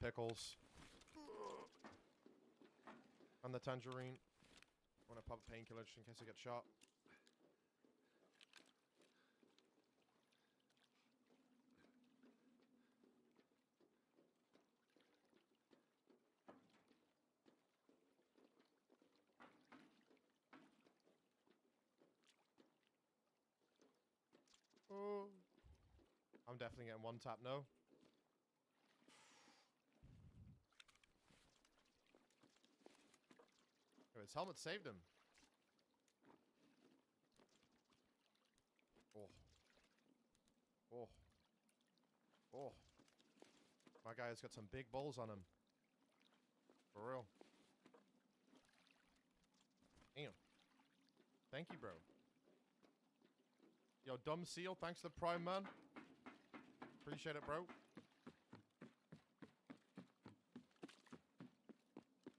pickles. And the tangerine. I want to pop a painkiller just in case I get shot. Oh. I'm definitely getting one tap, no? Oh, his helmet saved him. Oh. Oh. Oh. My guy's got some big balls on him. For real. Damn. Thank you, bro. Yo, Dumb Seal, thanks to the Prime, man. Appreciate it, bro.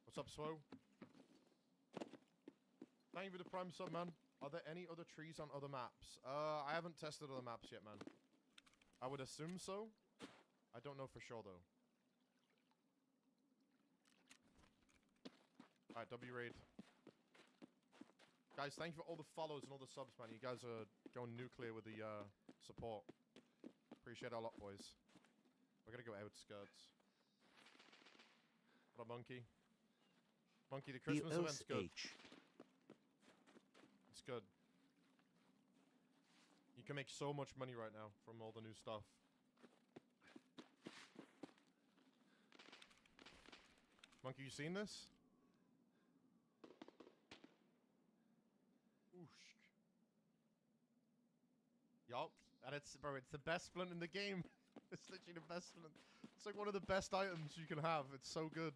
What's up, Swoe? Thank you for the Prime sub, man. Are there any other trees on other maps? I haven't tested other maps yet, man. I would assume so. I don't know for sure, though. Alright, W raid. Guys, thank you for all the follows and all the subs, man. You guys are going nuclear with the support. Appreciate it a lot, boys. We're gonna go outskirts. What up, Monkey? Monkey, the Christmas event's good. It's good. You can make so much money right now from all the new stuff. Monkey, you seen this? Oosh. Yup. And it's, bro, it's the best splint in the game. It's literally the best splint. It's like one of the best items you can have. It's so good.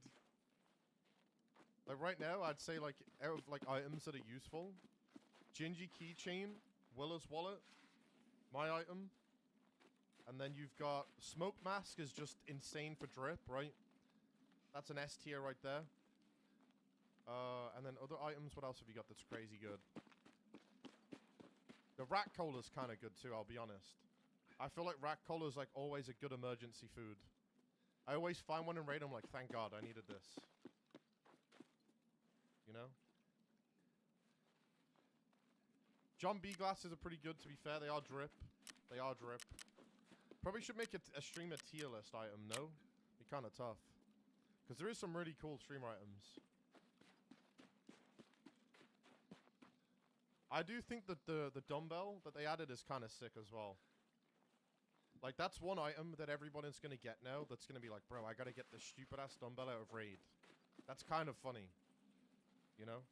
Like right now, I'd say like out of like items that are useful, Gingy keychain, Willer's wallet, my item, and then you've got smoke mask is just insane for drip, right? That's an S tier right there. And then other items, what else have you got that's crazy good? The rat cola's kind of good too, I'll be honest. I feel like rat cola's like always a good emergency food. I always find one in raid, I'm like, thank God, I needed this. You know? John B glasses are pretty good, to be fair. They are drip. They are drip. Probably should make a streamer tier list item, no? Be kind of tough. Because there is some really cool streamer items. I do think that the dumbbell that they added is kind of sick as well. Like, that's one item that everybody's going to get now that's going to be like, bro, I got to get this stupid-ass dumbbell out of raid. That's kind of funny. You know?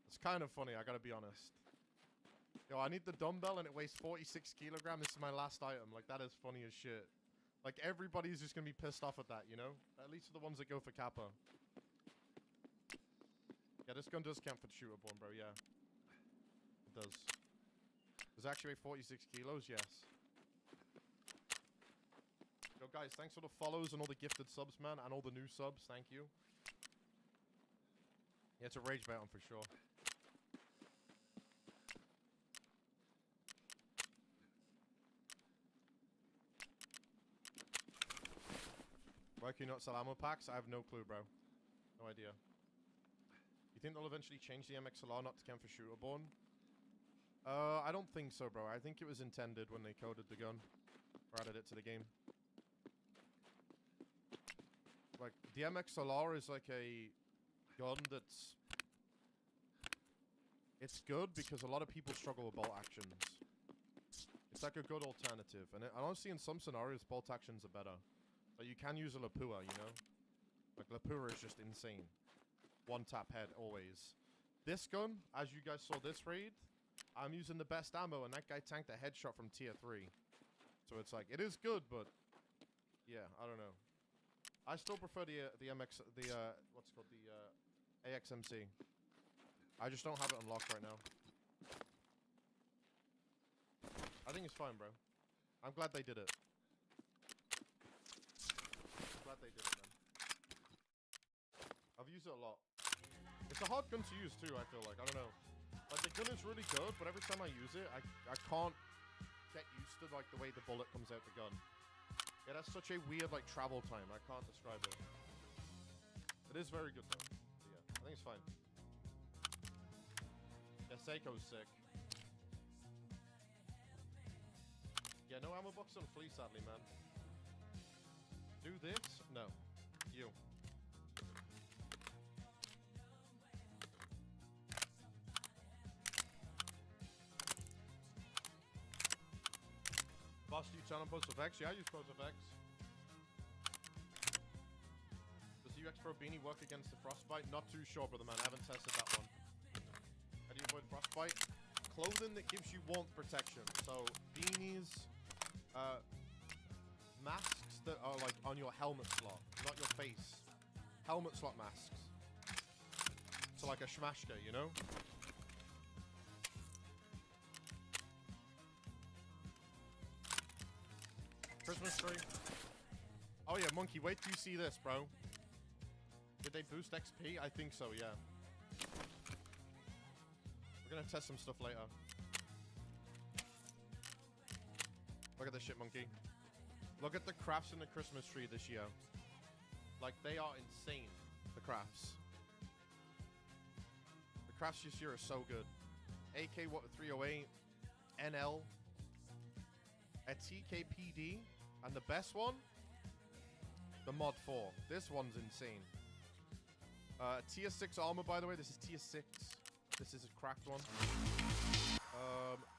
It's kind of funny, I got to be honest. Yo, I need the dumbbell and it weighs 46 kilograms. This is my last item. Like, that is funny as shit. Like, everybody's just going to be pissed off at that, you know? At least the ones that go for Kappa. Yeah, this gun does count for the shooter born, bro, yeah. It does. Does it actually weigh 46 kilos? Yes. Yo, guys, thanks for the follows and all the gifted subs, man. And all the new subs. Thank you. Yeah, it's a rage bait on for sure. Why can you not sell ammo packs? I have no clue, bro. No idea. You think they'll eventually change the MXLR not to count for shooterborn? I don't think so, bro. I think it was intended when they coded the gun. Or added it to the game. Like, the MXLR is like a gun that's... It's good because a lot of people struggle with bolt actions. It's like a good alternative. And honestly, in some scenarios, bolt actions are better. But you can use a Lapua, you know? Like, Lapua is just insane. One tap head, always. This gun, as you guys saw this raid, I'm using the best ammo, and that guy tanked a headshot from tier 3. So it's like, it is good, but... Yeah, I don't know. I still prefer the MX... what's it called? The, AXMC. I just don't have it unlocked right now. I think it's fine, bro. I'm glad they did it. Glad they did it, man. I've used it a lot. It's a hard gun to use too, I feel like. I don't know. Like, the gun is really good, but every time I use it, I can't get used to, like, the way the bullet comes out the gun. Yeah, that's such a weird, like, travel time. I can't describe it. It is very good, though. Yeah, I think it's fine. Yeah, Seiko's sick. Yeah, no ammo box on Flea, sadly, man. Do this? No. You. Boss, do you turn on Post Effects? Yeah, I use Post Effects. Does the UX Pro beanie work against the frostbite? Not too sure, brother man. I haven't tested that one. How do you avoid frostbite? Clothing that gives you warmth protection. So, beanies, masks that are like on your helmet slot, not your face. Helmet slot masks. So like a Shmashka, you know? Christmas tree. Oh yeah, Monkey, wait till you see this, bro. Did they boost XP? I think so, yeah. We're gonna test some stuff later. Look at this shit, Monkey. Look at the crafts in the Christmas tree this year. Like, they are insane, the crafts. The crafts this year are so good. AK what 308, NL, a TKPD, and the best one, the Mod 4. This one's insane. Tier 6 armor, by the way. This is Tier 6. This is a cracked one.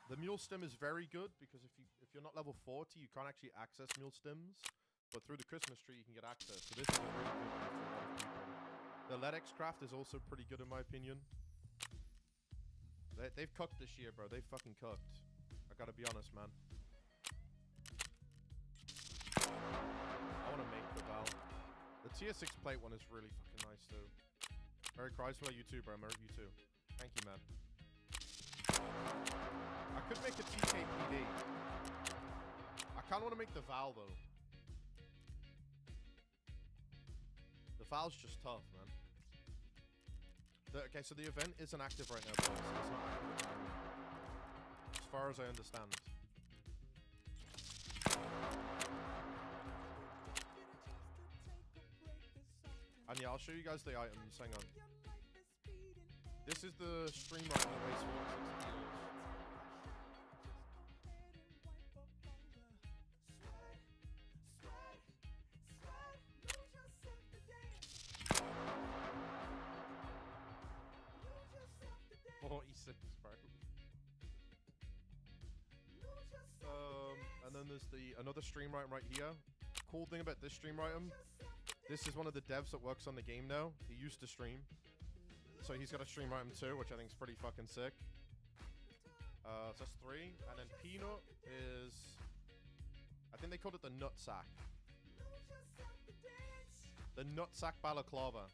The mule stem is very good because if you're not level 40, you can't actually access mule stems. But through the Christmas tree, you can get access. So this is a really good one for a lot of people. The LEDX craft is also pretty good in my opinion. They've cooked this year, bro. They've fucking cooked. I gotta be honest, man. I want to make the Val. The tier 6 plate one is really fucking nice, too. Merry Chrysler, you too, bro. You too. Thank you, man. I could make a TKPD. I kind of want to make the Val, though. The Val's just tough, man. Okay, so the event isn't active right now, boys. It's not active. As far as I understand. And yeah, I'll show you guys the items. Hang on. This is the stream right in the base 460 kilos. And then there's another stream item right here. Cool thing about this stream item, this is one of the devs that works on the game now. He used to stream. So he's got a stream item too, which I think is pretty fucking sick. So that's 3. And then Peanut is... I think they called it the Nutsack. The Nutsack Balaclava,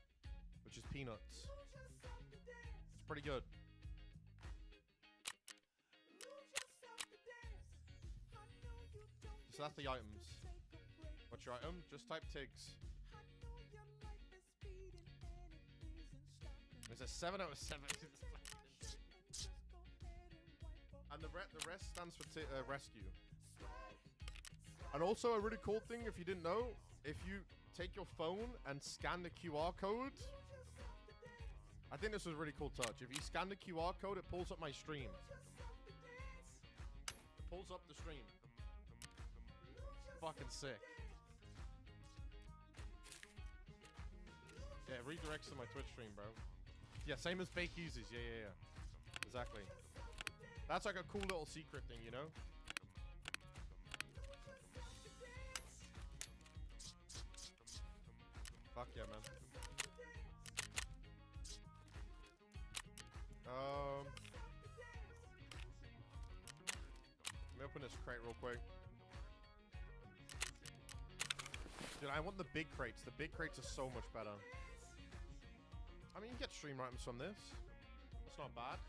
which is Peanuts. It's pretty good. So that's the items. What's your item? Just type Tiggs. It's a 7 out of 7. And the rest stands for rescue. And also a really cool thing, if you didn't know, if you take your phone and scan the QR code, I think this is a really cool touch. If you scan the QR code, it pulls up my stream. It pulls up the stream. Fucking sick. Yeah, it redirects to my Twitch stream, bro. Yeah, same as Fake Users. Yeah. Exactly. That's like a cool little secret thing, you know? Fuck yeah, man. Let me open this crate real quick. Dude, I want the big crates. The big crates are so much better. I mean, you get stream items from this. That's not bad.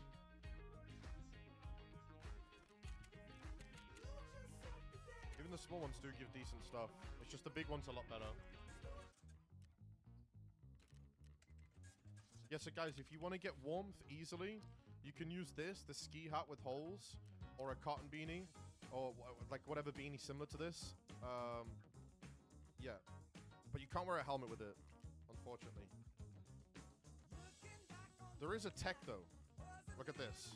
Even the small ones do give decent stuff. It's just the big ones a lot better. Yeah, so guys, if you want to get warmth easily, you can use this, the ski hat with holes, or a cotton beanie, or like whatever beanie similar to this. Yeah. But you can't wear a helmet with it, unfortunately. There is a tech, though. Look at this.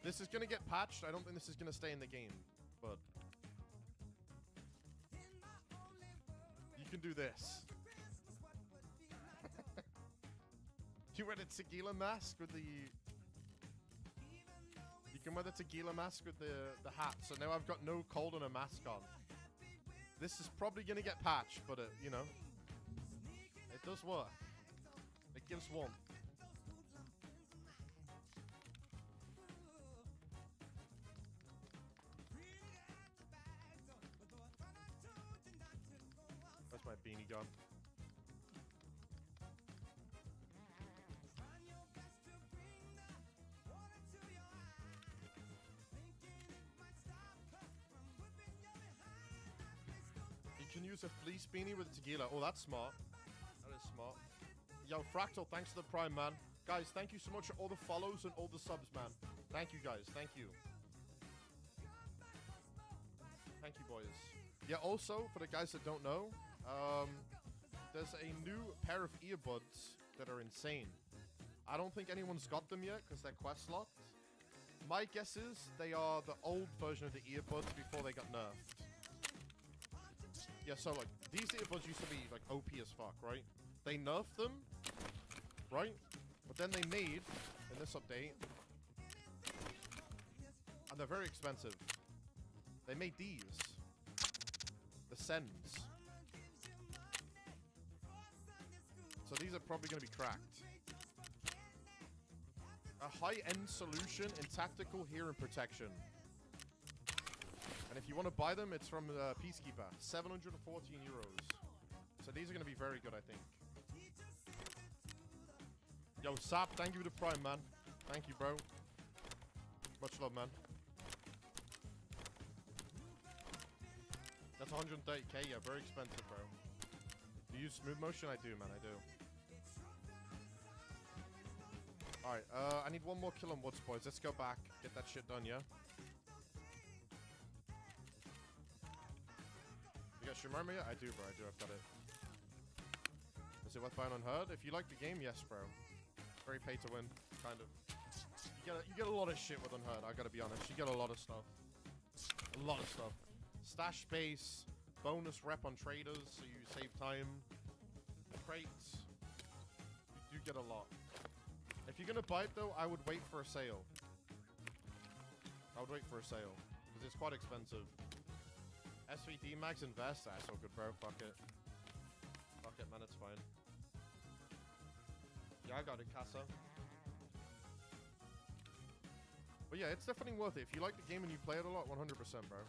This is going to get patched. I don't think this is going to stay in the game, but you can do this. You wear the tequila mask with the... You can wear the tequila mask with the hat. So now I've got no cold and a mask on. This is probably going to get patched, but you know, it does work. It gives warmth. Where's my beanie gone? You can use a fleece beanie with tequila. Oh, that's smart. That is smart. Yo, Fractal, thanks for the Prime, man. Guys, thank you so much for all the follows and all the subs, man. Thank you, guys. Thank you. Thank you, boys. Yeah, also, for the guys that don't know, there's a new pair of earbuds that are insane. I don't think anyone's got them yet because they're quest locked. My guess is they are the old version of the earbuds before they got nerfed. Yeah, so like, these earbuds used to be like OP as fuck, right? They nerfed them, right? But then they made, in this update, and they're very expensive. They made these. The Sens. So these are probably going to be cracked. A high-end solution in tactical hearing protection. And if you want to buy them, it's from Peacekeeper. 714 euros. So these are going to be very good, I think. Yo, Sap, thank you for the Prime, man. Thank you, bro. Much love, man. That's 130k, yeah, very expensive, bro. Do you use smooth motion? I do, man, I do. Alright, I need one more kill on Woods, boys. Let's go back, get that shit done, yeah? You guys remember it? I do, bro, I do, I've got it. Is it worth buying on Herd? If you like the game, yes, bro. Very pay to win, kind of. You get a lot of shit with Unheard, I gotta be honest. You get a lot of stuff. A lot of stuff. Stash space, bonus rep on traders, so you save time. Crates. You do get a lot. If you're gonna buy it though, I would wait for a sale. I would wait for a sale. Because it's quite expensive. SVD mags and vest, that's all good, bro. Fuck it. Fuck it, man, it's fine. Yeah, I got it, Casa. But yeah, it's definitely worth it. If you like the game and you play it a lot, 100%, bro.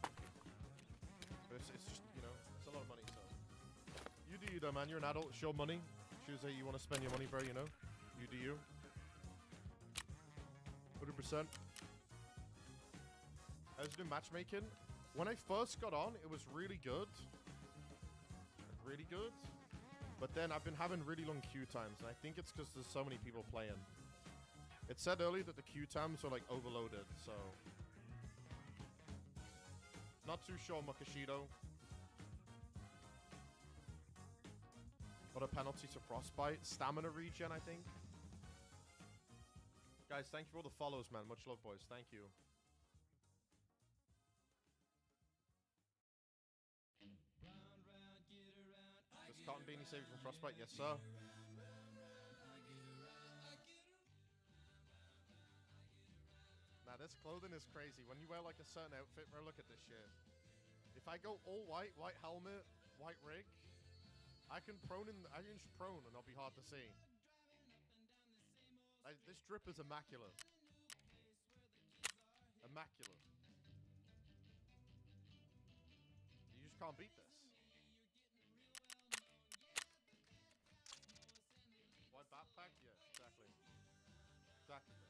But it's just, you know, it's a lot of money, so. You do you though, man. You're an adult. Show money. Choose how you want to spend your money, bro, you know? You do you. 100%. I was doing matchmaking. When I first got on, it was really good. Really good. But then I've been having really long queue times, and I think it's because there's so many people playing. It said earlier that the queue times are, like, overloaded, so... Not too sure, Makashido. What a penalty to Frostbite. Stamina regen, I think. Guys, thank you for all the follows, man. Much love, boys. Thank you. Does Cotton Beanie save you from Frostbite? Yes, sir. Nah, this clothing is crazy. When you wear, like, a certain outfit, bro, look at this shit. If I go all white, white helmet, white rig... I can just prone and I'll be hard to see. This drip is immaculate. Immaculate. You just can't beat this. White backpack? Yeah, exactly. Exactly.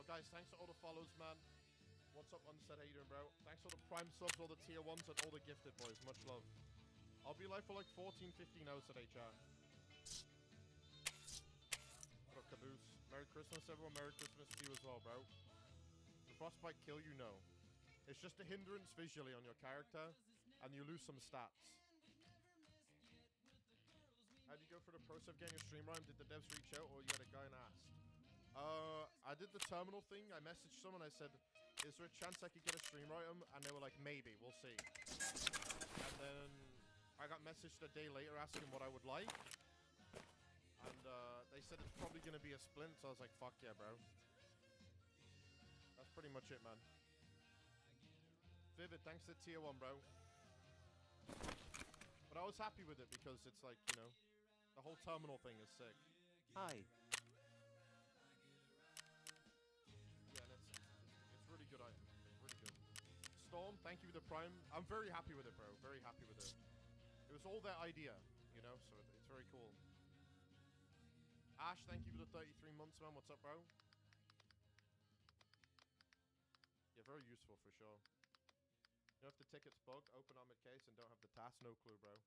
Guys, thanks for all the follows, man. What's up, Unsaid? How you doing, bro? Thanks for all the Prime subs, all the tier 1s, and all the gifted, boys. Much love. I'll be live for like 14, 15 hours today, chat. What up, Caboose? Merry Christmas, everyone. Merry Christmas to you as well, bro. The frostbite kill you? No. It's just a hindrance visually on your character, and you lose some stats. How'd you go for the process of getting a stream rhyme? Did the devs reach out, or you had a guy and asked? I did the terminal thing. I messaged someone. I said, is there a chance I could get a stream item? And they were like, maybe. We'll see. And then I got messaged a day later asking what I would like. And they said it's probably going to be a splint. So I was like, fuck yeah, bro. That's pretty much it, man. Vivid, thanks to tier 1, bro. But I was happy with it because it's like, you know, the whole terminal thing is sick. Hi. Yeah, and it's really good item. It's really good. Storm, thank you for the prime. I'm very happy with it, bro. Very happy with it. It was all their idea, you know, so it's very cool. Ash, thank you for the 33 months, man. What's up, bro? Yeah, very useful for sure. You know if the ticket's bug, open armored case and don't have the task? No clue, bro.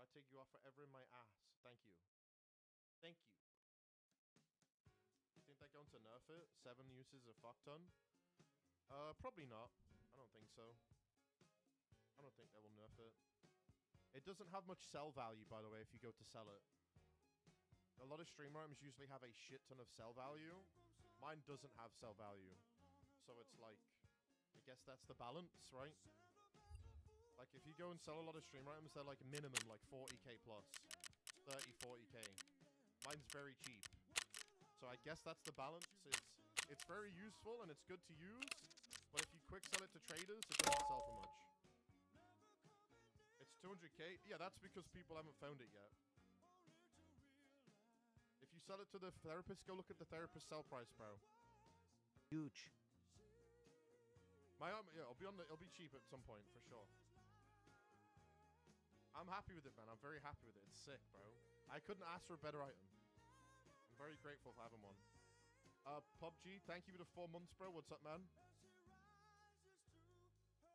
I take you off forever in my ass. Thank you. Thank you. Think they're going to nerf it? 7 uses a fuck ton? Probably not. I don't think so. I don't think they will nerf it. It doesn't have much sell value, by the way, if you go to sell it. A lot of stream items usually have a shit ton of sell value. Mine doesn't have sell value. So it's like, I guess that's the balance, right? Like, if you go and sell a lot of stream items, they're like minimum, like 40k plus. 30, 40k. Mine's very cheap. So I guess that's the balance. It's very useful and it's good to use. But if you quick sell it to traders, it doesn't sell for much. It's 200k. Yeah, that's because people haven't found it yet. If you sell it to the therapist, go look at the therapist sell price, bro. Huge. My yeah, it'll be cheap at some point for sure. I'm happy with it, man. I'm very happy with it. It's sick, bro. I couldn't ask for a better item. I'm very grateful for having one. PUBG, thank you for the 4 months, bro. What's up, man?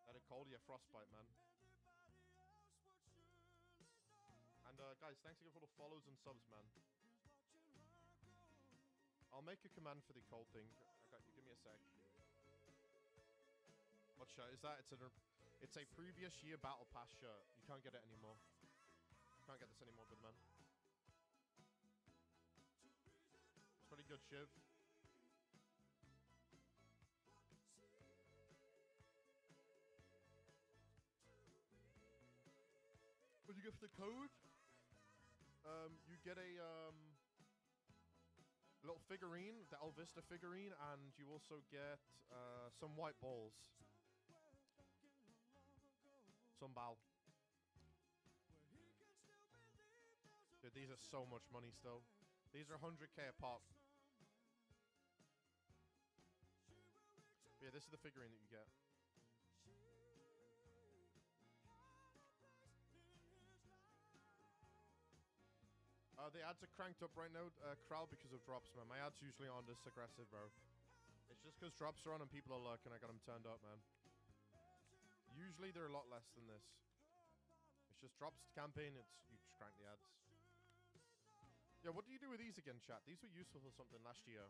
Let it cold, yeah, frostbite, man. And guys, thanks again for the follows and subs, man. I'll make a command for the cold thing. Okay, you give me a sec. What shirt is that? It's a previous year battle pass shirt. You can't get it anymore. You can't get this anymore, good man. It's pretty good, Shiv. What do you get for the code? You get a little figurine, the Elvista figurine, and you also get some white balls. Some bal. Dude, these are so much money still. These are 100k a pop. But yeah, this is the figurine that you get. The ads are cranked up right now, Kral, because of drops, man. My ads usually aren't this aggressive, bro. It's just because drops are on and people are lurking. I got them turned up, man. Usually they're a lot less than this. It's just drops campaign, you just crank the ads. Yeah, what do you do with these again, chat? These were useful for something last year.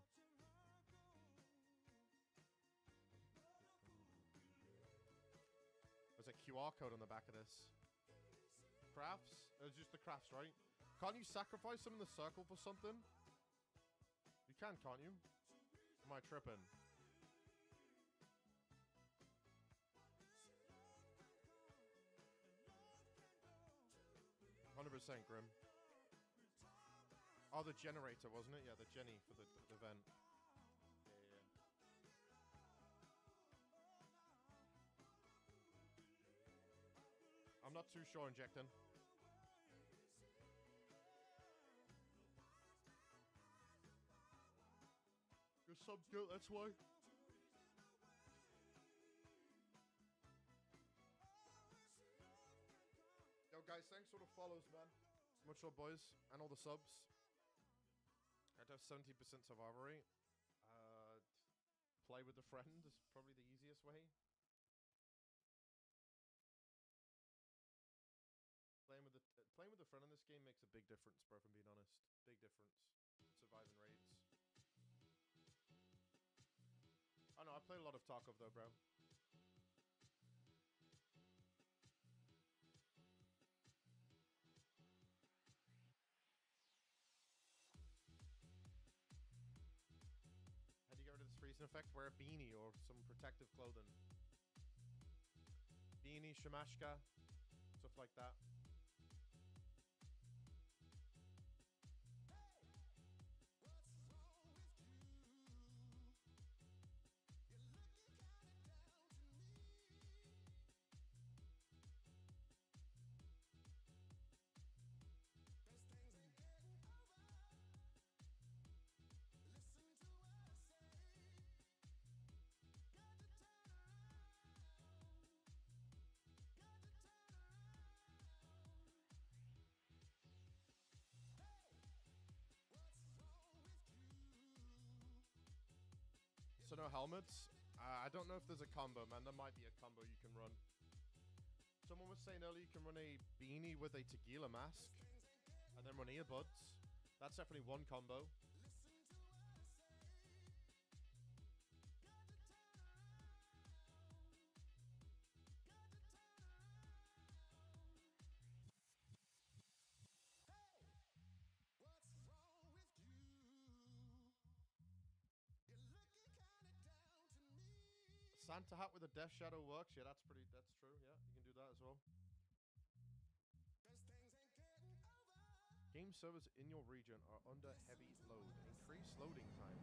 There's a QR code on the back of this. Crafts? It's just the crafts, right? Can't you sacrifice them in the circle for something? You can, can't you? Am I tripping? 100% Grim. Oh, the generator, wasn't it? Yeah, the Jenny for the event. Yeah. I'm not too sure, injecting. Your sub's good, that's why. Yo, guys, thanks for the follows, man. Much love, boys, and all the subs. I have 70% survival rate. Play with a friend is probably the easiest way. Playing with a friend in this game makes a big difference, bro, if I'm being honest. Big difference. Surviving raids. I know, I play a lot of Tarkov though, bro. How do you get rid of this freezing effect? Wear a beanie or some protective clothing. Beanie, shamashka, stuff like that. So no helmets? I don't know if there's a combo, man. There might be a combo you can run. Someone was saying earlier you can run a beanie with a tequila mask and then run earbuds. That's definitely one combo. Santa hat with a death shadow works. Yeah, that's true. Yeah, you can do that as well. Game servers in your region are under heavy load. Increase loading time.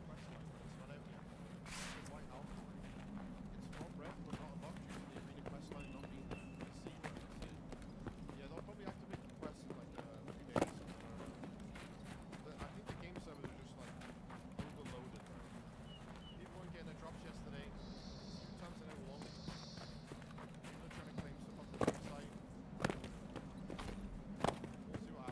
Quest line, but it's not out yet. It's White Alpha. It's not red, but not unlocked due to the arena quest line not being there. Let's see what it is. Yeah, they'll probably activate the quest in like a few days. I think the game servers are just like overloaded now. People weren't getting their drops yesterday. 2 times an hour long. People are trying to claim stuff off the website. We'll see what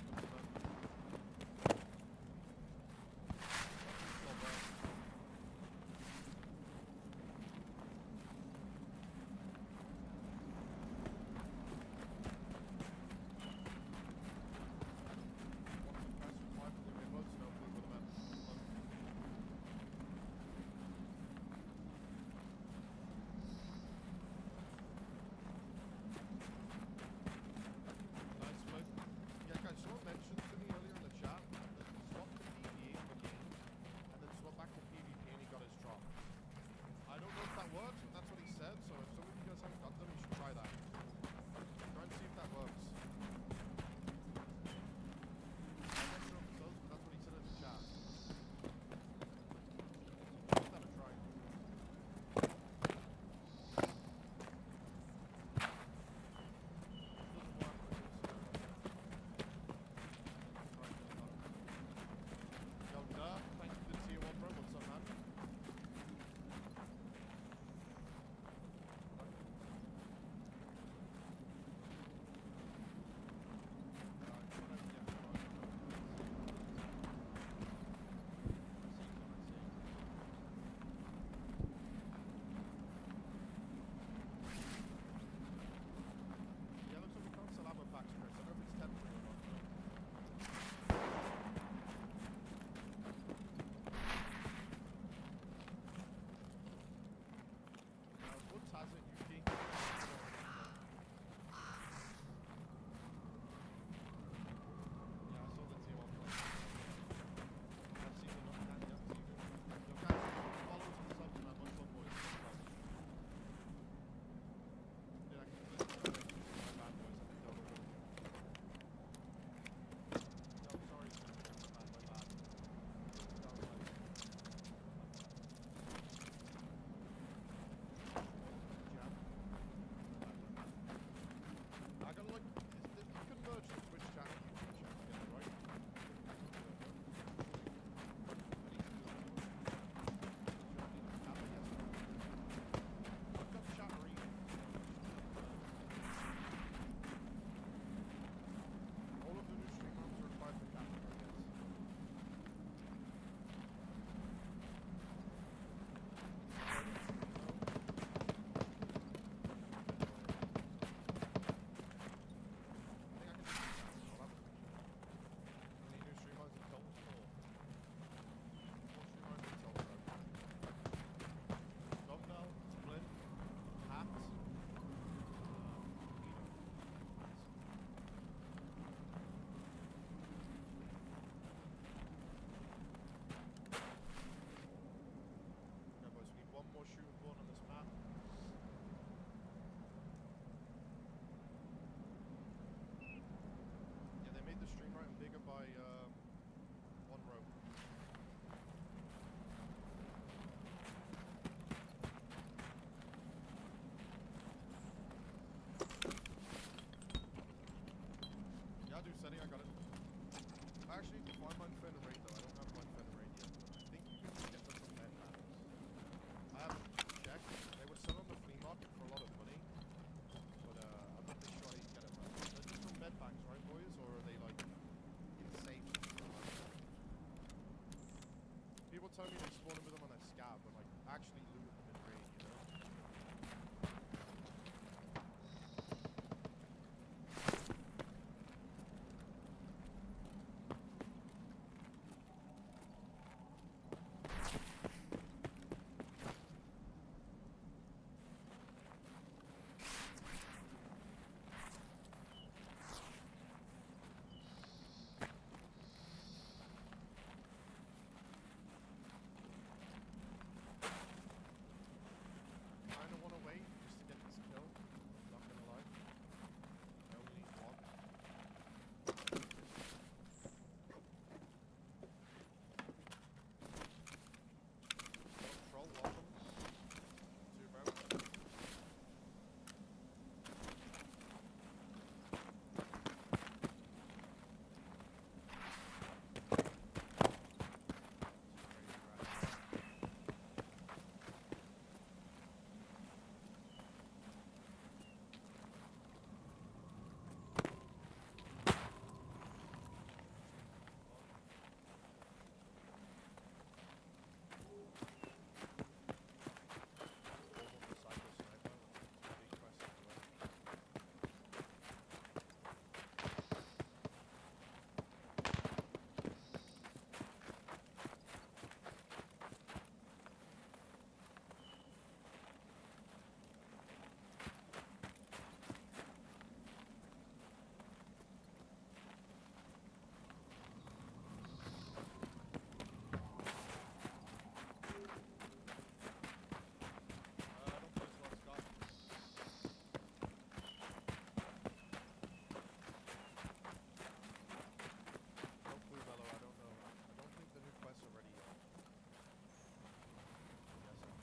tell me they spawn in with them on a scab, but like actually looting them in raid, you know? Kinda wanna wait just to get this kill. Not gonna lie. I only need one. Troll, welcome. Two bro. No clue, Mellow, I don't know. I don't think the new quests are ready yet. I'm guessing.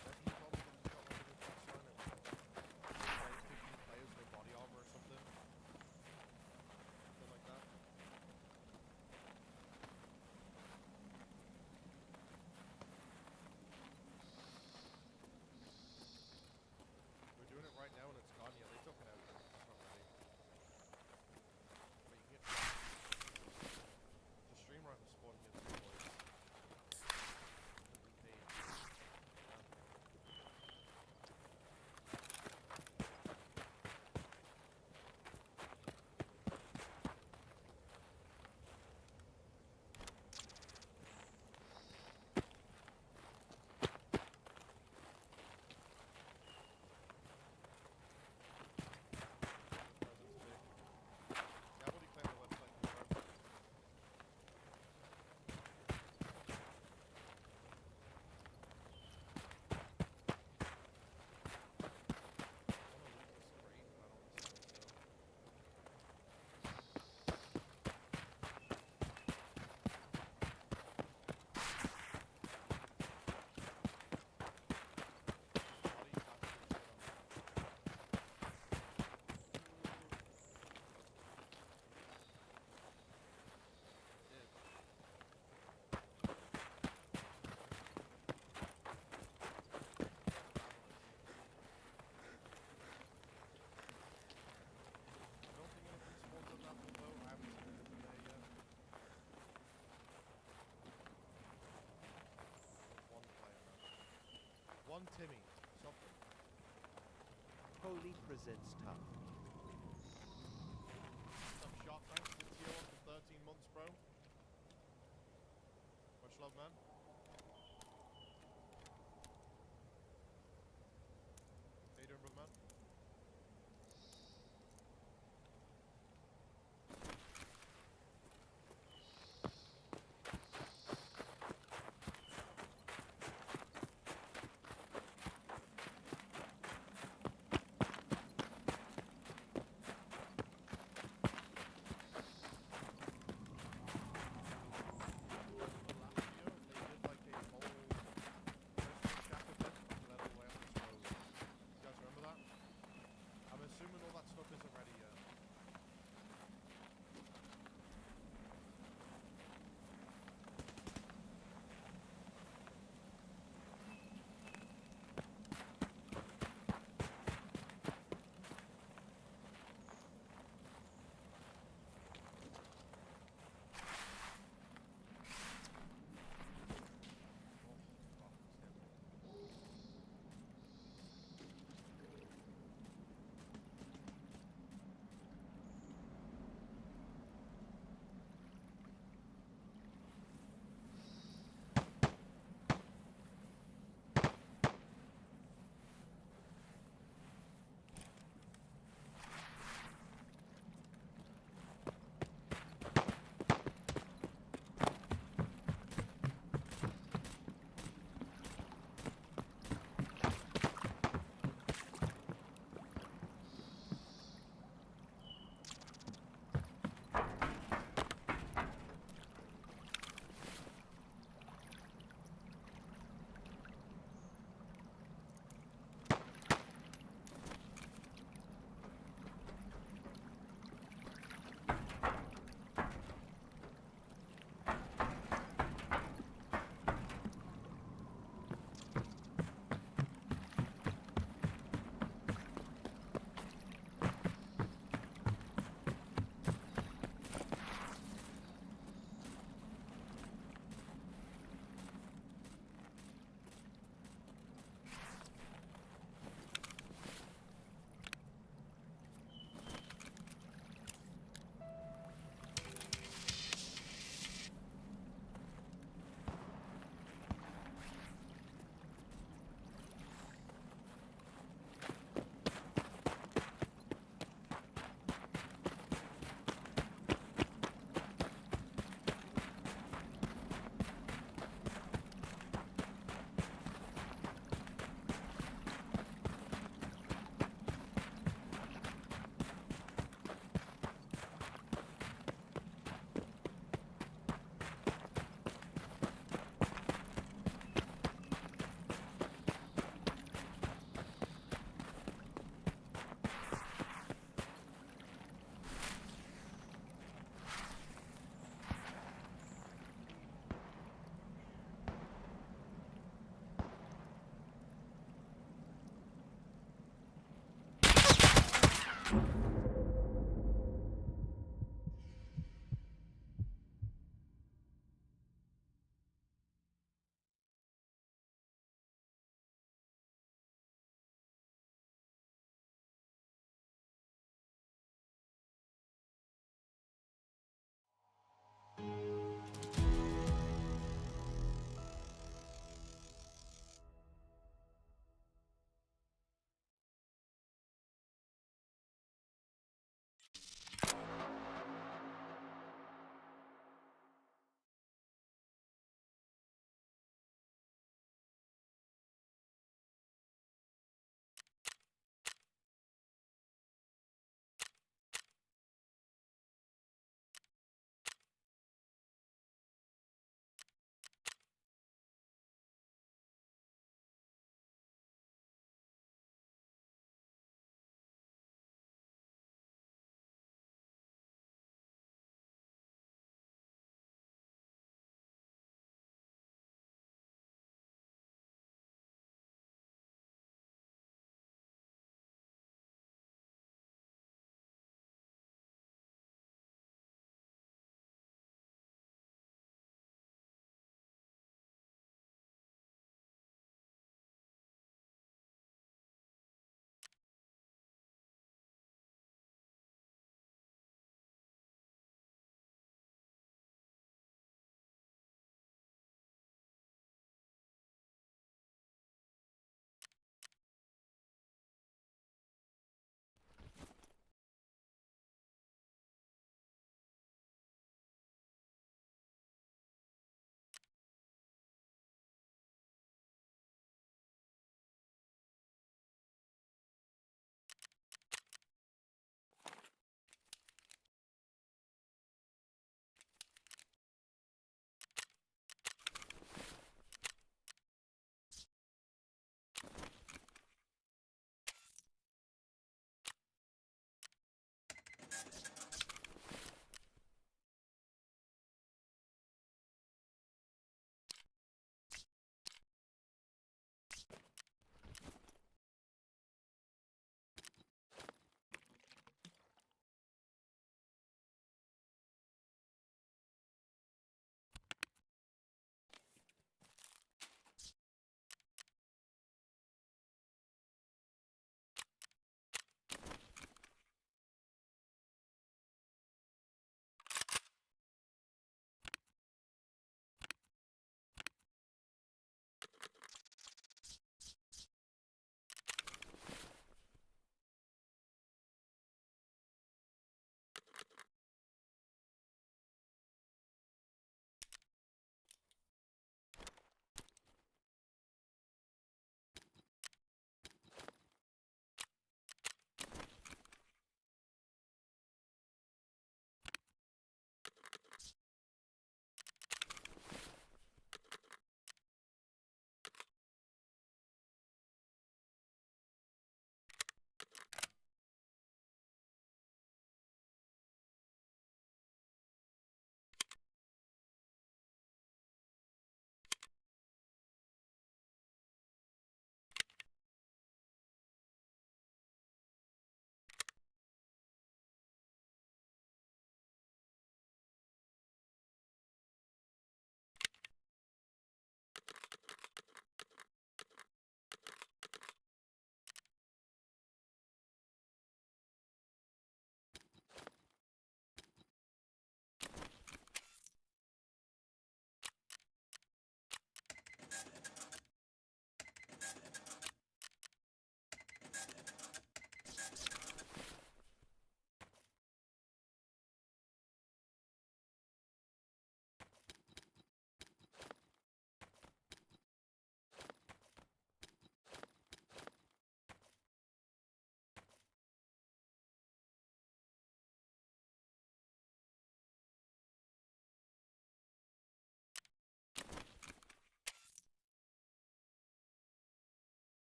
Destiny told me that he's got like a new quest line. It was like 15 players with body armor or something. Something like that. We're doing it right now and it's gone. Yeah, they took it out. It's not ready. But you can get the stream right was spawning it too, boys. We paid. Gabble declared the website confirmed. I wanna loot this crate, but I don't necessarily know. Body capture shit on that. I don't think anything spawns on that one though. I haven't seen anything there yet. There's one player, man. One Timmy. Something. Holy presents tough. What's up, Shark? Thanks for the tier 1 for 13 months, bro. Much love, man. How you doing, brother, man? The last video, they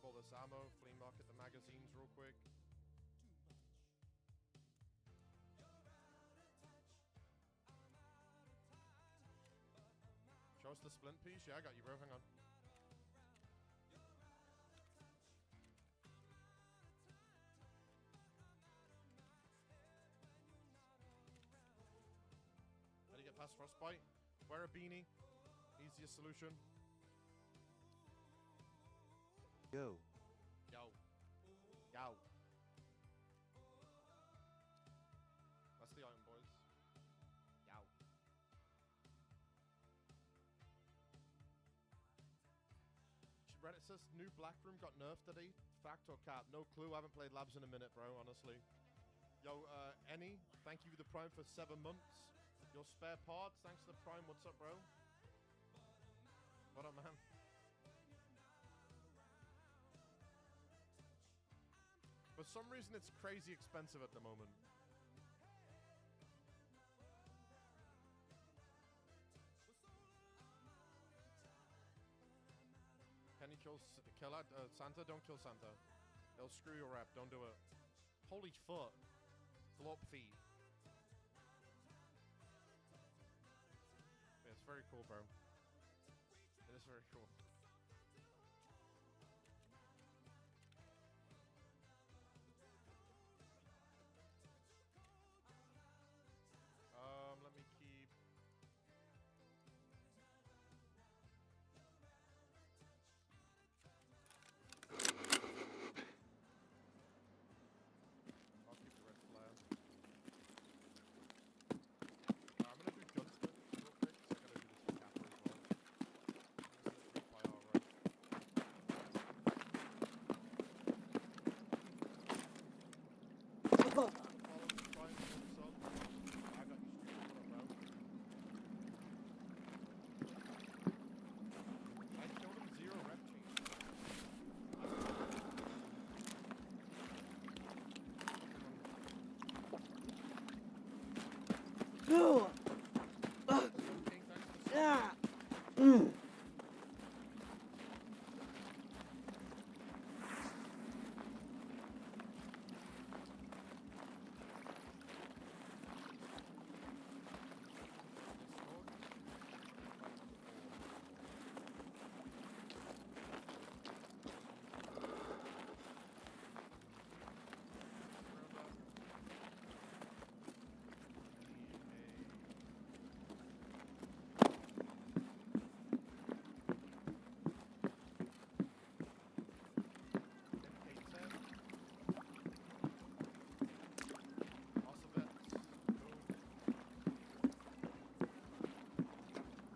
all this ammo, flea market the magazines real quick. Show us the splint piece? Yeah, I got you, bro. Hang on. How do you get past frostbite? Wear a beanie. Easiest solution. Yo. Yo. Yo. That's the item, boys. Yo. Reddit says new Black Room got nerfed today. Fact or cap? No clue. I haven't played Labs in a minute, bro, honestly. Yo, Any, thank you for the Prime for 7 months. Your spare parts, thanks to the Prime. What's up, bro? What up, man? For some reason, it's crazy expensive at the moment. Can you kill Santa? Don't kill Santa. They'll screw your rep. Don't do it. Holy foot. Glop feet. Yeah, it's very cool, bro. It is very cool. Let me keep... I'll keep the red flare. I'm gonna do gunsmith real quick, so I gotta do this for Kappa as well. This is by our right. Follow the Prime for the sub. I got you streaming. What up, bro? I killed him 0 rep change.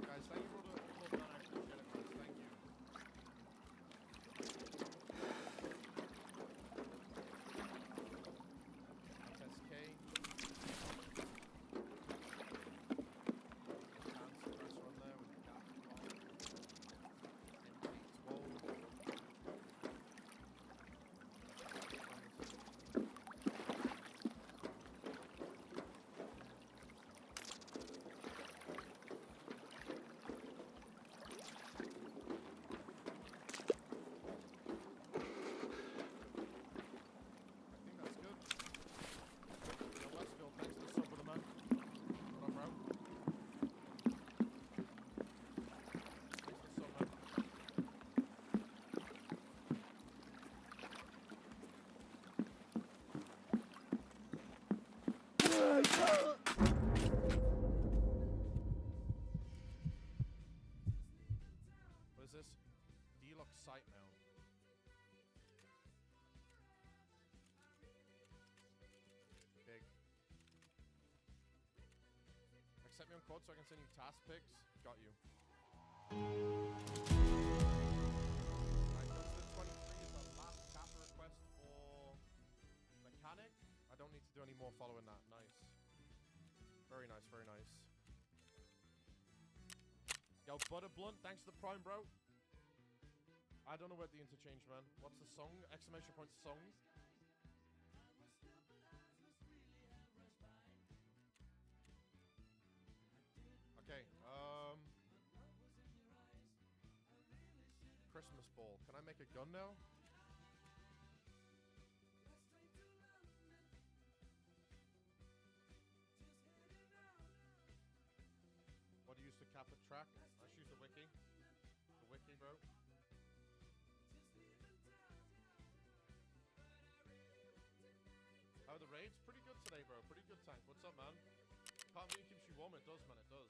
Guys, thank you for the club, man. I appreciate it, guys. Thank you. SK. Sound suppressor on there with the cap on. What is this? Deluxe sight mount. Big. Accept me on code so I can send you task pics. Got you. Alright, Gunsmith 23 is our last Kappa request for mechanic. I don't need to do any more following that. Nice. Very nice, very nice. Yo, Butter Blunt, thanks for the Prime, bro. I don't know where the interchange, man. What's the song? Exclamation point song. Okay, Christmas ball. Can I make a gun now? track. Let's use the wiki. The wiki, bro. Oh, the raid's pretty good today, bro. Pretty good tank. What's up, man? Can't bean keeps you warm. It does, man. It does.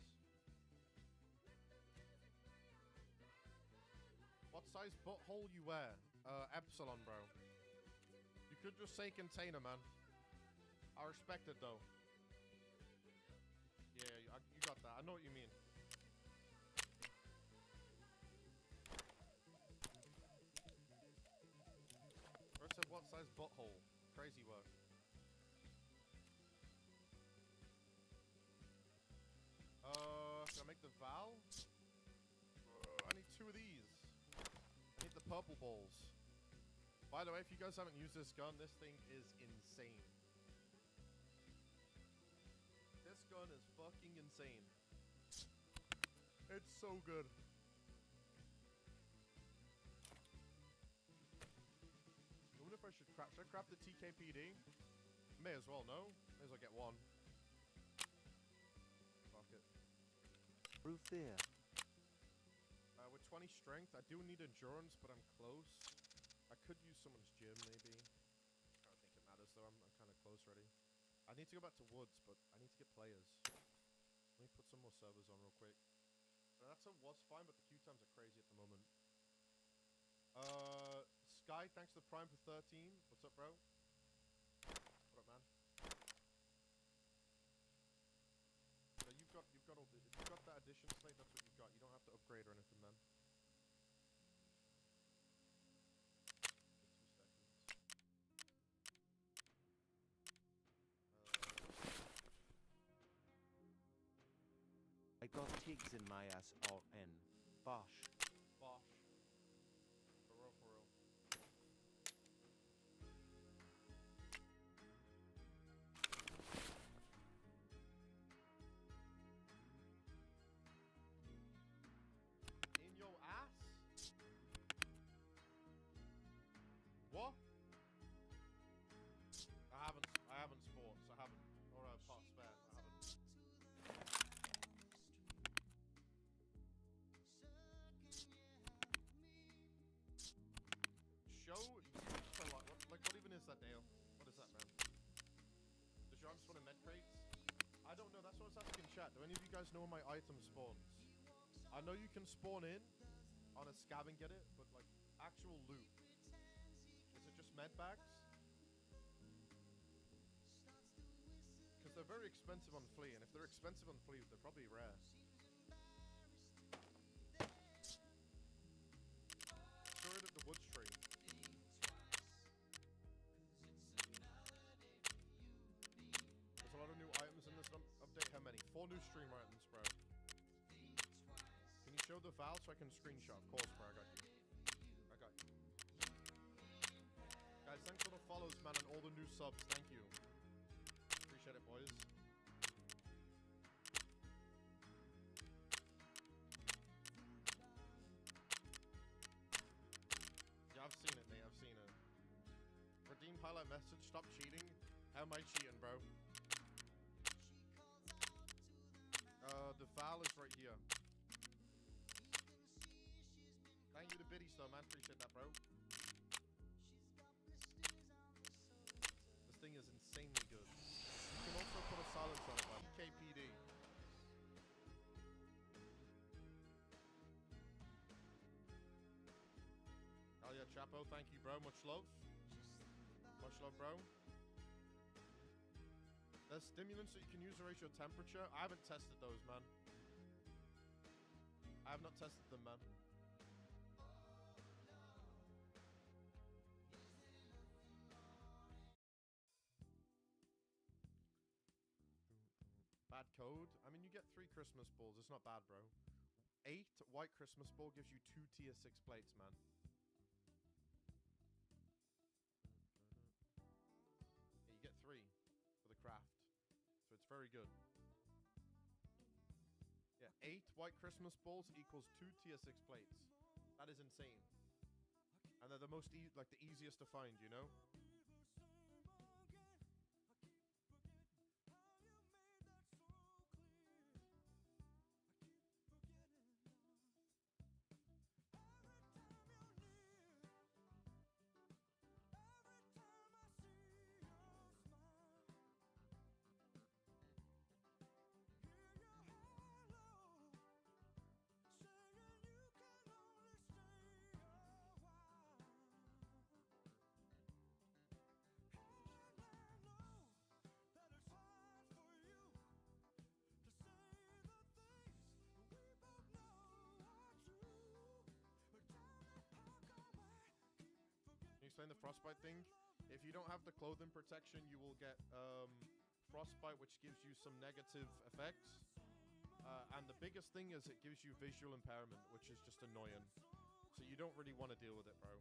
What size butthole you wear? Epsilon, bro. You could just say container, man. I respect it, though. Yeah, you got that. I know what you mean. First said what size butthole? Crazy work. Can I make the Val? I need 2 of these. I need the purple balls. By the way, if you guys haven't used this gun, this thing is insane. This gun is fucking insane. It's so good. I wonder if I should craft. Should I craft the TKPD? May as well, no? May as well get one. Fuck it. Roof there. With 20 strength, I do need endurance, but I'm close. I could use someone's gym, maybe. I don't think it matters, though. I'm kind of close already. I need to go back to woods, but I need to get players. Let me put some more servers on real quick. That's a was fine, but the queue times are crazy at the moment. Sky, thanks to Prime for 13. What's up, bro? What up, man? So you've got all the, if you've got that addition slate, that's what you've got. You don't have to upgrade or anything, man. 2 seconds. I got tigs in my ass RN. Bosh. Bosh. For real, for real. In your ass? What? I haven't sports. I haven't. Or part spare. I haven't. Show for what even is that, Dale? What is that, man? Does your arm spawn in med crates? I don't know. That's what I was asking chat. Do any of you guys know where my item spawns? I know you can spawn in on a scab and get it, but like actual loot. Is it just med bags? Because they're very expensive on Flea, and if they're expensive on Flea, they're probably rare. Throw it at the woods tree. There's a lot of new items in this update. How many? 4 new stream items, bro. Can you show the Val so I can screenshot? Of course, bro. I got you. I got you. Guys, thanks for the follows, man, and all the new subs. Thank you. Appreciate it, boys. Yeah, I've seen it, mate. I've seen it. Redeem highlight message. Stop cheating. How am I cheating, bro? The Val is right here. Thank you to Biddies, though, man. Appreciate that, bro. This thing is insanely good. You can also put a silence on it, man. KPD. Oh yeah, Chapo, thank you, bro. Much love. Much love, bro. There's stimulants that you can use to raise your temperature. I haven't tested those, man. I have not tested them, man. Bad code? I mean, you get 3 Christmas balls. It's not bad, bro. 8 white Christmas ball gives you 2 tier 6 plates, man. Yeah, you get 3 for the craft. So it's very good. Yeah, 8 white Christmas balls equals 2 tier 6 plates. That is insane. And they're the most the easiest to find, you know? explain the frostbite thing. If you don't have the clothing protection, you will get frostbite, which gives you some negative effects. And the biggest thing is it gives you visual impairment, which is just annoying. So you don't really want to deal with it, bro.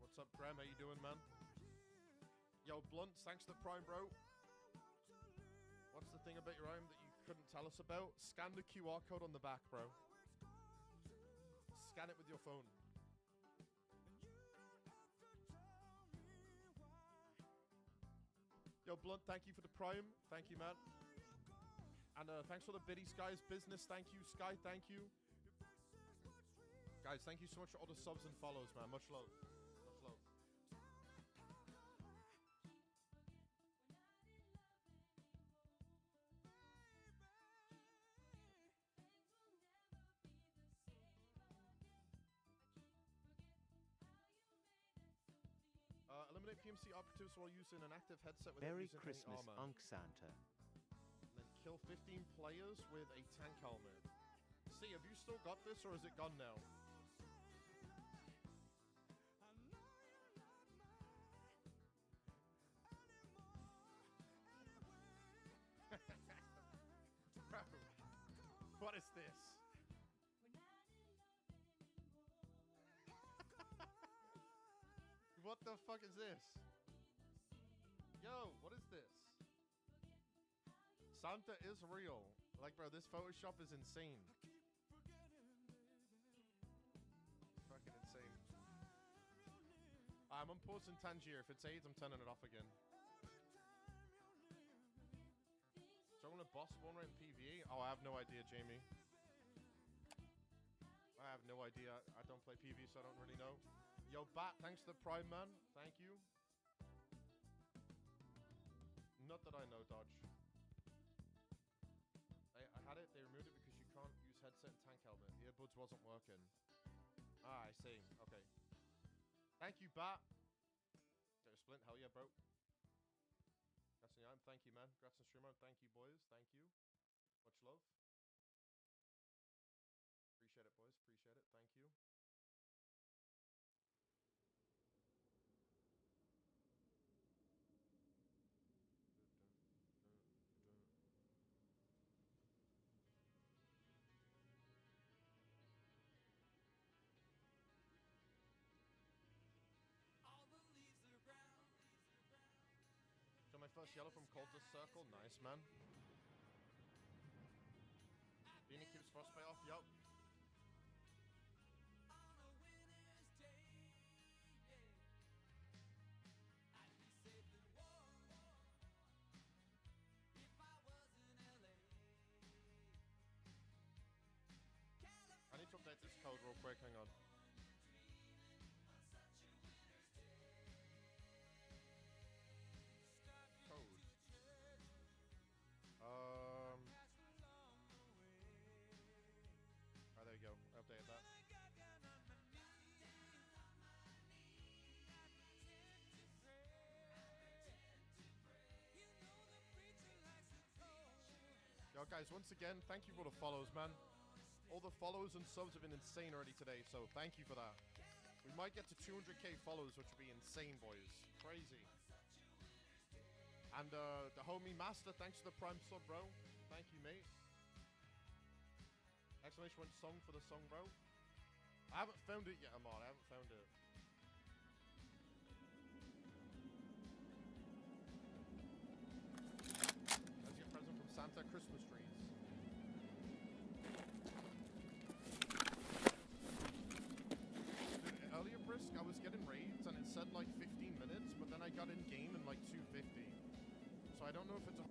What's up, Graham? How you doing, man? Yo, Blunts, thanks to the Prime, bro. What's the thing about your arm that you couldn't tell us about? Scan the QR code on the back, bro. Scan it with your phone. Yo, Blunt, thank you for the Prime. Thank you, man. And thanks for the biddies, guys. Business, thank you. Sky, thank you. Guys, thank you so much for all the subs and follows, man. Much love. Much love. Eliminate PMC operatives while using an active headset without Merry using Christmas, any armor. Unc Santa. And then kill 15 players with a tank helmet. See, have you still got this, or is it gone now? Bro, what is this? What the fuck is this? Yo, what is this? Santa is real. Like, bro, this Photoshop is insane. Fucking insane. I'm unpausing Tangier. If it's AIDS, I'm turning it off again. Juggling a boss spawn rate in PvE? Oh, I have no idea, Jamie. I have no idea. I don't play PvE, so I don't really know. Yo, Bat, thanks to the Prime, man. Thank you. Not that I know, Dodge. I had it. They removed it because you can't use headset and tank helmet. Earbuds wasn't working. Ah, I see. Okay. Thank you, Bat. Get a splint. Hell yeah, bro. Grats on thank you, man. Grats on streamer. Thank you, boys. Thank you. Much love. Appreciate it, boys. Appreciate it. Thank you. So my first yellow from Cultist Circle. Nice, man. Beanie keeps frostbite off. Yup. I need to update this code real quick. Hang on. There you go. I updated that. Yo, guys, once again, thank you for the follows, man. All the follows and subs have been insane already today, so thank you for that. We might get to 200k follows, which would be insane, boys. Crazy. And the homie Master, thanks for the Prime sub, bro. Thank you, mate. Exclamation point song for the song, bro. I haven't found it yet, Ahmad. I haven't found it. Let's get a present from Santa. Christmas trees. Dude, earlier, Brisk, I was getting raids and it said like 15 minutes, but then I got in game in like 250. So I don't know if it's a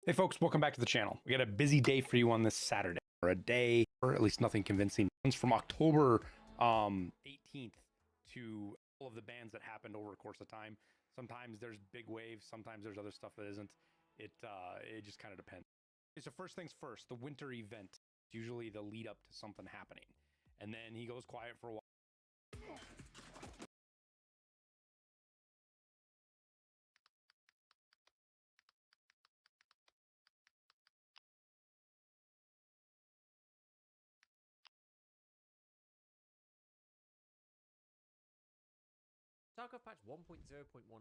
Hey folks, welcome back to the channel. We got a busy day for you on this Saturday, or a day, or at least nothing convincing. It's from October 18th to all of the bans that happened over the course of time. Sometimes there's big waves, sometimes there's other stuff that isn't. It just kind of depends. Okay, so first things first, the winter event. It's usually the lead up to something happening. And then he goes quiet for a while. Tarkov patch 1.0.1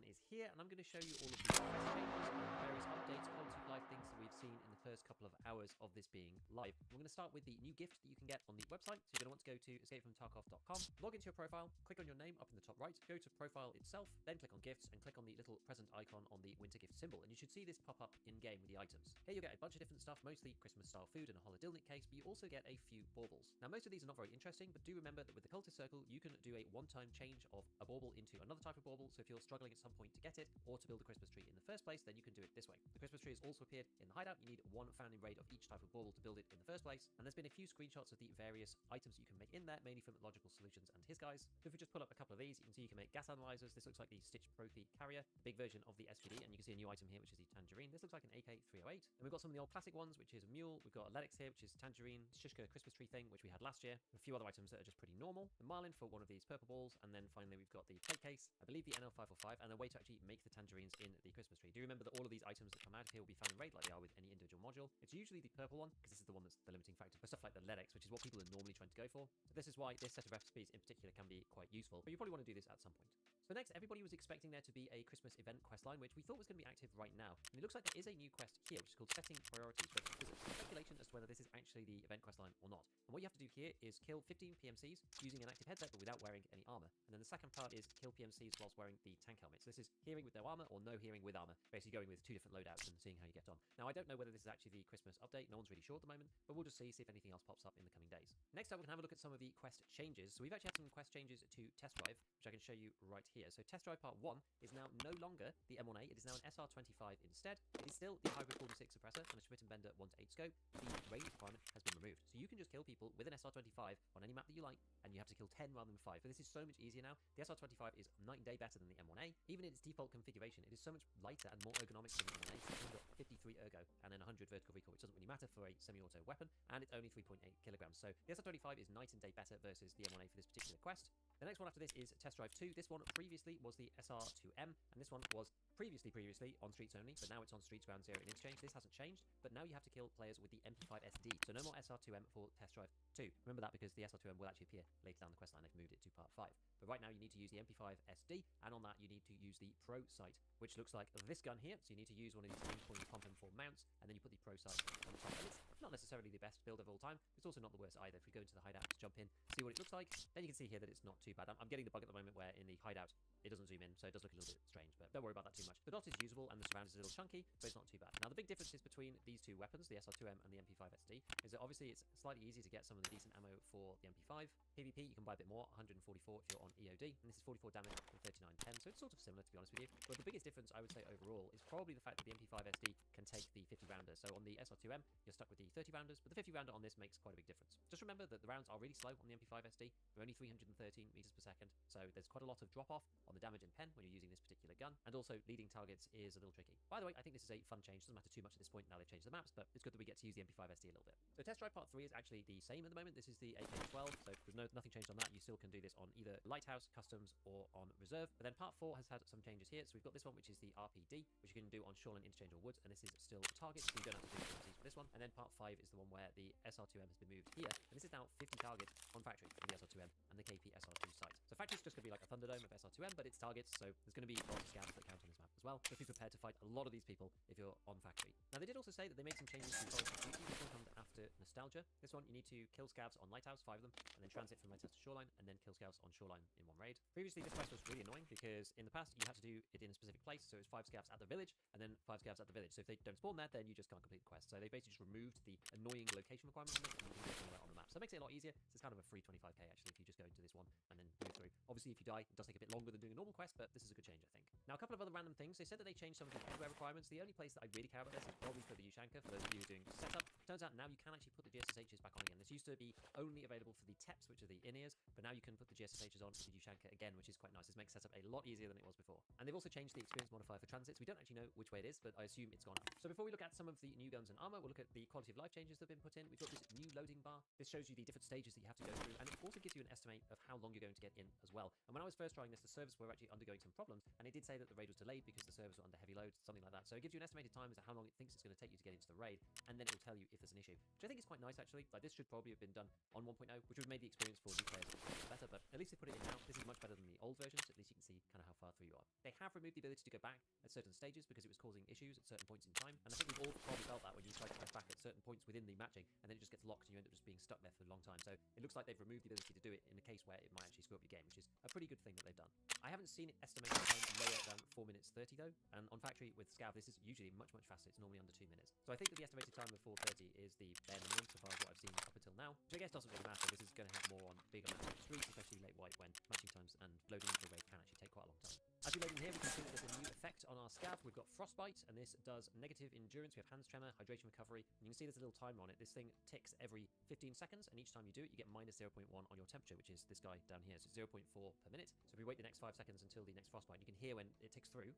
is here, and I'm going to show you all of the quest changes and various updates, quality of life things that we've seen in the first couple of hours of this being live. We're going to start with the new gift that you can get on the website. So you're going to want to go to escapefromtarkov.com, log into your profile, click on your name up in the top right, go to profile itself, then click on gifts and click on the little present icon on the winter gift symbol, and you should see this pop up in game with the items. Here you'll get a bunch of different stuff, mostly Christmas style food and a holodilnic case, but you also get a few baubles. Now most of these are not very interesting, but do remember that with the cultist circle you can do a one-time change of a bauble into another type of bauble. So if you're struggling at some point to get it or to build a Christmas tree in the first place, then you can do it this way. The Christmas tree has also appeared in the hideout. You need one found in raid of each type of bauble to build it in the first place. And there's been a few screenshots of the various items that you can make in there, mainly from Logical Solutions and his guys. So if we just pull up a couple of these, you can see you can make gas analyzers. This looks like the Stitch Profi carrier, the big version of the SVD, and you can see a new item here, which is the Tangerine. This looks like an AK-308. And we've got some of the old classic ones, which is a mule. We've got a Ledix here, which is Tangerine, Shishka Christmas tree thing, which we had last year. A few other items that are just pretty normal. The Marlin for one of these purple balls, and then finally we've got the plate case, I believe the NL545, and a way to actually make the tangerines in the Christmas tree. Do remember that all of these items that come out of here will be found in raid like they are with any individual module. It's usually the purple one, because this is the one that's the limiting factor for stuff like the Ledix, which is what people are normally trying to go for. So this is why this set of recipes in particular can be quite useful, but you probably want to do this at some point. So next, everybody was expecting there to be a Christmas event quest line, which we thought was going to be active right now. And it looks like there is a new quest here, which is called Setting Priorities, but there's a speculation as to whether this is actually the event quest line or not. And what you have to do here is kill 15 PMCs using an active headset, but without wearing any armor. And then the second part is kill PMCs whilst wearing the tank helmet. So this is hearing with no armor or no hearing with armor, basically going with two different loadouts and seeing how you get on. Now, I don't know whether this is actually the Christmas update. No one's really sure at the moment, but we'll just see if anything else pops up in the coming days. Next up, we can have a look at some of the quest changes. So we've actually had some quest changes to Test Drive, which I can show you right here. So Test Drive Part 1 is now no longer the M1A, it is now an SR25 instead. It is still the Hybrid 46 suppressor and a Schmidt and Bender 1-8 scope. The range requirement has been removed. So you can just kill people with an SR25 on any map that you like, and you have to kill 10 rather than 5. But this is so much easier now. The SR25 is night and day better than the M1A. Even in its default configuration, it is so much lighter and more ergonomic than the M1A. So it's got 53 ergo and then 100 vertical recoil, which doesn't really matter for a semi-auto weapon, and it's only 3.8 kilograms. So the SR25 is night and day better versus the M1A for this particular quest. The next one after this is Test Drive 2. This one previously was the SR2M, and this one was previously on streets only, but now it's on streets, ground zero, and interchange. This hasn't changed, but now you have to kill players with the MP5 SD. So no more SR2M for Test Drive 2. Remember that, because the SR2M will actually appear later down the quest line. They've moved it to part 5. But right now you need to use the MP5 SD, and on that you need to use the Pro sight, which looks like this gun here. So you need to use one of these aim-point pump M4 mounts, and then you put the Pro sight on top. And it's not necessarily the best build of all time. It's also not the worst either. If we go into the hideout, just jump in, see what it looks like, then you can see here that it's not too bad. I'm getting the bug at the moment where in the hideout it doesn't zoom in, so it does look a little bit strange, but don't worry about that too much. The dot is usable and the surround is a little chunky, but it's not too bad. Now the big differences between these two weapons, the SR2M and the MP5 SD, is that obviously it's slightly easier to get some of the decent ammo for the MP5. PvP you can buy a bit more, 144 if you're on EOD, and this is 44 damage and 3910, so it's sort of similar to be honest with you. But the biggest difference I would say overall is probably the fact that the MP5 SD can take the 50 rounder. So on the SR2M you're stuck with the 30 rounders, but the 50 rounder on this makes quite a big difference. Just remember that the rounds are really slow on the MP5 SD. They're only 313 meters per second, so there's quite a lot of drop off on the damage and pen when you're using this particular gun, and also leading targets is a little tricky. By the way, I think this is a fun change. Doesn't matter too much at this point now they've changed the maps, but it's good that we get to use the MP5 SD a little bit. So Test Drive Part 3 is actually the same at the moment. This is the AK-12, so there's nothing changed on that. You still can do this on either Lighthouse, Customs, or on Reserve. But then Part 4 has had some changes here. So we've got this one, which is the RPD, which you can do on Shoreline, Interchange, or Woods, and this is still the target, so you don't have to do penalties for this one. And then Part 5 is the one where the SR2M has been moved here, and this is now 50 targets on factory for the SR2M and the KP SR2 site. So factory's just going to be like a Thunderdome of SR2M, but it's targets, so there's going to be lots of scabs that count on this map as well. So be prepared to fight a lot of these people if you're on factory. Now they did also say that they made some changes to Forest of Duty. This one comes after Nostalgia. This one you need to kill scabs on Lighthouse, 5 of them, and then transit from Lighthouse to Shoreline, and then kill scabs on Shoreline in one raid. Previously this quest was really annoying because in the past you had to do it in a specific place, so it's 5 scabs at the village and then 5 scabs at the village. So if they don't spawn there, then you just can't complete the quest. So they basically just removed the annoying location requirement on this, and you can do it anywhere on the map. So it makes it a lot easier. So it's kind of a free 25k actually if you just go into this one and then move through. Obviously if you die, it does take a bit longer than doing a normal quest, but this is a good change I think. Now a couple of other random things. they said that they changed some of the hardware requirements. The only place that I really care about this is probably for the Ushanka, for those of you who are doing setup. Turns out now you can actually put the GSSHs back on again. This used to be only available for the TEPs, which are the in-ears, but now you can put the GSSHs on for the Ushanka again, which is quite nice. This makes setup a lot easier than it was before. And they've also changed the experience modifier for transits. We don't actually know which way it is, but I assume it's gone up. So before we look at some of the new guns and armor, we'll look at the quality of life changes that have been put in. We've got this new loading bar. This shows you the different stages that you have to go through, and it also gives you an estimate of how long you're going to get in as well. And when I was first trying this, the servers were actually undergoing some problems, and it did say that the raid was delayed because the servers were under heavy load, something like that. So it gives you an estimated time as to how long it thinks it's going to take you to get into the raid, and then it will tell you if there's an issue, which I think is quite nice actually. Like, this should probably have been done on 1.0, which would have made the experience for new players better, but at least they put it in now. This is much better than the old versions. At least you can see kind of how far through you are. They have removed the ability to go back at certain stages because it was causing issues at certain points in time, and I think we've all probably felt that when you try to press back at certain points within the matching, and then it just gets locked and you end up just being stuck there for a long time. So it looks like they've removed the ability to do it in a case where it might actually screw up your game, which is a pretty good thing that they've done. I haven't seen it estimated time lower than 4 minutes 30 though, and on factory with Scav this is usually much faster. It's normally under 2 minutes. So I think that the estimated time of 4:30 is the bare minimum so far as what I've seen up until now, which I guess doesn't really matter. This is going to have more on bigger maps on the streets, especially late white, when matching times and loading into a raid can actually take quite a long time. As we load in here, we can see that there's a new effect on our Scav. We've got Frostbite, and this does negative endurance. We have hands tremor, hydration recovery, and you can see there's a little timer on it. This thing ticks every 15 seconds, and each time you do it, you get minus 0.1 on your temperature, which is this guy down here. So 0.4 per minute. So if we wait the next 5 seconds until the next Frostbite, you can hear when it ticks through.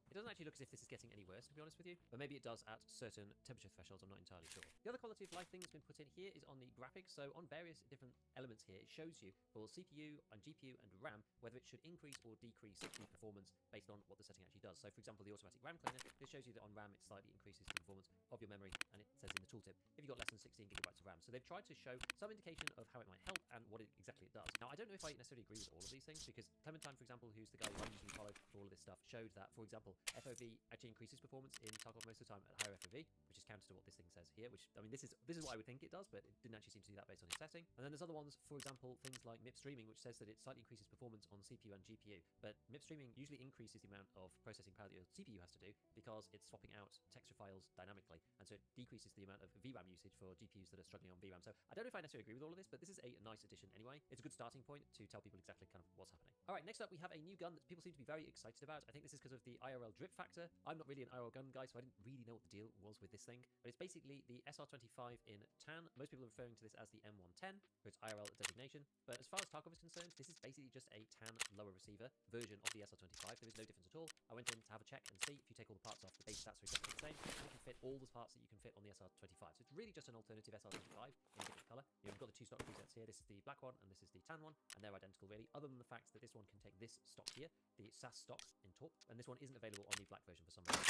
It doesn't actually look as if this is getting any worse, to be honest with you, but maybe it does at certain temperature thresholds. I'm not entirely sure. The other quality of life thing that's been put in here is on the graphics. So on various different elements here, it shows you for CPU and GPU and RAM whether it should increase or decrease the performance based on what the setting actually does. So for example, the automatic RAM cleaner, this shows you that on RAM it slightly increases the performance of your memory, and it says in the tooltip if you've got less than 16 gigabytes of RAM. So they've tried to show some indication of how it might help and what exactly it does. Now I don't know if I necessarily agree with all of these things, because Clementine, for example, who's the guy who I usually follow for all of this stuff, showed that, for example, FOV actually increases performance in Tarkov most of the time at higher FOV, which is counter to what this thing says here, which, I mean, this is what I would think it does, but it didn't actually seem to do that based on its setting. And then there's other ones, for example, things like MIP streaming, which says that it slightly increases performance on CPU and GPU, but MIP streaming usually increases the amount of processing power that your CPU has to do because it's swapping out texture files dynamically, and so it decreases the amount of VRAM usage for GPUs that are struggling on VRAM. So I don't know if I necessarily agree with all of this, but this is a nice addition anyway. It's a good starting point to tell people exactly kind of what's happening. All right, next up we have a new gun that people seem to be very excited about. I think this is because of the IRL drip factor. I'm not really an IRL gun guy, so I didn't really know what the deal was with this thing, but it's basically the SR25 in tan. Most people are referring to this as the M110 for its IRL designation, but as far as Tarkov is concerned, this is basically just a tan lower receiver version of the SR25. There is no difference at all. I went in to have a check and see. If you take all the parts off, the base stats are exactly the same, and it can fit all the parts that you can fit on the SR25. So it's really just an alternative SR25 in a different color. You've got the two stock presets here. This is the black one and this is the tan one, and they're identical really, other than the fact that this one can take this stock here, the SAS stock in TORP, and this one isn't available on the black version for some reason.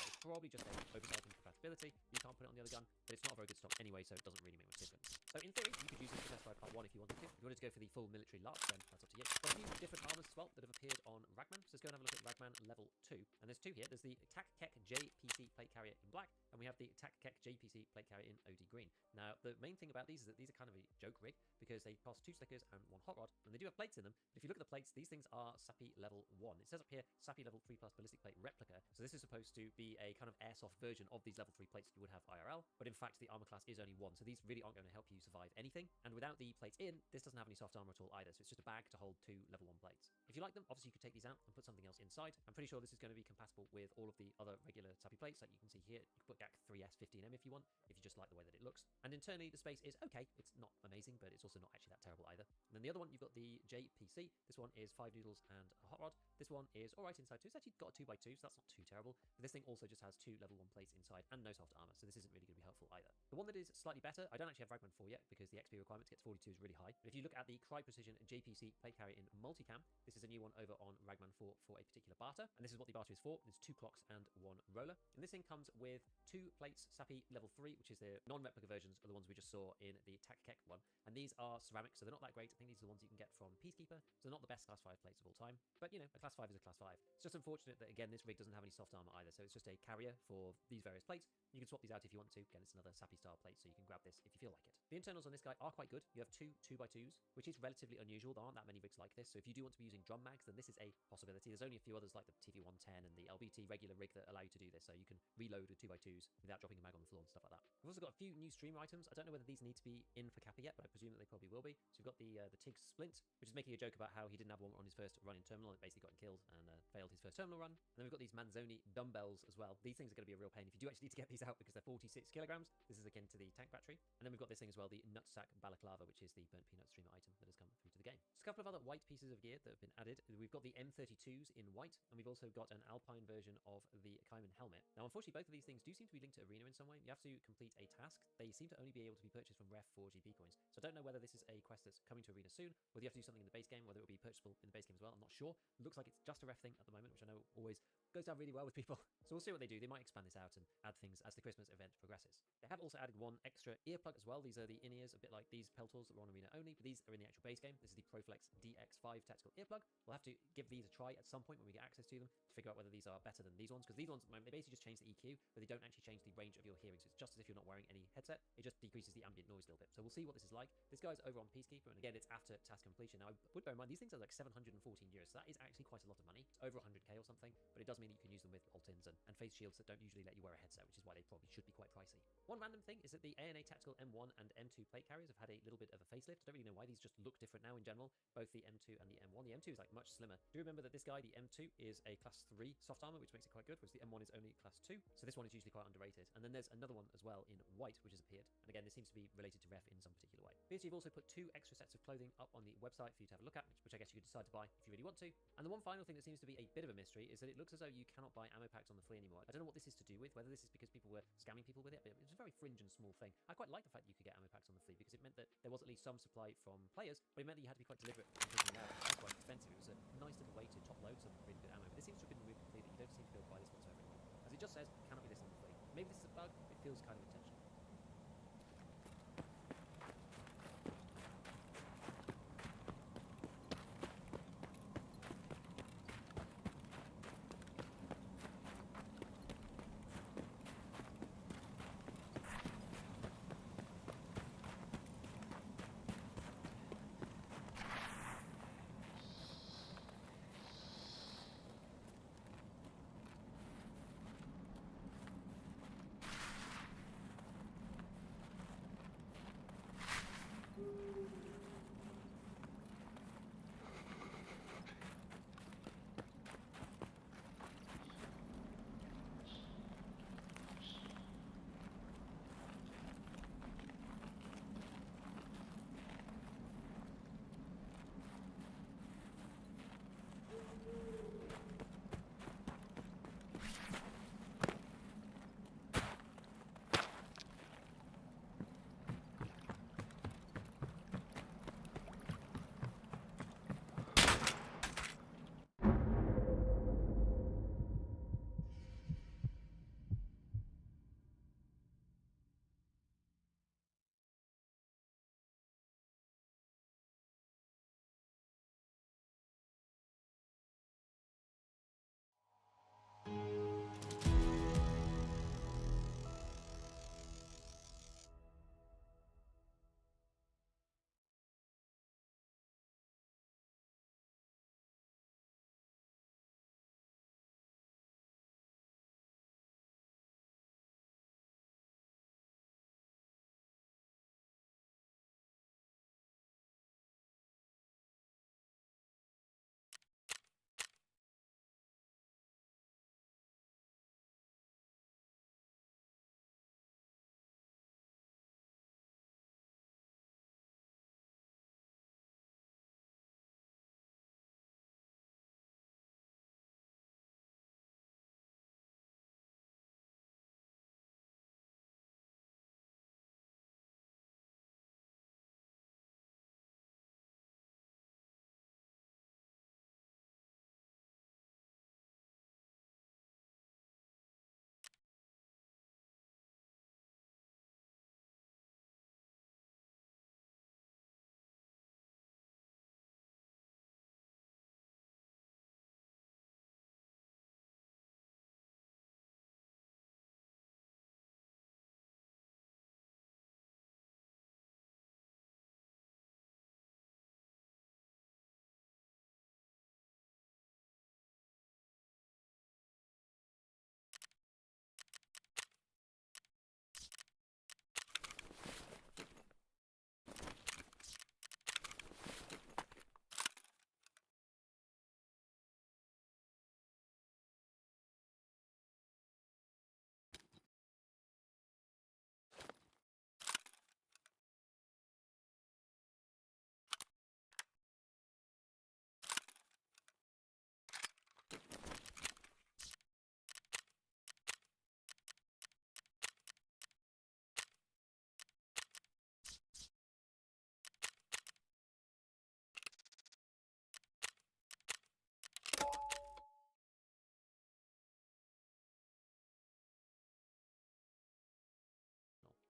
It's probably just a oversight incompatibility. You can't put it on the other gun, but it's not a very good stock anyway, so it doesn't really make much difference. So in theory, you could use this to test drive Part 1 if you wanted to. If you wanted to go for the full military lark, then that's up to you. Got a few different armors as well that have appeared on Ragman. So let's go and have a look at Ragman level 2. And there's two here. There's the TAC Keck JPC plate carrier in black, and we have the TAC Keck JPC plate carrier in OD green. Now, the main thing about these is that these are kind of a joke rig because they cost 2 stickers and 1 hot rod, and they do have plates in them. But if you look at the plates, these things are SAPI level 1. It says up here, SAPI level 3 plus ballistic plate replica. So this is supposed to be a kind of airsoft version of these level 3 plates that you would have IRL, but in fact, the armor class is only 1. So these really aren't going to help you survive anything. And without the plates in, this doesn't have any soft armor at all either. So it's just a bag to hold 2 level 1 plates. If you like them, obviously you could take these out and put something else inside. I'm pretty sure this is going to be compatible with all of the other regular SAPI plates, like you can see here. You can put GAC 3S 15M if you want, if you just like the way that it looks. And internally, the space is okay. It's not amazing, but it's also not actually that terrible either. And then the other one, you've got the JPC. This one is 5 noodles and a hot rod. This one is all right inside too. It's actually got a 2x2, so that's not too terrible. But this thing also just has 2 level 1 plates inside and no soft armor, so this isn't really going to be helpful either. The one that is slightly better, I don't actually have Ragman 4 yet because the XP requirement to get to 42 is really high. But if you look at the Cry Precision JPC plate carrier in multicam, this is a new one over on Ragman 4 for a particular barter. And this is what the barter is for. There's 2 clocks and 1 roller. And this thing comes with 2 plates, SAPI level 3, which is the non-replica versions of the ones we just saw in the TAC Keck one. And these are ceramic, so they're not that great. I think these are the ones you can get from Peacekeeper. So they're not the best class 5 plates of all time. But, you know, a class 5 is a class 5. It's just unfortunate that, again, this rig doesn't have any soft armor either. So it's just a carrier for these various plates. You can swap these out if you want to. Again, it's another SAPI style plate, so you can grab this if you feel like it. The internals on this guy are quite good. You have 2 2x2s, which is relatively unusual. There aren't that many rigs like this. So if you do want to be using drum mags, then this is a possibility. There's only a few others like like the TV110 and the LBT regular rig that allow you to do this, so you can reload with 2x2s without dropping a mag on the floor and stuff like that. We've also got a few new streamer items. I don't know whether these need to be in for Kappa yet, but I presume that they probably will be. So we've got the TIG Splint, which is making a joke about how he didn't have one on his first run in Terminal. It basically got him killed and failed his first Terminal run. And then we've got these Manzoni dumbbells as well. These things are going to be a real pain if you do actually need to get these out because they're 46 kilograms. This is akin to the tank battery. And then we've got this thing as well, the Nutsack Balaclava, which is the Burnt Peanut streamer item that has come through to the game. Just a couple of other white pieces of gear that have been added. We've got the M32s in white, and we've also got an Alpine version of the Kaiman helmet. Now, unfortunately, both of these things do seem to be linked to Arena in some way. You have to complete a task. They seem to only be able to be purchased from Ref for GP coins. So I don't know whether this is a quest that's coming to Arena soon, whether you have to do something in the base game, whether it will be purchasable in the base game as well. I'm not sure. It looks like it's just a Ref thing at the moment, which I know always goes down really well with people. So we'll see what they do. They might expand this out and add things as the Christmas event progresses. They have also added one extra earplug as well. These are the in-ears, a bit like these Peltors that were on Arena only, but these are in the actual base game. This is the Proflex DX5 tactical earplug. We'll have to give these a try at some point when we get access to them to figure out whether these are better than these ones, because these ones, they basically just change the EQ, but they don't actually change the range of your hearing. So it's just as if you're not wearing any headset. It just decreases the ambient noise a little bit. So we'll see what this is like. This guy's over on Peacekeeper, and again, it's after task completion. Now, I would bear in mind, these things are like 714 euros, so that is actually quite a lot of money. It's over 100k or something, but it does mean that you can use them with alt-ins and face shields that don't usually let you wear a headset, which is why they probably should be quite pricey. One random thing is that the ANA Tactical M1 and M2 plate carriers have had a little bit of a facelift. I don't really know why. These just look different now in general, both the M2 and the M1. The M2 is like much slimmer. Do remember that this guy, the M2, is a class 3 soft armor, which makes it quite good, whereas the M1 is only class 2. So this one is usually quite underrated. And then there's another one as well in white, which has appeared. And again, this seems to be related to Ref in some particular way. BSG have also put 2 extra sets of clothing up on the website for you to have a look at, which I guess you could decide to buy if you really want to. And the one final thing that seems to be a bit of a mystery is that it looks as though you cannot buy ammo packs on the flea anymore. I don't know what this is to do with, whether this is because people were scamming people with it, but it was a very fringe and small thing. I quite like the fact that you could get ammo packs on the flea because it meant that there was at least some supply from players, but it meant that you had to be quite deliberate in picking them out. It was quite expensive. It was a nice little way to top load some really good ammo, but this seems to have been removed completely. You don't seem to be able to buy this whatsoever anymore. As it just says, cannot be this on the flea. Maybe this is a bug. It feels kind of intentional.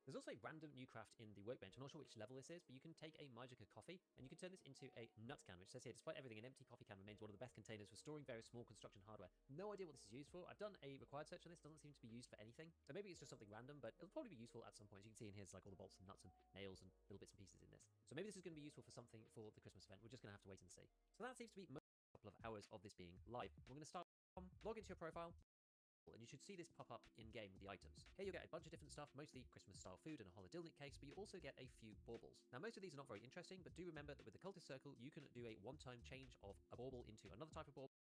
There's also a random new craft in the workbench. I'm not sure which level this is, but you can take a Magica coffee and you can turn this into a nut can, which says here, despite everything, an empty coffee can remains one of the best containers for storing various small construction hardware. No idea what this is used for. I've done a required search on this. Doesn't seem to be used for anything. So maybe it's just something random, but it'll probably be useful at some point. As you can see in here's like all the bolts and nuts and nails and little bits and pieces in this. So maybe this is going to be useful for something for the Christmas event. We're just going to have to wait and see. So that seems to be a couple of hours of this being live. We're going to start, log into your profile, and you should see this pop up in game with the items. Here you'll get a bunch of different stuff, mostly Christmas style food and a holodilnic case, but you also get a few baubles. Now most of these are not very interesting, but do remember that with the cultist circle you can do a one-time change of a bauble into another type of bauble.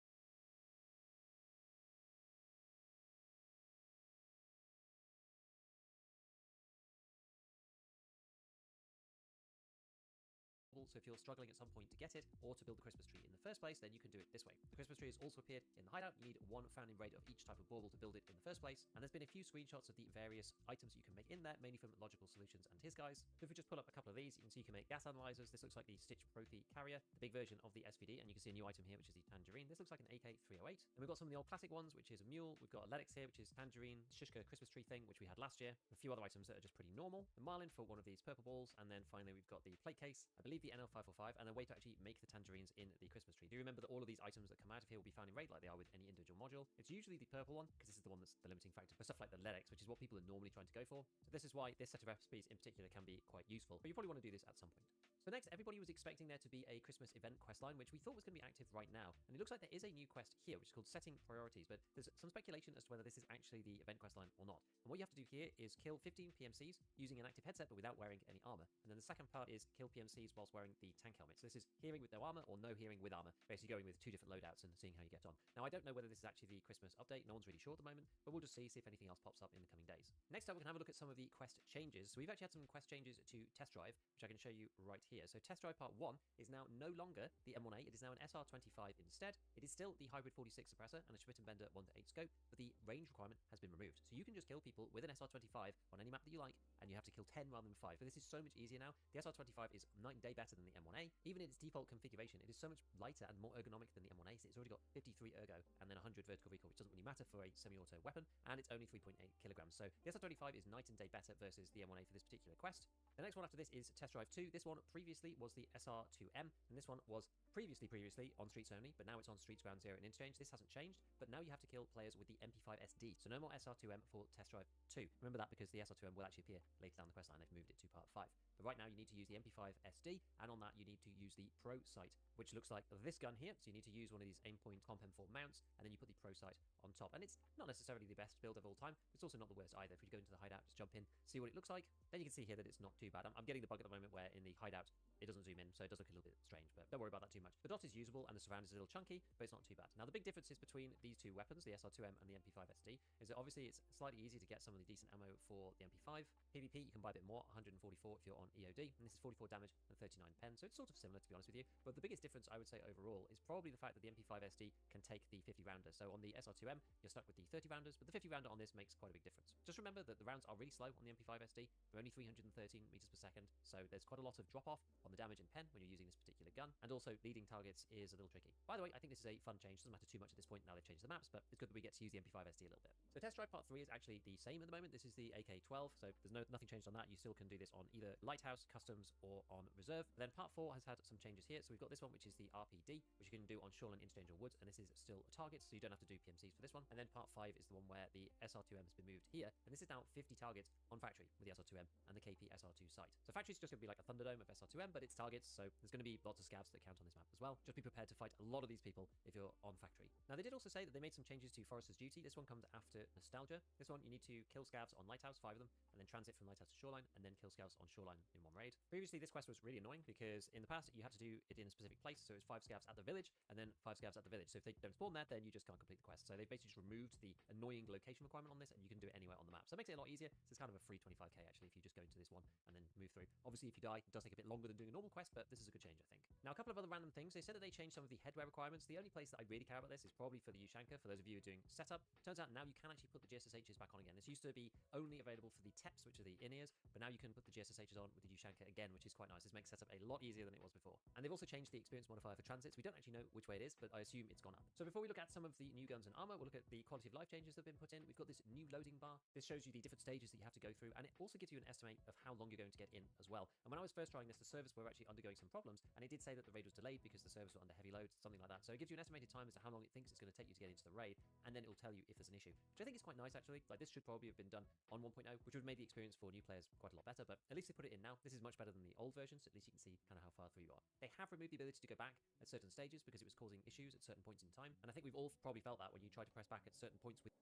So if you're struggling at some point to get it or to build the Christmas tree in the first place, then you can do it this way. The Christmas tree has also appeared in the hideout. You need one founding raid of each type of bauble to build it in the first place. And there's been a few screenshots of the various items that you can make in there, mainly from Logical Solutions and his guys. So if we just pull up a couple of these, you can see you can make gas analyzers. This looks like the Stitch Profi carrier, the big version of the SVD, and you can see a new item here, which is the Tangerine. This looks like an AK-308. And we've got some of the old classic ones, which is a mule. We've got a Ledix here, which is Tangerine, Shishka Christmas tree thing, which we had last year. A few other items that are just pretty normal. The Marlin for one of these purple balls, and then finally we've got the plate case, I believe the NL545, and a way to actually make the tangerines in the Christmas tree. Do you remember that all of these items that come out of here will be found in raid like they are with any individual module? It's usually the purple one, because this is the one that's the limiting factor for stuff like the Ledix, which is what people are normally trying to go for. So this is why this set of recipes in particular can be quite useful, but you probably want to do this at some point. So next, everybody was expecting there to be a Christmas event quest line, which we thought was going to be active right now. And it looks like there is a new quest here, which is called Setting Priorities, but there's some speculation as to whether this is actually the event quest line or not. And what you have to do here is kill 15 PMCs using an active headset, but without wearing any armor. And then the second part is kill PMCs whilst wearing the tank helmet. So this is hearing with no armor or no hearing with armor, basically going with two different loadouts and seeing how you get on. Now, I don't know whether this is actually the Christmas update. No one's really sure at the moment, but we'll just see if anything else pops up in the coming days. Next up, we can have a look at some of the quest changes. So we've actually had some quest changes to Test Drive, which I can show you right here. So Test Drive Part 1 is now no longer the M1A. It is now an SR25 instead. It is still the Hybrid 46 suppressor and a Schmidt & Bender 1:8 scope, but the range requirement has been removed. So you can just kill people with an SR25 on any map that you like, and you have to kill 10 rather than 5. But this is so much easier now. The SR25 is night and day better than the M1A. Even in its default configuration, it is so much lighter and more ergonomic than the M1A. So it's already got 53 ergo and then 100 vertical recoil, which doesn't really matter for a semi-auto weapon, and it's only 3.8 kilograms. So the SR25 is night and day better versus the M1A for this particular quest. The next one after this is Test Drive 2. This one previously was the SR2M, and this one was previously on streets only, but now it's on streets, ground zero, and interchange. This hasn't changed, but now you have to kill players with the MP5 SD. So no more SR2M for Test Drive 2. Remember that because the SR2M will actually appear later down the quest line. They've moved it to part 5. But right now you need to use the MP5 SD, and on that you need to use the Pro sight, which looks like this gun here. So you need to use one of these Aimpoint Comp M4 mounts, and then you put the Pro sight on top. And it's not necessarily the best build of all time, but it's also not the worst either. If you go into the hideout, just jump in, see what it looks like, then you can see here that it's not too bad. I'm getting the bug at the moment where in the hideout it doesn't zoom in, so it does look a little bit strange, but don't worry about that too much. The dot is usable and the surround is a little chunky, but it's not too bad. Now the big differences between these two weapons, the SR2M and the MP5 SD, is that obviously it's slightly easier to get some of the decent ammo for the MP5. PvP you can buy a bit more, 144 if you're on EOD, and this is 44 damage and 39 pen, so it's sort of similar to be honest with you. But the biggest difference I would say overall is probably the fact that the MP5 SD can take the 50 rounder. So on the SR2M you're stuck with the 30 rounders, but the 50 rounder on this makes quite a big difference. Just remember that the rounds are really slow on the MP5 SD. They're only 313 meters per second, so there's quite a lot of drop off on the damage and pen when you're using this particular gun, and also leading targets is a little tricky. By the way, I think this is a fun change. Doesn't matter too much at this point now they've changed the maps, but it's good that we get to use the MP5 SD a little bit. So Test Drive Part 3 is actually the same at the moment. This is the AK-12, so there's nothing changed on that. You still can do this on either Lighthouse, Customs, or on Reserve. Then Part 4 has had some changes here. So we've got this one, which is the RPD, which you can do on Shoreline, Interchange, or Woods, and this is still a target, so you don't have to do PMCs for this one. And then Part 5 is the one where the SR2M has been moved here, and this is now 50 targets on Factory with the SR2M and the KP SR2 sight. So Factory is just going to be like a Thunderdome of SR2M, but it's targets, so there's going to be lots of scavs that count on this map as well. Just be prepared to fight a lot of these people if you're on Factory. Now they did also say that they made some changes to Forester's Duty. This one comes after Nostalgia. This one you need to kill scavs on Lighthouse, 5 of them, and then transit from Lighthouse to Shoreline, and then kill scavs on Shoreline in one raid. Previously this quest was really annoying because in the past you had to do it in a specific place, so it's 5 scavs at the village and then 5 scavs at the village. So if they don't spawn there, then you just can't complete the quest. So they've basically just removed the annoying location requirement on this, and you can do it anywhere on the map. So it makes it a lot easier. So it's kind of a free 25k actually if you just go into this one and then move through. Obviously if you die, it does take a bit longer than doing a normal quest, but this is a good change I think. Now a couple of other random things. They said that they changed some of the headwear requirements. The only place that I really care about this is probably for the Ushanka, for those of you who are doing setup. Turns out now you can actually put the GSSHs back on again. This used to be only available for the TEPs, which are the in-ears, but now you can put the GSSHs on with the Ushanka again, which is quite nice. This makes setup a lot easier than it was before. And they've also changed the experience modifier for transits. We don't actually know which way it is, but I assume it's gone up. So before we look at some of the new guns and armor, we'll look at the quality of life changes that have been put in. We've got this new loading bar. This shows you the different stages that you have to go through, and it also gives you an estimate of how long you're going to get in as well. And when I was first trying this, the servers were actually undergoing some problems, and it did say that the raid was delayed because the servers were under heavy load, something like that. So it gives you an estimated time as to how long it thinks it's going to take you to get into the raid, and then it will tell you if there's an issue, which I think is quite nice actually. Like, this should probably have been done on 1.0, which would have made the experience for new players quite a lot better, but at least they put it in now. This is much better than the old version, so at least you can see kind of how far through you are. They have removed the ability to go back at certain stages because it was causing issues at certain points in time, and I think we've all probably felt that when you try to press back at certain points with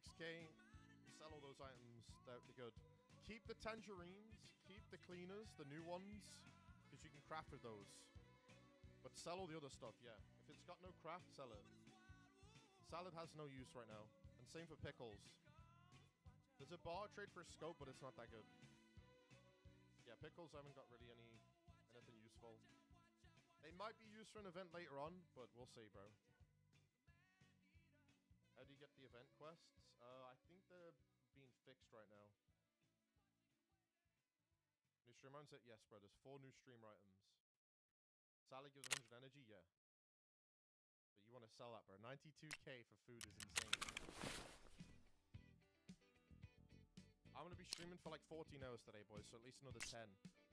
6k. Sell all those items. They're good. Keep the tangerines. Keep the cleaners, the new ones, because you can craft with those. But sell all the other stuff, yeah. If it's got no craft, sell it. Salad has no use right now. And same for pickles. There's a bar trade for a scope, but it's not that good. Yeah, pickles haven't got really anything useful. They might be used for an event later on, but we'll see, bro. How do you get the event quests? I think they're being fixed right now. New stream items? Yes, bro. There's 4 new stream items. Salad gives 100 energy? Yeah. But you want to sell that, bro. 92k for food is insane. I'm going to be streaming for like 14 hours today, boys, so at least another 10.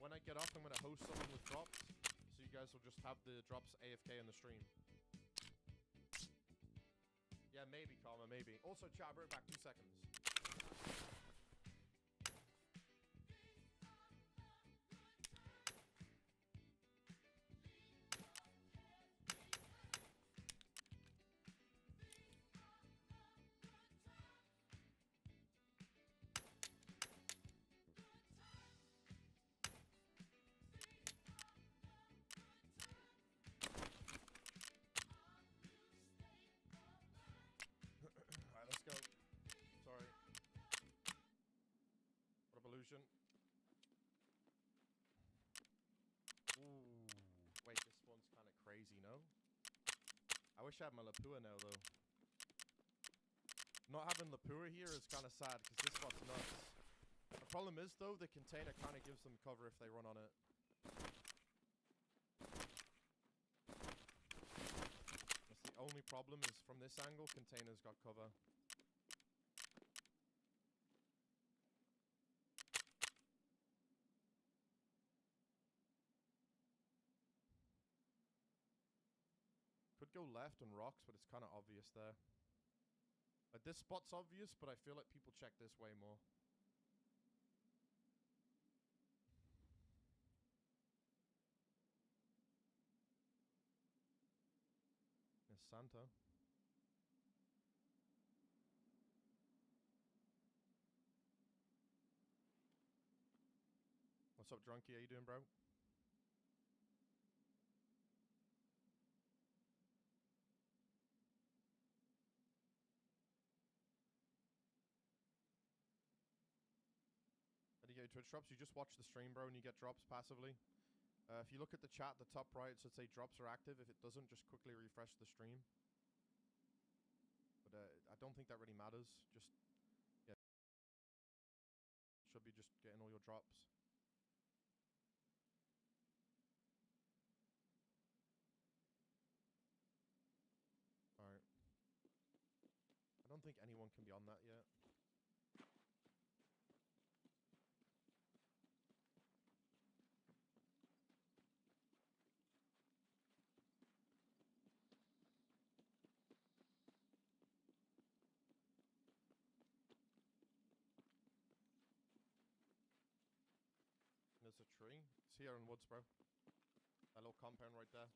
When I get off, I'm going to host someone with drops, so you guys will just have the drops AFK in the stream. Yeah, maybe, Karma, maybe. Also, chat, bring it back 2 seconds. Illusion. Ooh. Wait, this one's kind of crazy, no? I wish I had my Lapua now, though. Not having Lapua here is kind of sad, because this spot's nuts. The problem is, though, the container kind of gives them cover if they run on it. That's the only problem, is from this angle, containers got cover. Go left on rocks, but it's kind of obvious there. Like, this spot's obvious, but I feel like people check this way more. There's Santa. What's up, Drunky? How you doing, bro? Twitch drops, you just watch the stream, bro, and you get drops passively. If you look at the chat, the top right, it should say drops are active. If it doesn't, just quickly refresh the stream. But I don't think that really matters. Just, yeah, should be just getting all your drops. Alright. I don't think anyone can be on that yet. There's a tree. It's here in woods, bro. That little compound right there.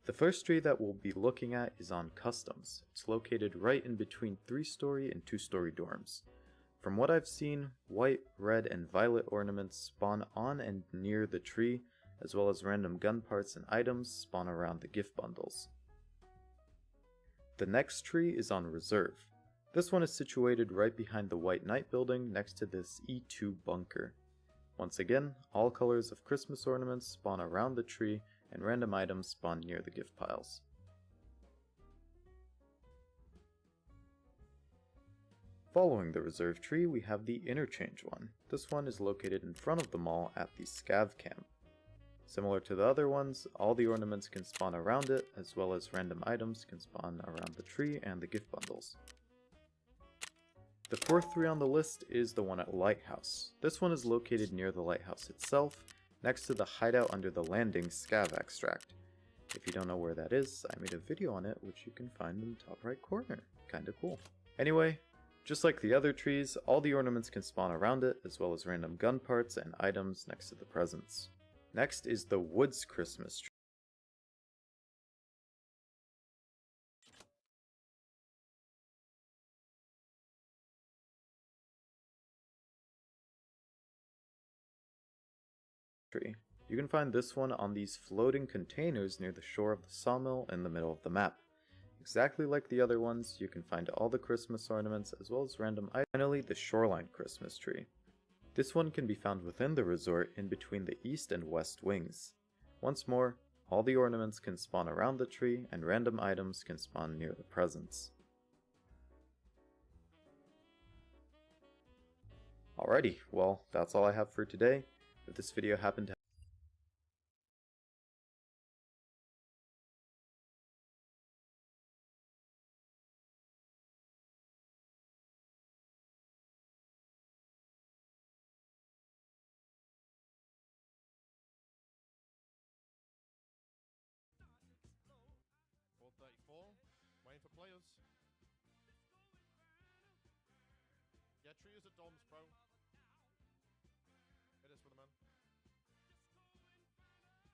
The first tree that we'll be looking at is on Customs. It's located right in between 3-story and 2-story dorms. From what I've seen, white, red, and violet ornaments spawn on and near the tree, as well as random gun parts and items spawn around the gift bundles. The next tree is on Reserve. This one is situated right behind the White Knight building next to this E2 bunker. Once again, all colors of Christmas ornaments spawn around the tree, and random items spawn near the gift piles. Following the reserve tree, we have the interchange one. This one is located in front of the mall at the Scav camp. Similar to the other ones, all the ornaments can spawn around it, as well as random items can spawn around the tree and the gift bundles. The fourth tree on the list is the one at Lighthouse. This one is located near the lighthouse itself, next to the hideout under the landing Scav extract. If you don't know where that is, I made a video on it which you can find in the top right corner. Kinda cool. Anyway, just like the other trees, all the ornaments can spawn around it, as well as random gun parts and items next to the presents. Next is the Woods Christmas tree. You can find this one on these floating containers near the shore of the sawmill in the middle of the map. Exactly like the other ones, you can find all the Christmas ornaments as well as random items. Finally, the Shoreline Christmas tree. This one can be found within the resort in between the east and west wings. Once more, all the ornaments can spawn around the tree and random items can spawn near the presents. Alrighty, well, that's all I have for today. If this video happened to Waiting for players. Yeah, tree is at Doms, bro. It is for the man.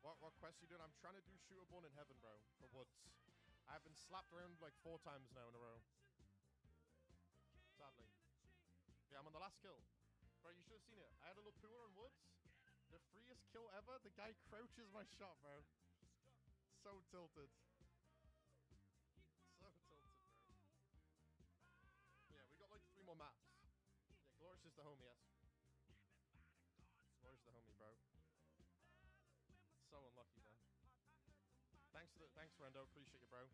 What quest you doing? I'm trying to do Shooter Born in Heaven, bro, for Woods. I've been slapped around like 4 times now in a row. Sadly. Yeah, I'm on the last kill. Bro, you should have seen it. I had a Lapua on Woods. The freest kill ever. The guy crouches my shot, bro. So tilted. More maps. Yeah, Glorious is the homie, yes. Glorious is the homie, bro. So unlucky, man. Thanks, Rendo. Appreciate you, bro.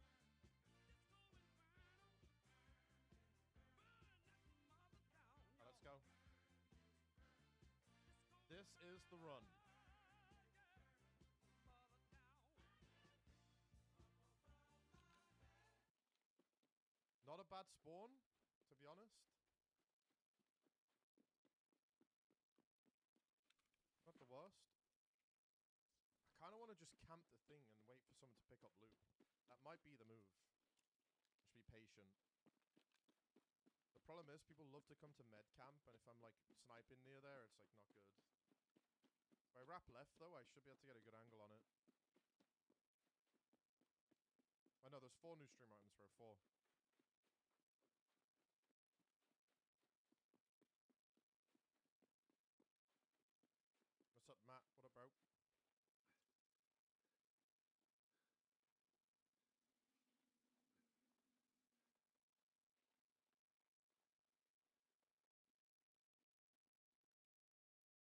Alright, let's go. This is the run. Not a bad spawn, to be honest. Not the worst. I kind of want to just camp the thing and wait for someone to pick up loot. That might be the move. Just be patient. The problem is people love to come to med camp, and if I'm like sniping near there, it's like not good. If I wrap left though, I should be able to get a good angle on it. Oh no, there's 4 new stream items, bro. 4. What's up, Matt? What up, bro?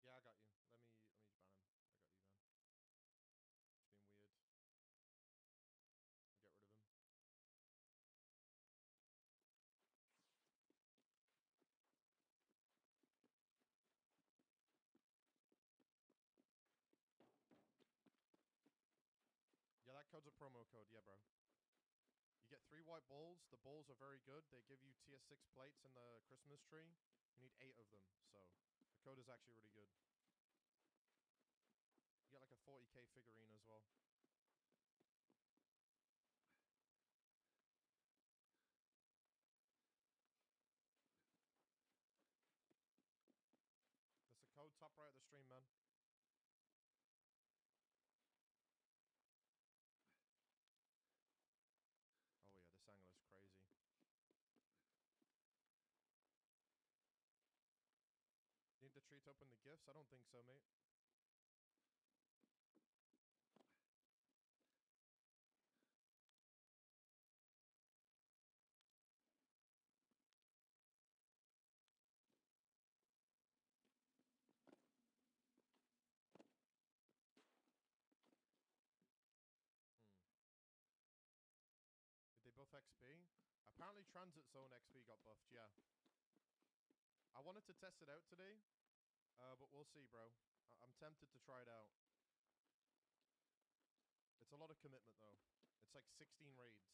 Yeah, I got you. Let me just ban him. I got you, man. It's being weird. Get rid of him. Yeah, that code's a promo code. Yeah, bro. You get 3 white balls. The balls are very good. They give you tier 6 plates in the Christmas tree. You need 8 of them, so the code is actually really good. You get like a 40k figurine as well. That's the code top right of the stream, man. gifts? I don't think so, mate. Hmm. Did they buff XP? Apparently Transit Zone XP got buffed, yeah. I wanted to test it out today, but we'll see, bro. I'm tempted to try it out. It's a lot of commitment, though. It's like 16 raids.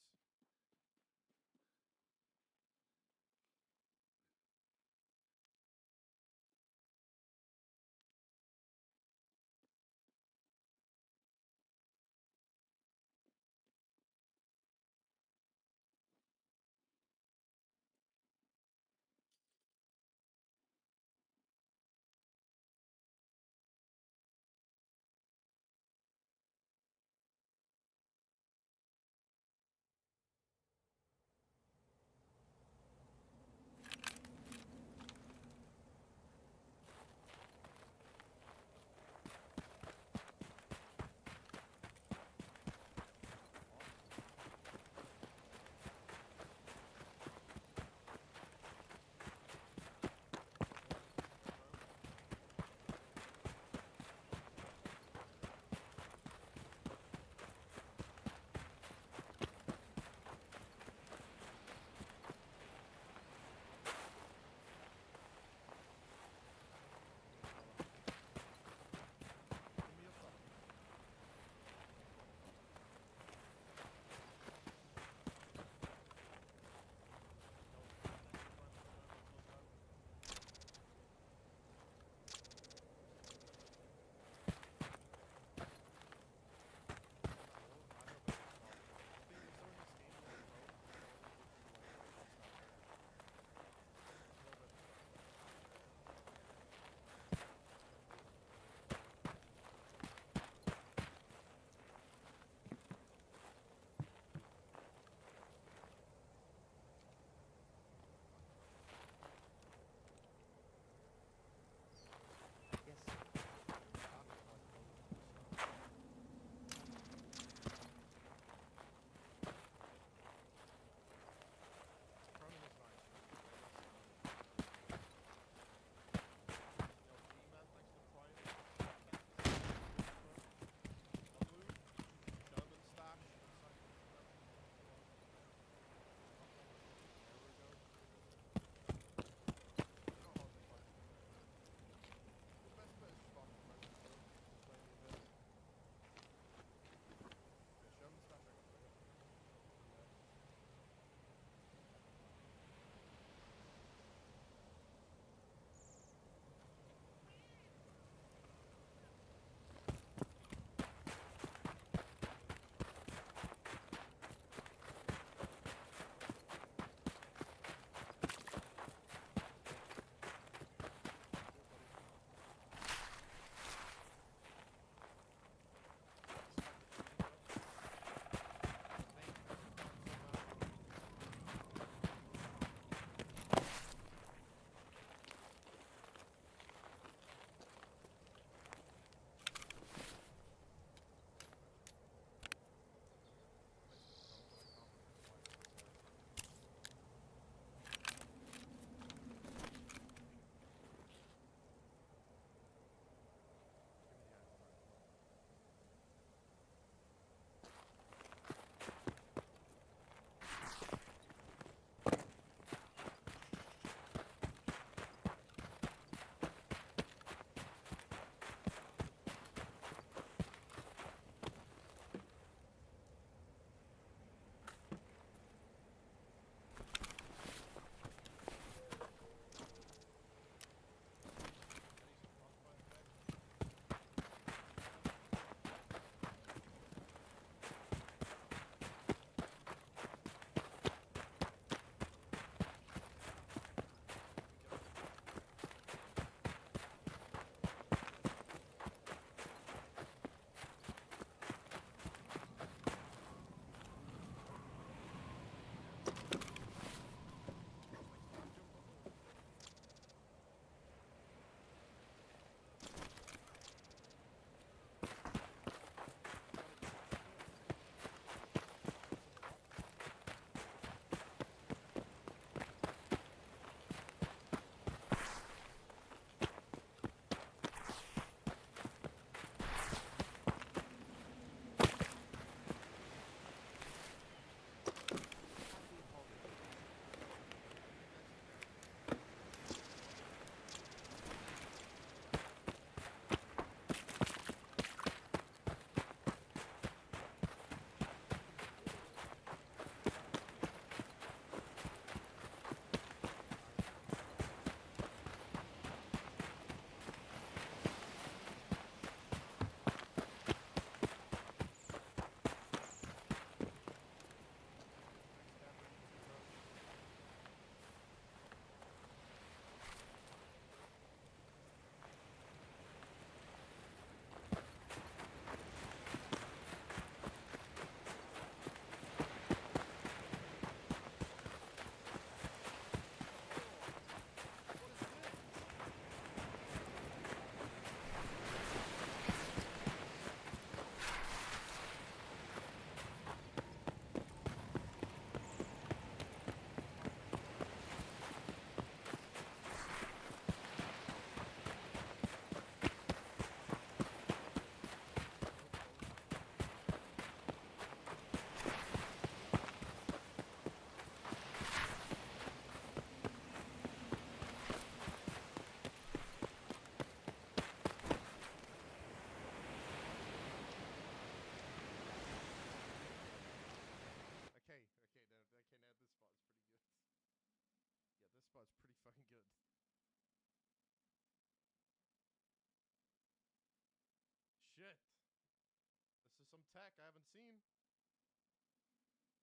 tech I haven't seen.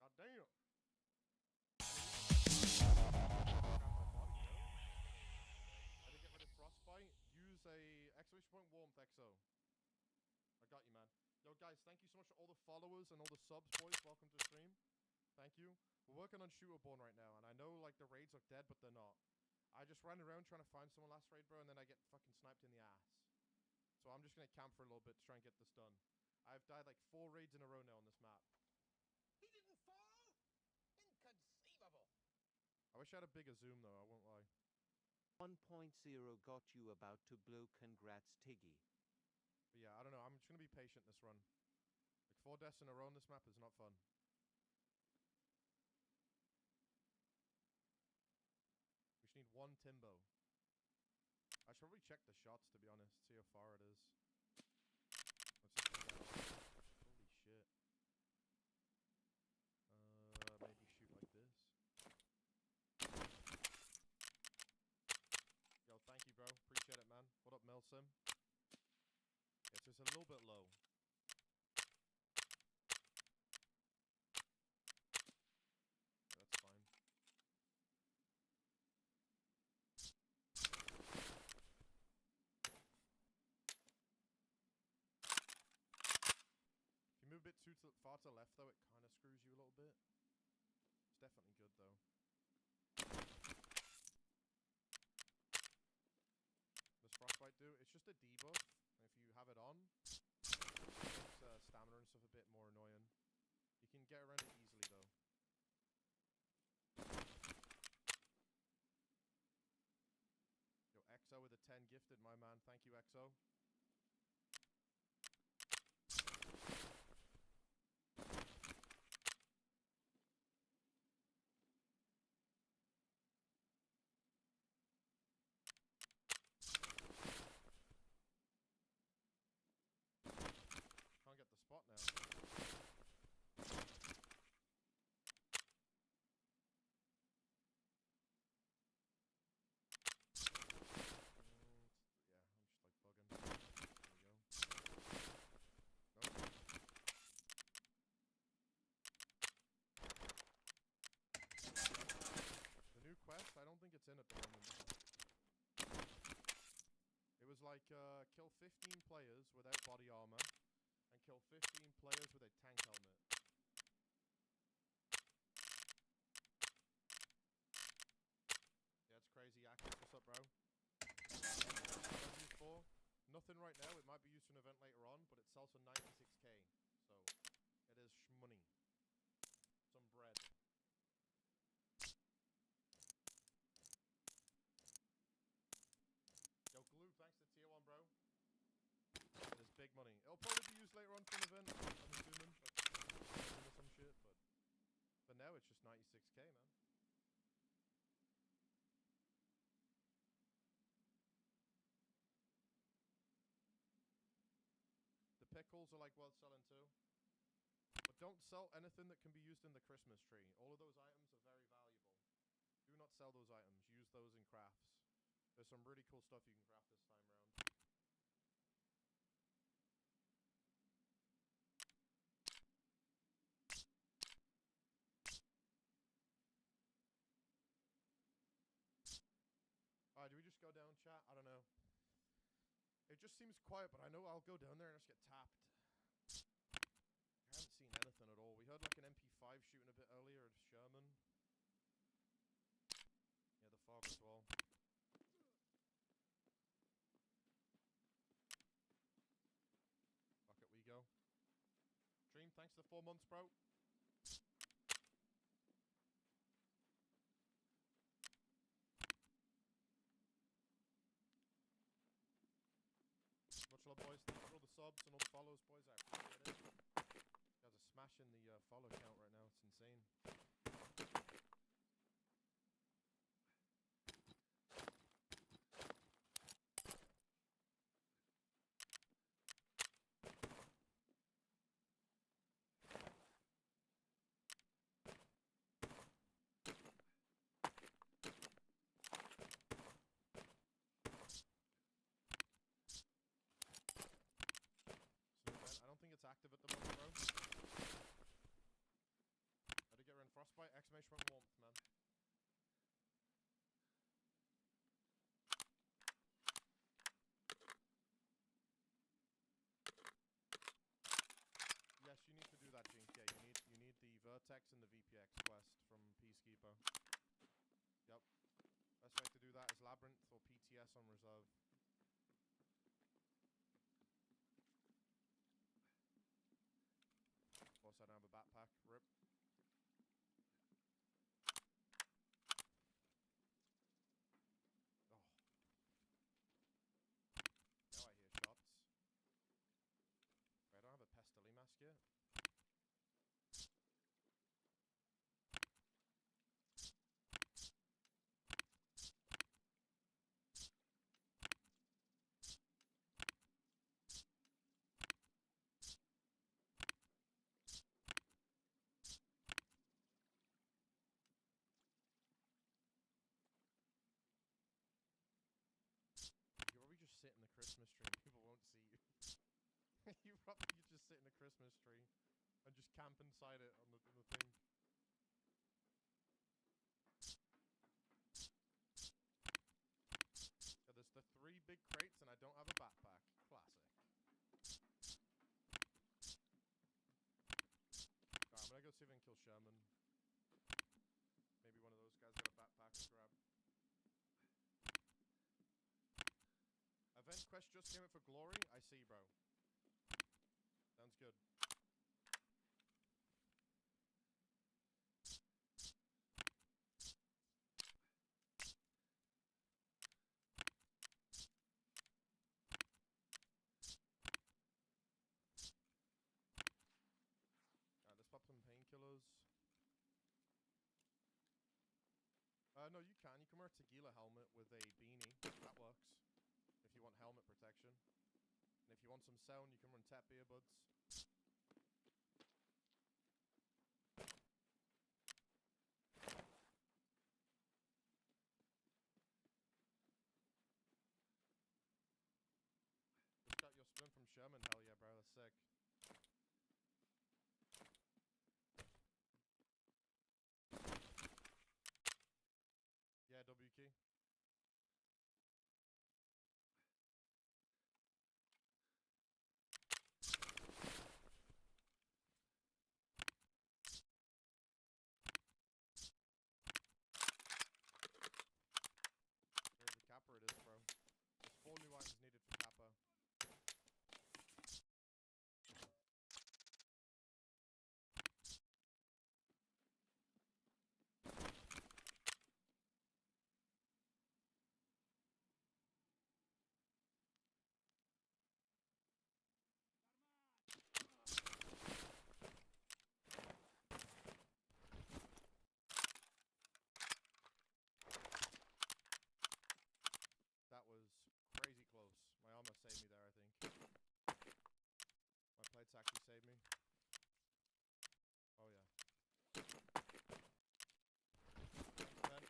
God damn. How to get rid of frostbite? Use a exclamation point warmth exo. I got you, man. Yo, guys, thank you so much for all the followers and all the subs, boys. Welcome to stream. Thank you. We're working on Shooterborn right now, and I know like the raids look dead, but they're not. I just ran around trying to find someone last raid, bro, and then I get fucking sniped in the ass. So I'm just gonna camp for a little bit to try and get this done. I've died like 4 raids in a row now on this map. He didn't fall? Inconceivable. I wish I had a bigger zoom though, I won't lie. 1.0 got you about to blow. Congrats, Tiggy. But yeah, I don't know. I'm just gonna be patient this run. Like 4 deaths in a row on this map is not fun. We just need 1 Timbo. I should probably check the shots to be honest, see how far it is. Let's just get that off. Holy shit. Maybe shoot like this. Yo, thank you, bro. Appreciate it, man. What up, Milsim? It's just a little bit low. That's fine. If you move a bit too far to the left, though, it kind of screws you a little bit. It's definitely good, though. Does Frostbite do? It's just a debuff. And if you have it on, it makes stamina and stuff a bit more annoying. You can get around it easily, though. Yo, Exo with a 10 gifted, my man. Thank you, Exo. Can't get the spot now. Yeah, I'm just like bugging. There we go. Nope. The new quest, I don't think it's in at the moment. It was like, kill 15 players without body armor, and kill 15 players with a tank helmet. Yeah, it's crazy. Axis, what's up, bro? What is it for? Nothing right now. It might be used for an event later on, but it sells for 96k. So, it is money. Some bread. Yo, Glue, thanks to tier 1, bro. It is big money. It'll probably be used later on for an event, I'm assuming. Like, into some shit, but now it's just 96k, man. The pickles are like worth selling too. But don't sell anything that can be used in the Christmas tree. All of those items are very valuable. Do not sell those items. Use those in crafts. There's some really cool stuff you can craft this time around. Alright, do we just go down, chat? I don't know. It just seems quiet, but I know I'll go down there and just get tapped. I haven't seen anything at all. We heard like an MP5 shooting a bit earlier at Sherman. Yeah, the fog as well. Fuck it, we go. Dream, thanks for the 4 months, bro. Much love, boys. Thank you for all the subs and all the follows, boys. I appreciate it. You guys are smashing the follow count right now. It's insane. I don't think it's active at the moment, bro. exclamation point warmth, man. Yes, you need to do that, Jink. Yeah, you need the Vertex and the VPX quest from Peacekeeper. Yep. Best way to do that is Labyrinth or PTS on reserve. Of course, I don't have a backpack. Rip. Oh. Now I hear shots. Wait, I don't have a Pestily mask yet. You probably just sit in the Christmas tree and people won't see you. You probably just sit in a Christmas tree and just camp inside it on the thing. Yeah, there's the 3 big crates and I don't have a backpack. Classic. Alright, I'm gonna go see if I can kill Sherman. Maybe one of those guys got a backpack to grab. Event quest just came in for glory. I see, bro. Sounds good. Alright, let's pop some painkillers. No, you can. You can wear a Tequila helmet with a beanie. That works. If you want helmet protection. And if you want some sound, you can run tap earbuds. Just got your splint from Sherman. Hell yeah, bro. That's sick. Yeah, W key. There's the Kappa it is, bro. There's 4 new items needed for Kappa. That was crazy close. My armor saved me there, I think. My plates actually saved me. Oh, yeah. Thanks, Ben.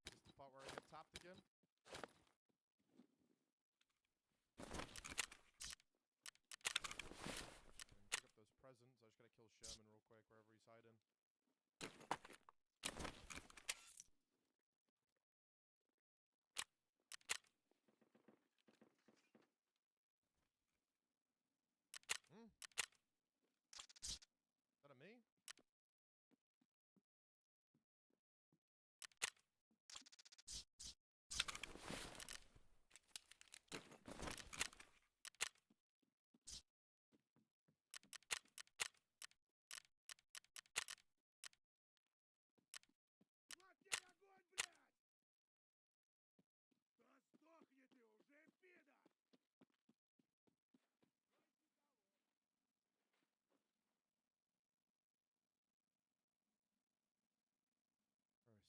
This is the part where I get tapped again. And pick up those presents. I just gotta kill Sherman real quick, wherever he's hiding. Is that a me?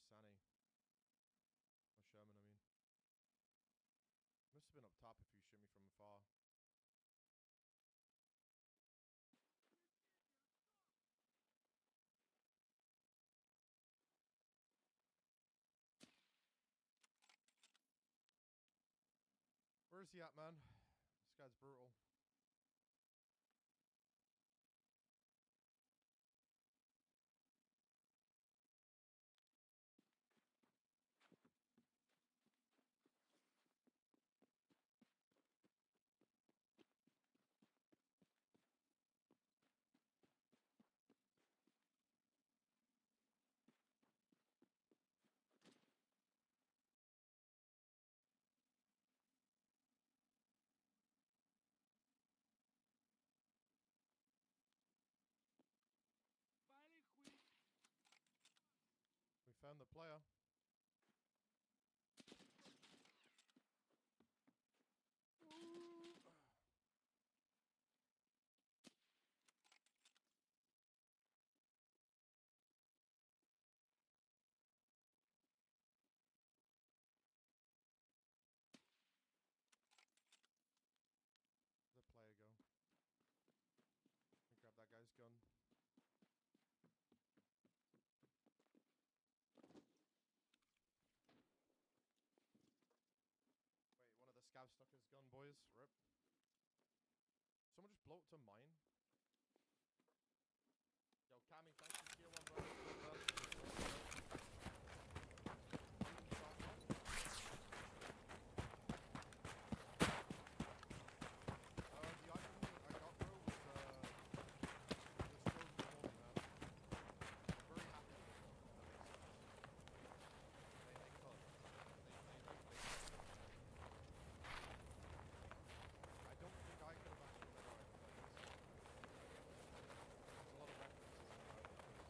Or Sunny. Or Sherman, I mean. Must have been up top if you shoot me from afar. Where is he at, man? This guy's brutal. the player. The player go. Grab that guy's gun. Wait, one of the scavs stuck his gun, boys. Rip. Someone just blow up to mine. Yo, Cammy, thanks for tier 1, brother. The item I got, bro, was so rewarding, man. I'm very happy with it, if that makes sense. They cut. I don't think I could have actually let our item like this. There's a lot of references in there.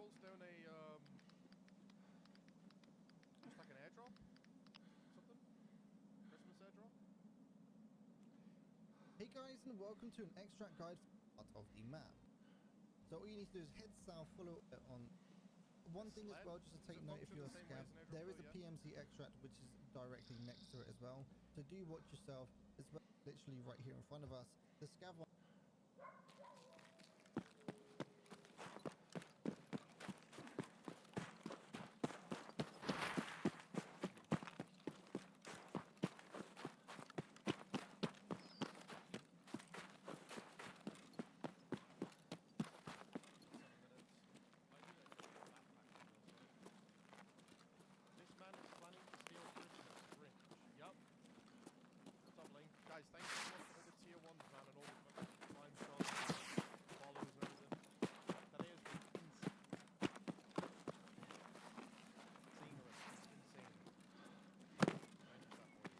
pulls down a just like an airdrop, something, Christmas airdrop. Hey guys, and welcome to an extract guide for part of the map. So all you need to do is head south, follow it on. One thing as well, just to take note, if you're a scav, there is a PMC extract which is directly next to it as well. So do watch yourself, as well, literally right here in front of us. The scav one. This man is planning to steal Christmas. Grinch. Yup. What's up, Link? Guys, thank you so much for the tier 1s, man, and all the fucking climb shots, follows, and everything. Today has been insane. Seeing the rest, it's insane. Thank you for that, boys.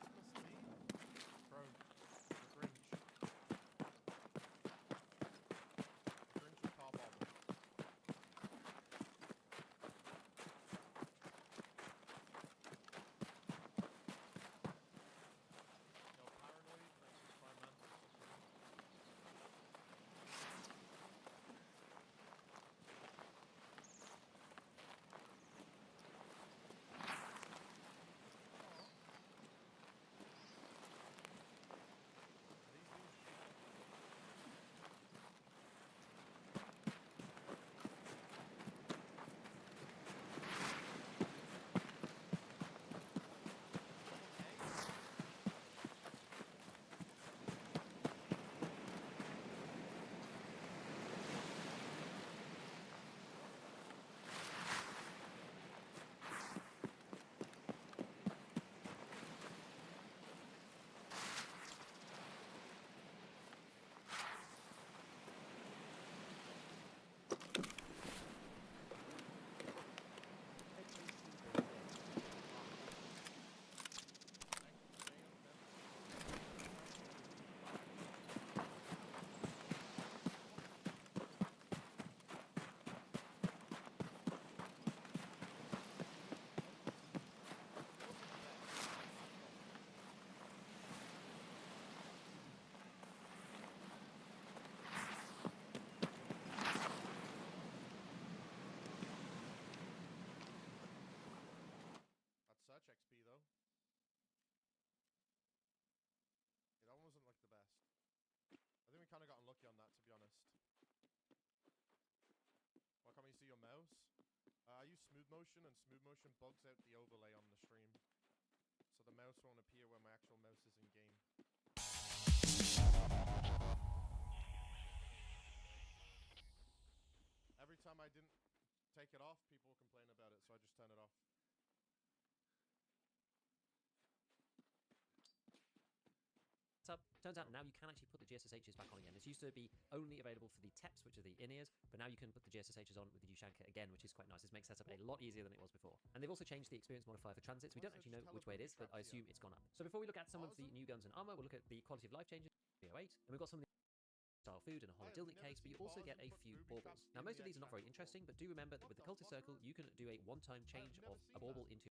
Christmas Eve? Bro, the Grinch. Grinch with top off. Yo, Paranoid, thanks for the prime man. That's search XP though. Yeah, that one wasn't like the best. I think we kind of got unlucky on that, to be honest. Why can't we see your mouse? I use smooth motion, and smooth motion bugs out the overlay on the stream. So the mouse won't appear when my actual mouse is in game. Every time I didn't take it off, people complain about it, so I just turn it off. Up. Turns out now you can actually put the GSSHs back on again. This used to be only available for the TEPs, which are the in-ears, but now you can put the GSSHs on with the Dushanka again, which is quite nice. This makes setup a lot easier than it was before. And they've also changed the experience modifier for transits. We don't actually know which way it is, but I assume it's gone up. So before we look at some of the new guns and armor, we'll look at the quality of life changes, 308, and we've got some of the style food and a holodildit case, but you also get a few baubles. Now most of these are not very interesting, but do remember that with the cultist circle, you can do a one-time change of a bauble into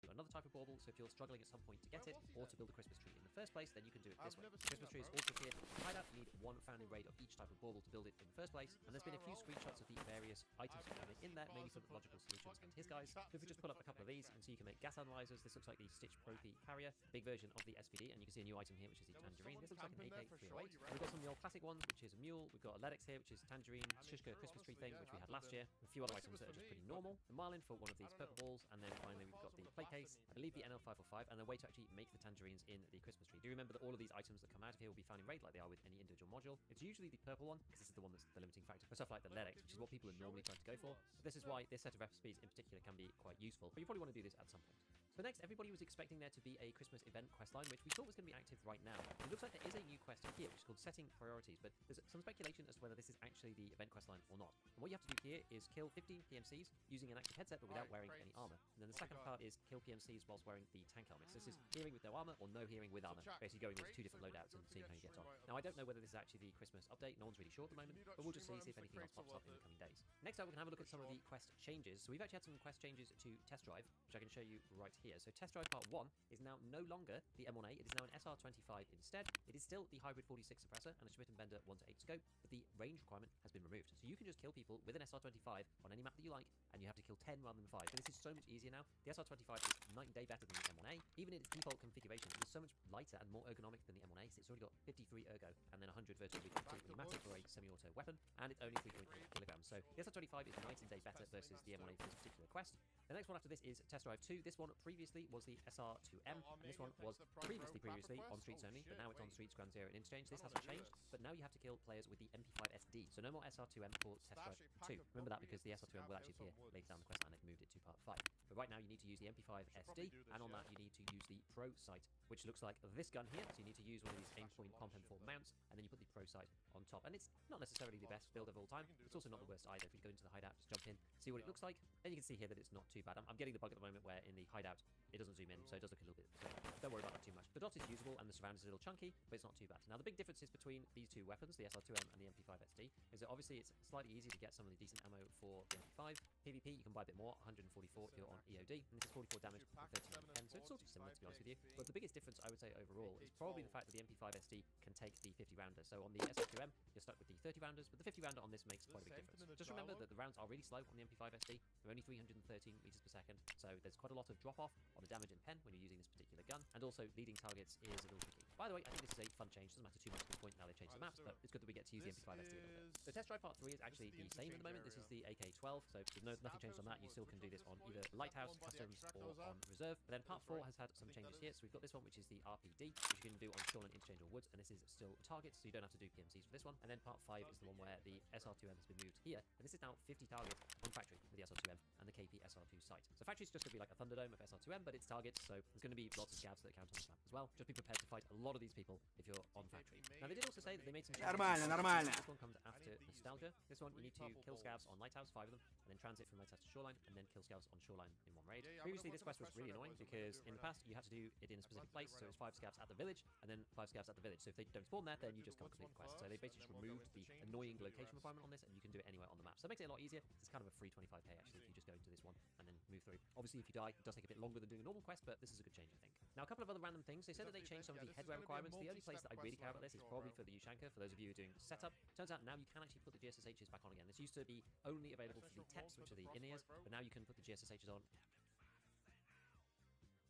another type of bauble, so if you're struggling at some point to get it, or to build a Christmas tree in the first place, then you can do it this way. The Christmas tree is also here. Hideout, you need one founding raid of each type of bauble to build it in the first place, and there's been a few screenshots of the various items in there, mainly from Logical Solutions and his guys. So if we just pull up a couple of these, you can see you can make gas analyzers. This looks like the Stitch Profi carrier, big version of the SVD, and you can see a new item here, which is the Tangerine. This looks like an AK-308. And we've got some of the old classic ones, which is a Mule. We've got a Ledix here, which is Tangerine, Shishka Christmas tree thing, which we had last year. A few other items that are just pretty normal. The Marlin for one of these purple balls, and then finally we've got the plate case, case, I believe the NL545, and a way to actually make the tangerines in the Christmas tree. Do remember that all of these items that come out of here will be found in RAID like they are with any individual module. It's usually the purple one, because this is the one that's the limiting factor for stuff like the LEDX, which is what people are normally trying to go for. But this is why this set of recipes in particular can be quite useful, but you probably want to do this at some point. So next, everybody was expecting there to be a Christmas event questline, which we thought was going to be active right now. It looks like there is a new quest here, which is called Setting Priorities, but there's some speculation as to whether this is actually the event questline or not. And what you have to do here is kill 15 PMCs using an active headset, but without wearing any armor. And then the second part is kill PMCs whilst wearing the tank helmet. So this is hearing with no armor or no hearing with armor, basically going with two different loadouts and seeing how you get on. Now, I don't know whether this is actually the Christmas update. No one's really sure at the moment, but we'll just see if anything else pops up in the coming days. Next up, we're going to have a look at some of the quest changes. So we've actually had some quest changes to Test Drive, which I can show you right here. So Test Drive Part 1 is now no longer the M1A, it is now an SR25 instead. It is still the hybrid 46 suppressor and a Schmidt & Bender 1:8 scope, but the range requirement has been removed. So you can just kill people with an SR25 on any map that you like, and you have to kill 10 rather than 5. And this is so much easier now. The SR25 is night and day better than the M1A. Even in its default configuration, it is so much lighter and more ergonomic than the M1A. So it's already got 53 ergo and then 100 vertically pneumatic for a semi-auto weapon, and it's only 3.8 kilograms. So the SR25 is night and day better versus the M1A for this particular quest. The next one after this is Test Drive 2. This one previously was the SR2M, and this one was previously on streets only, but now it's on streets, Ground Zero, and Interchange. This hasn't changed, but now you have to kill players with the MP5 SD. So no more SR2M for Test Drive 2. Remember that because the SR2M will actually appear later down the quest line. They've moved it to Part 5. But right now you need to use the MP5 SD, and on that you need to use the Pro sight, which looks like this gun here. So you need to use one of these Aimpoint Comp M4 mounts, and then you put the Pro sight on top. And it's not necessarily the best build of all time. It's also not the worst either. If you go into the hideout, just jump in, see what it looks like, and you can see here that it's not too bad. I'm getting the bug at the moment where in the hideout it doesn't zoom in, so it does look a little bit strange. Don't worry about that too much. The dot is usable and the surround is a little chunky, but it's not too bad. Now the big differences between these two weapons, the SR2M and the MP5 SD, is that obviously it's slightly easier to get some of the decent ammo for the MP5. PvP you can buy a bit more, 144 if you're on EOD, and this is 44 damage for 13 10, so it's sort of similar to be honest with you. But the biggest difference I would say overall is probably the fact that the MP5 SD can take the 50 rounder. So on the SR2M you're stuck with the 30 rounders, but the 50 rounder on this makes quite a big difference. Just remember that the rounds are really slow on the MP5 SD. They're only 313 meters per second, so there's quite a lot of drop off on the damage and pen when you're using this particular gun, and also leading targets is a little tricky. By the way, I think this is a fun change. Doesn't matter too much to the point now they've changed the maps, but it's good that we get to use the MP5 SD a little bit. The Test Drive Part 3 is actually the same at the moment. This is the AK-12, so there's nothing changed on that. You still can do this on either Lighthouse, Customs, or on Reserve. But then Part 4 has had some changes here. So we've got this one, which is the RPD, which you can do on Shoreline, Interchange, or Woods, and this is still targets, so you don't have to do PMCs for this one. And then Part 5 is the one where the SR2M has been moved here, and this is now 50 targets on factory with the SR2M and the KP SR2 sight. So factory is just going to be like a Thunderdome of SR2M, but it's targets, so there's going to be lots of scabs that count on this map as well. Just be prepared to fight a lot of these people if you're on factory. Now they did also say that they made some changes. This one comes after Nostalgia. This one you need to kill scabs on Lighthouse, 5 of them, and then transit from Lighthouse to Shoreline, and then kill scabs on Shoreline in one raid. Previously this quest was really annoying because in the past you had to do it in a specific place, so it was 5 scabs at the village, and then 5 scabs at the village. So if they don't spawn there, then you just can't complete the quest. So they basically just removed the annoying location requirement on this, and you can do it anywhere on the map. So it makes it a lot easier. It's kind of a free 25k actually if you just go into this one and then move through. Obviously if you die, it does take a bit longer than doing a normal quest, but this is a good change I think. Now a couple of other random things. They said that they changed some of the headwear requirements. The only place that I really care about this is probably for the Ushanka, for those of you who are doing setup. Turns out now you can actually put the GSSHs back on again. This used to be only available for the TEPs, which are the in-ears, but now you can put the GSSHs on.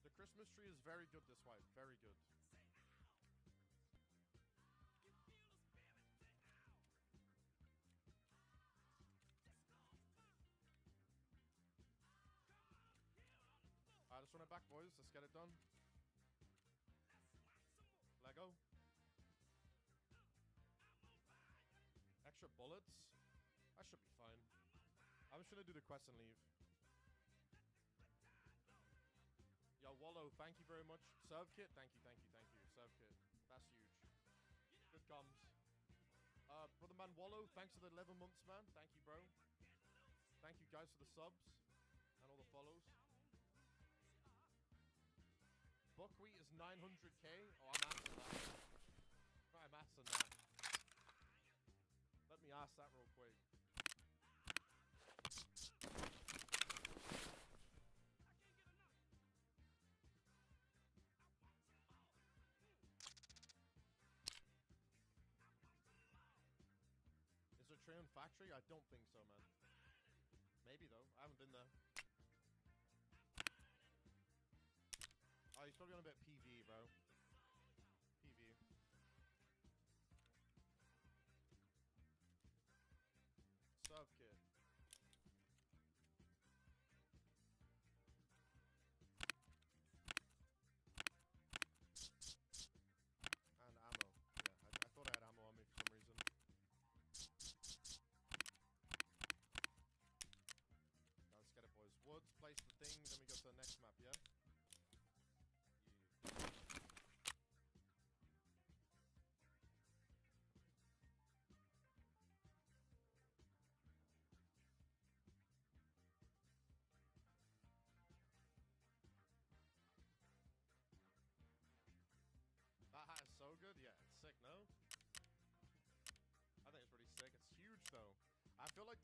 The Christmas tree is very good this way. Very good. Alright, let's run it back, boys. Let's get it done. Lego. Extra bullets. That should be fine. I'm just gonna do the quest and leave. Yo, Wallow, thank you very much. Serve kit, thank you. Serve kit, that's huge. Good comms. Brother man Wallow, thanks for the 11 months, man. Thank you, bro. Thank you guys for the subs and all the follows. Buckwheat is 900k. Oh, I'm asking that. I'm asking that. Let me ask that real quick. Is there a Trayon factory? I don't think so, man. Maybe though. I haven't been there. Oh, he's probably on a bit PV, bro. PV. Serve kit.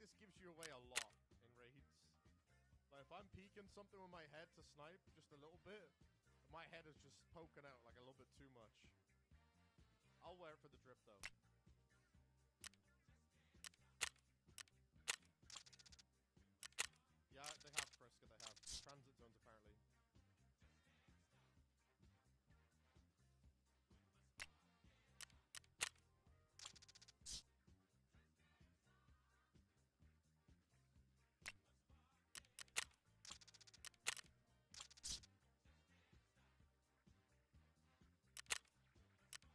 this gives you away a lot in raids. Like, if I'm peeking something with my head to snipe just a little bit, my head is just poking out like a little bit too much. I'll wear it for the drip, though. Yeah, they have Frisker, they have. Transit zones, apparently.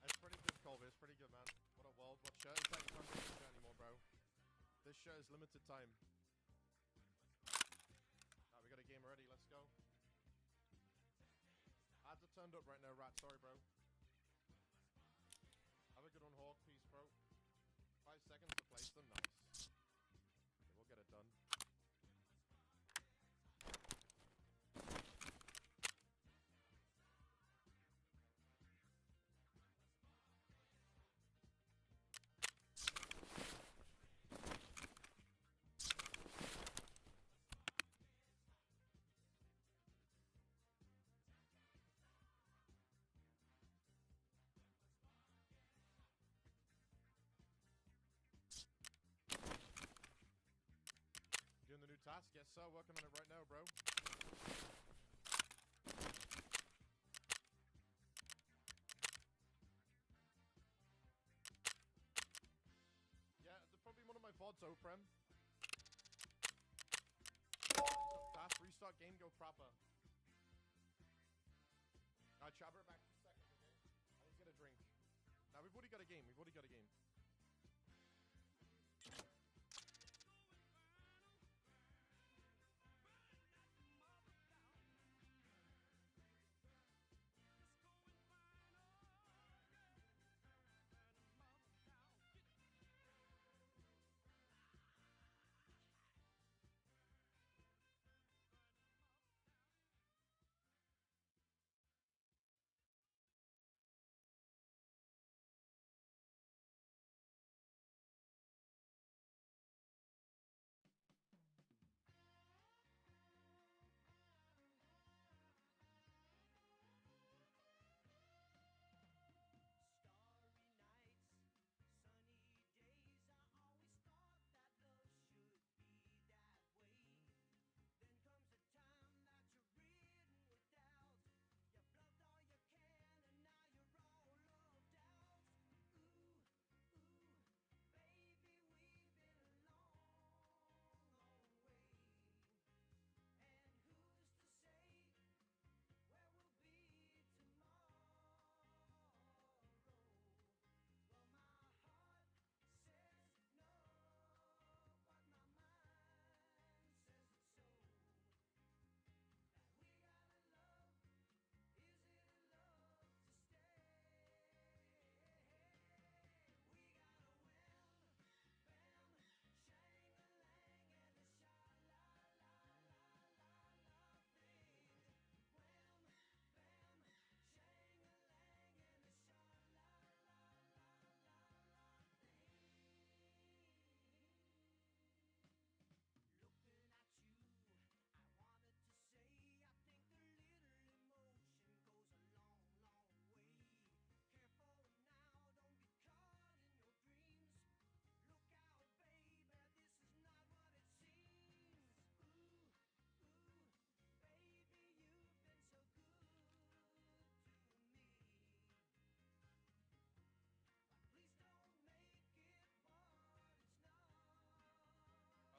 It's pretty good, Colby. It's pretty good, man. What a world. What shirt is that? You can't do this shirt anymore, bro. This shirt is limited time. Alright, we got a game ready. Let's go. Ads are turned up right now, Rat. Sorry, bro. Have a good one, Hawk. Peace, bro. 5 seconds to place them. Nice. Okay, we'll get it done. Doing the new task? Yes, sir. Working on it right now, bro. Yeah, they're probably one of my VODs, Oprem. Task, restart game, go proper. Alright, Chabber, back 2 seconds, okay? I need to get a drink. Now, we've already got a game. We've already got a game.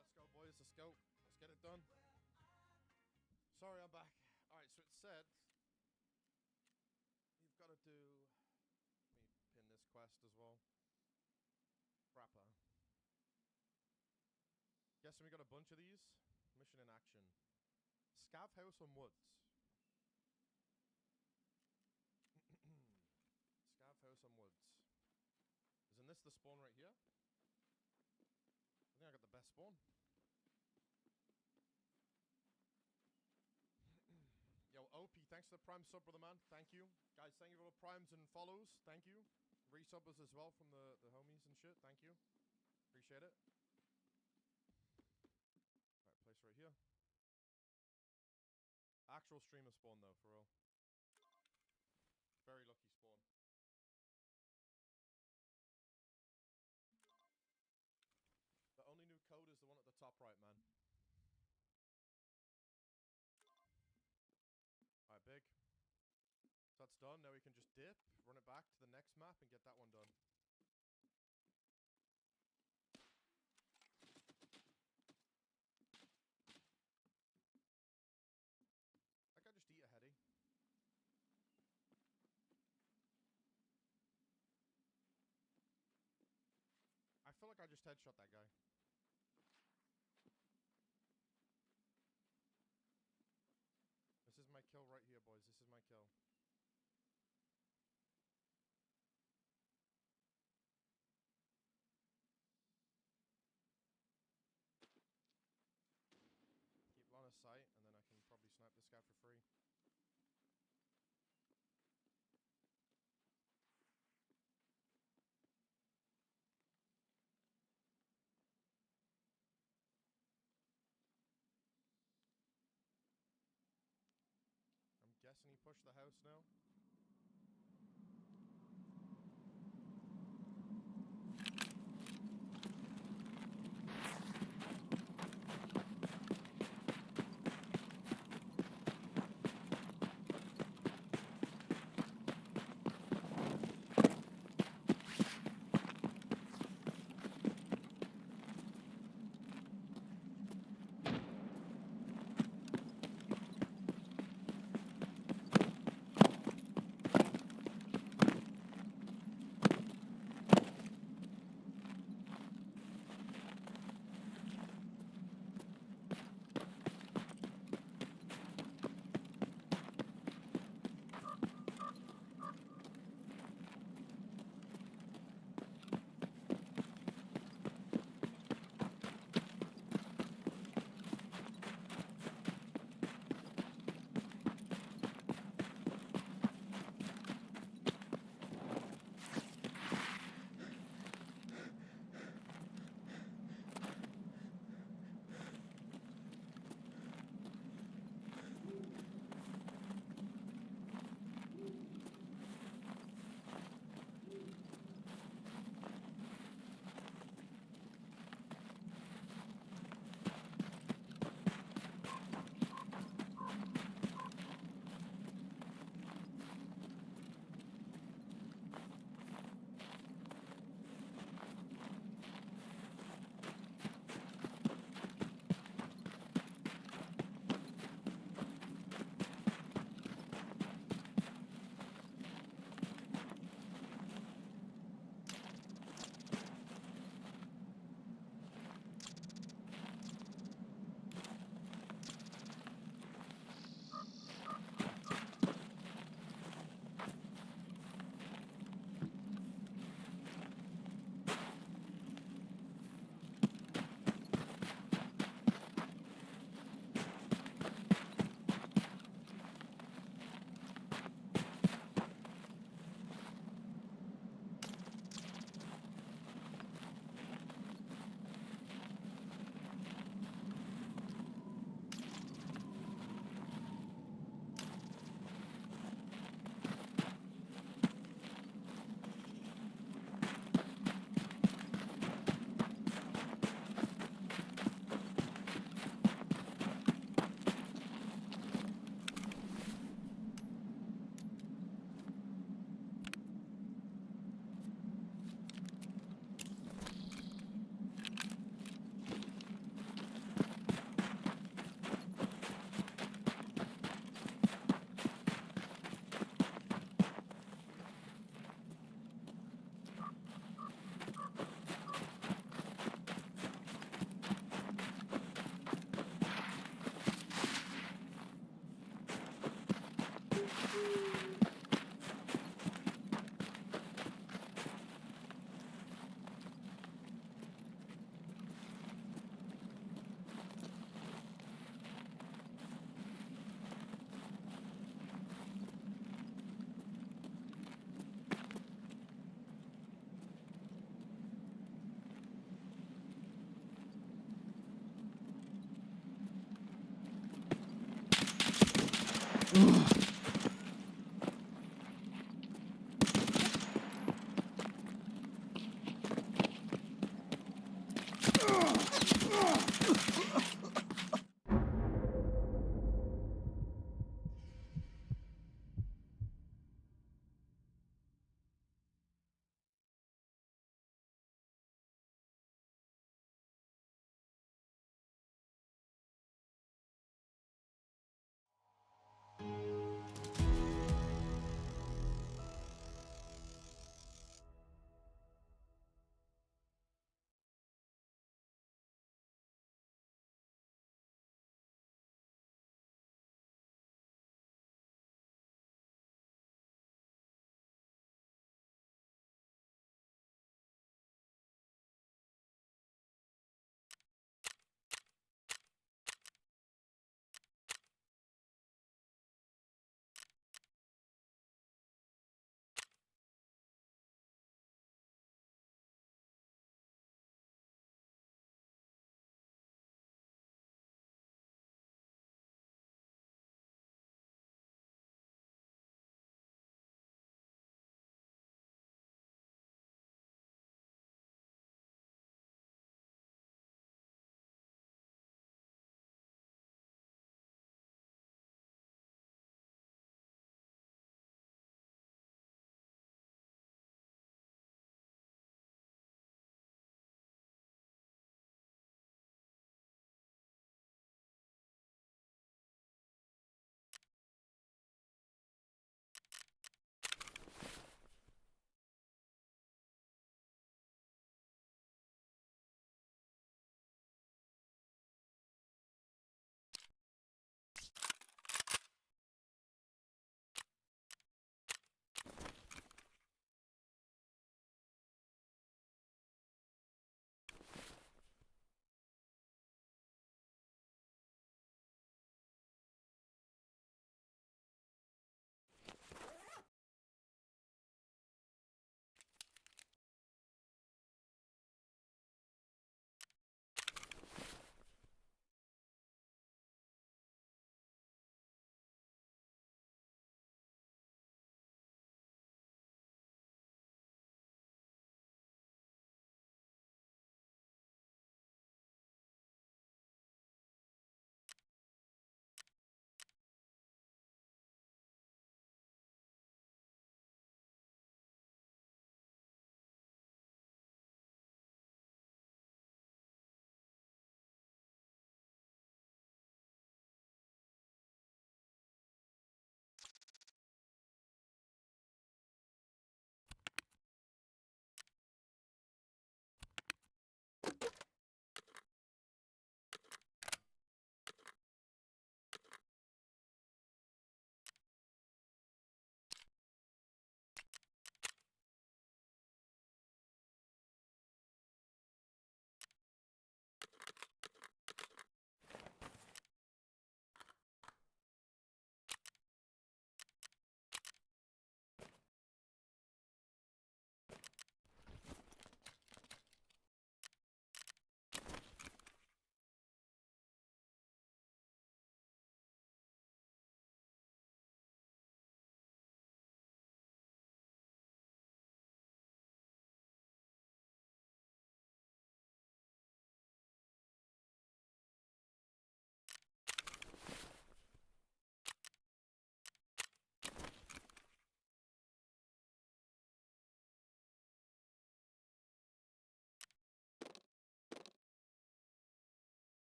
Let's go, boys. Let's go. Let's get it done. Sorry, I'm back. Alright, so it said we've got to do... Let me pin this quest as well. Frapper. Guessing we got a bunch of these. Mission in action. Scav House on Woods. Scav House on Woods. Isn't this the spawn right here? I think I got the best spawn. Yo, OP, thanks for the Prime sub, brother man. Thank you. Guys, thank you for the primes and follows. Thank you. Resubbers as well from the homies and shit. Thank you. Appreciate it. actual streamer spawn though, for real. Very lucky spawn. The only new code is the one at the top right, man. Alright, big. So that's done. Now we can just dip, run it back to the next map, and get that one done. I can just eat a heady. I feel like I just headshot that guy. This is my kill right here, boys. This is my kill. Keep line of sight, and then I can probably snipe this guy for free. I'm guessing he pushed the house now.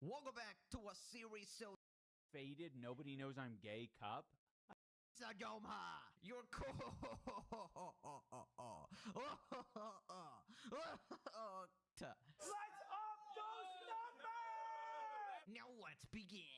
Welcome back to a series so Faded, nobody knows I'm gay cup. Sadomha, your Now let's begin.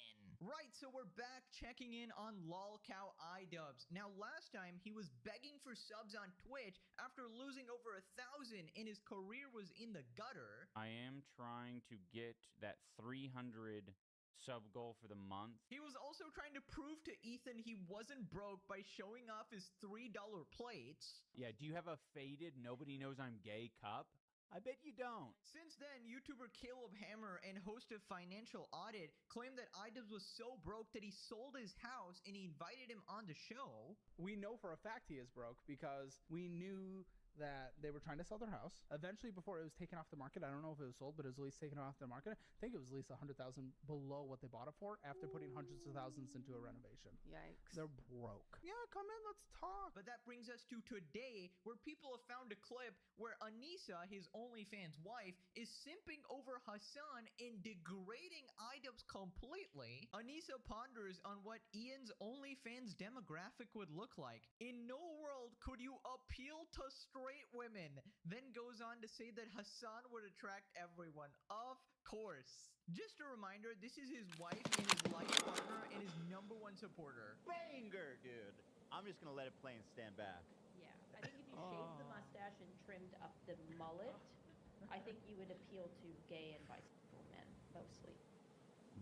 Right, so we're back checking in on lolcow iDubbbz. Now last time he was begging for subs on Twitch after losing over 1,000 and his career was in the gutter. I am trying to get that 300 sub goal for the month. He was also trying to prove to Ethan he wasn't broke by showing off his $3 plates. Yeah, do you have a faded nobody knows I'm gay cup? I bet you don't. Since then, YouTuber Caleb Hammer and host of Financial Audit claimed that iDubbbz was so broke that he sold his house and he invited him on the show. We know for a fact he is broke because we knew that they were trying to sell their house. Eventually, before it was taken off the market, I don't know if it was sold, but it was at least taken off the market. I think it was at least 100,000 below what they bought it for after putting hundreds of thousands into a renovation. Yikes. They're broke. Yeah, come in, let's talk. But that brings us to today, where people have found a clip where Anissa, his OnlyFans wife, is simping over Hassan and degrading iDubbbz completely. Anissa ponders on what Ian's OnlyFans demographic would look like. In no world could you appeal to straight women. Then goes on to say that Hassan would attract everyone. Of course. Just a reminder, this is his wife and his life partner and his #1 supporter. Banger, dude. I'm just gonna let it play and stand back. Yeah, I think if you shaved the mustache and trimmed up the mullet, I think you would appeal to gay and bisexual men, mostly.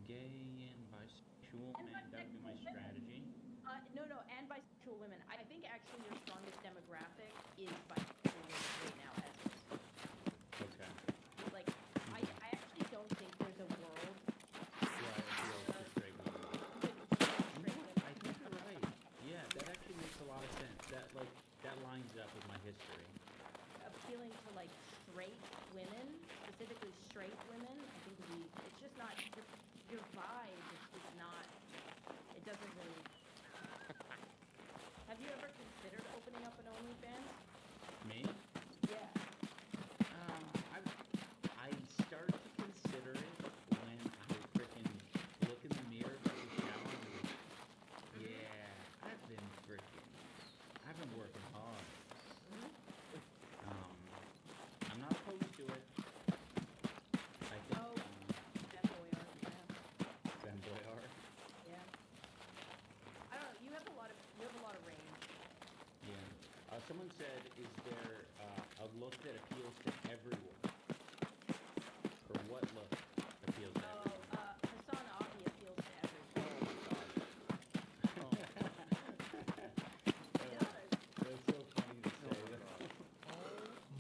Gay and bisexual And men, that would be my bisexual women. strategy. No, and bisexual women. I think actually your strongest demographic is bisexual women right now as is. Okay. Like, I actually don't think there's a world Yeah, it feels to straight women. I think you're right. Yeah, that actually makes a lot of sense. That lines up with my history. appealing to like straight women, specifically straight women. I think it's just not your vibe is not. It doesn't really. Have you ever considered opening up an OnlyFans? Me? Yeah. I start to consider it when I freaking look in the mirror by the shower and go, yeah, I've been working hard. I'm not opposed to it. I think, Oh, definitely are. Yeah. Fanboy art. Yeah. I don't know. You have a lot of range. Yeah. Someone said, is there a look that appeals to everyone? Or what look appeals to everyone? Hassan Abi appeals to everyone. That's so funny to say. Oh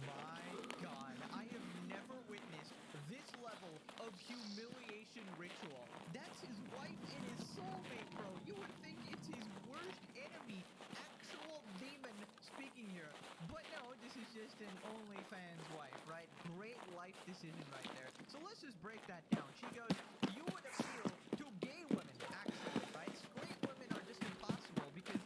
my god, I have never witnessed this level of humiliation ritual. That's his wife and his soulmate, bro. You would think it's his worst enemy. Actual demon speaking here. But no, this is just an OnlyFans wife, right? Great life decision right there. So let's just break that down. She goes, you would appeal to gay women, actually, right? Straight women are just impossible because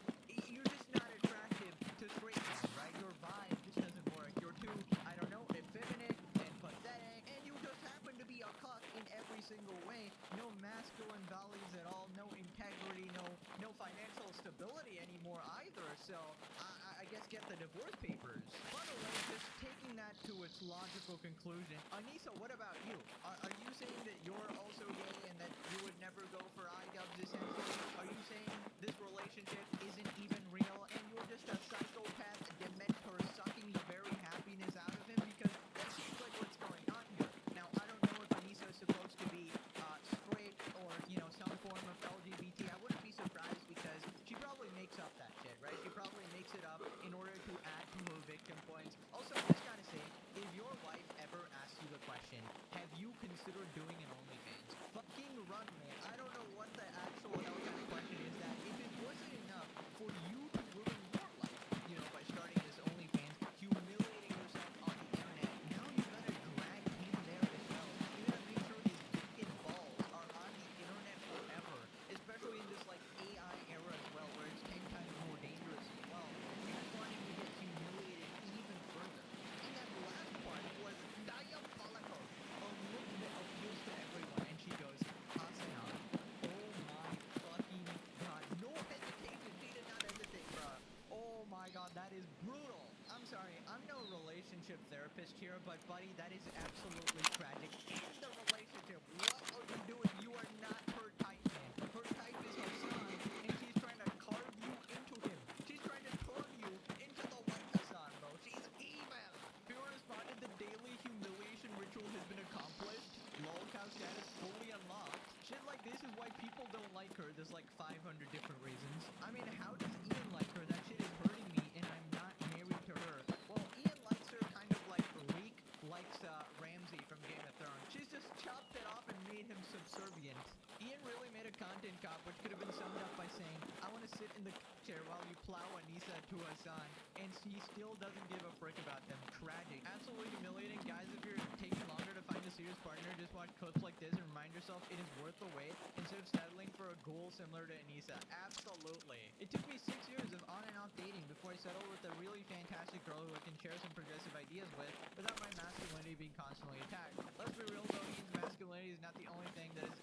you're just not attractive to straight men, right? Your vibe just doesn't work. You're too, I don't know, effeminate and pathetic, and you just happen to be a cuck in every single way. No masculine values at all, no integrity, no financial stability anymore either. So I guess get the divorce papers. By the way, just taking that to its logical conclusion, Anissa, what about you? Are you saying that you're also gay and that you would never go for iDubbbz essentially? Are you saying this relationship isn't even real and you're just a psychopath dementor sucking the very happiness out of him? Because that seems like what's going on here. Now, I don't know if Anissa is supposed to be straight or, some form of LGBT. I wouldn't be surprised because she probably makes up that shit, right? She probably makes it up in order to add to her victim points. Also, I just gotta say, if your wife ever asks you the question, have you considered doing an OnlyFans? Fucking run, man. I don't know what the actual hell kind of question is that. If it wasn't enough for you to ruin your life, by starting therapist here, but buddy, that is absolutely tragic. In the relationship, what are you doing? You are not her type, man. Her type is Hassan, and she's trying to carve you into him. She's trying to turn you into the white Hassan, bro. She's evil. Viewer responded, the daily humiliation ritual has been accomplished. Lolcow status fully unlocked. Shit like this is why people don't like her. There's like 500 different reasons. I mean, how does Ian like her? That shit is hurting me, and I'm not married to her. Well, Ian likes her kind of like Reek likes Ramsay from Game of Thrones. She's just chopped it off and made him subservient. Ian really made a content cop, which could have been summed up by saying, I want to sit in the chair while you plow Anissa to Hassan, and he still doesn't give a frick about them. Tragic. Absolutely humiliating. Guys, if you're taking longer to find a serious partner, just watch clips like this and remind yourself it is worth the wait instead of settling for a goal similar to Anissa. Absolutely. It took me 6 years of on and off dating before I settled with a really fantastic girl who I can share some progressive ideas with without my masculinity being constantly attacked. Let's be real though, Ian's masculinity is not the only thing that is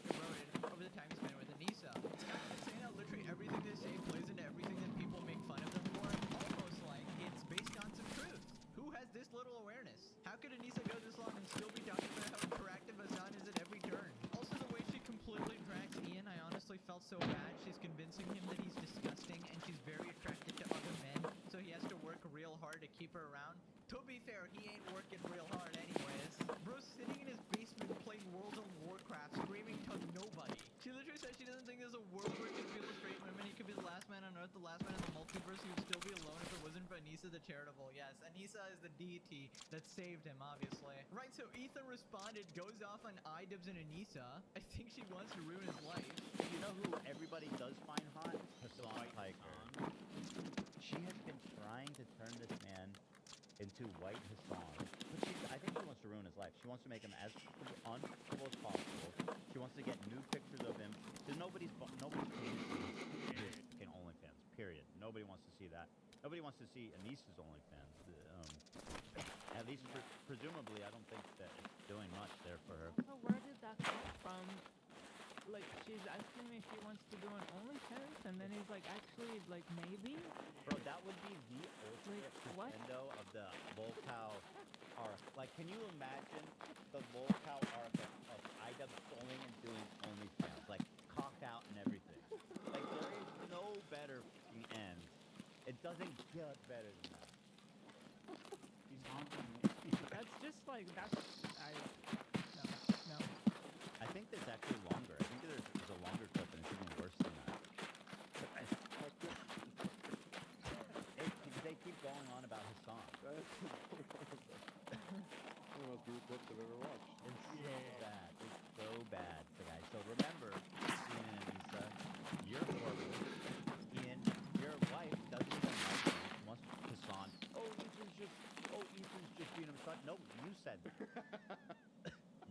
eroded over the time he spent with Anissa. It's kind of insane how literally everything they say plays into everything that people make fun of them for. Almost like it's based on some truth. Who has this little awareness? How could Anissa go this long and still be talking about how interactive Hassan is at every turn? Also, the way she completely drags Ian, I honestly felt so bad. She's convincing him that he's disgusting and she's very attracted to other men, so he has to work real hard to keep her around. To be fair, he ain't working real hard anyways. Bro's sitting in his basement playing World of Warcraft, screaming to nobody. She literally said she doesn't think there's a world where he could feel straight women. He could be the last man on Earth, the last man in the multiverse. He would still be alone if it wasn't for Anissa the Charitable. Yes, Anissa is the deity that saved him, obviously. Right, so Ethan responded, goes off on iDubbbz and Anissa. I think she wants to ruin his life. You know who everybody does find hot? Hassan Piker. She has been trying to turn this man into white Hassan. But I think she wants to ruin his life. She wants to make him as uncomfortable as possible. She wants to get new pictures of him. Because nobody's paying to see his fucking OnlyFans, period. Nobody wants to see that. Nobody wants to see Anissa's OnlyFans. At least presumably, I don't think that it's doing much there for her. So where did that come from? Like, she's asking me if he wants to do an OnlyFans, and then he's like, actually, like, maybe? Bro, that would be the ultimate crescendo of the Volkow arc. Like, can you imagine the Volkow arc of iDubbbz going and doing OnlyFans? Like, cock out and everything. Like, there is no better fucking end. It doesn't get better than that. He's haunting me. That's just like, that's, no. I think there's actually longer. I think there's a longer clip and it's even worse than that. They keep going on about Hassan. One of the most beautiful clips I've ever watched. It's so bad. It's so bad, guys. So remember, Ian and Anissa, you're horrible. Ian, your wife doesn't even like you. She wants Hassan. Ethan's just being himself. No, you said that.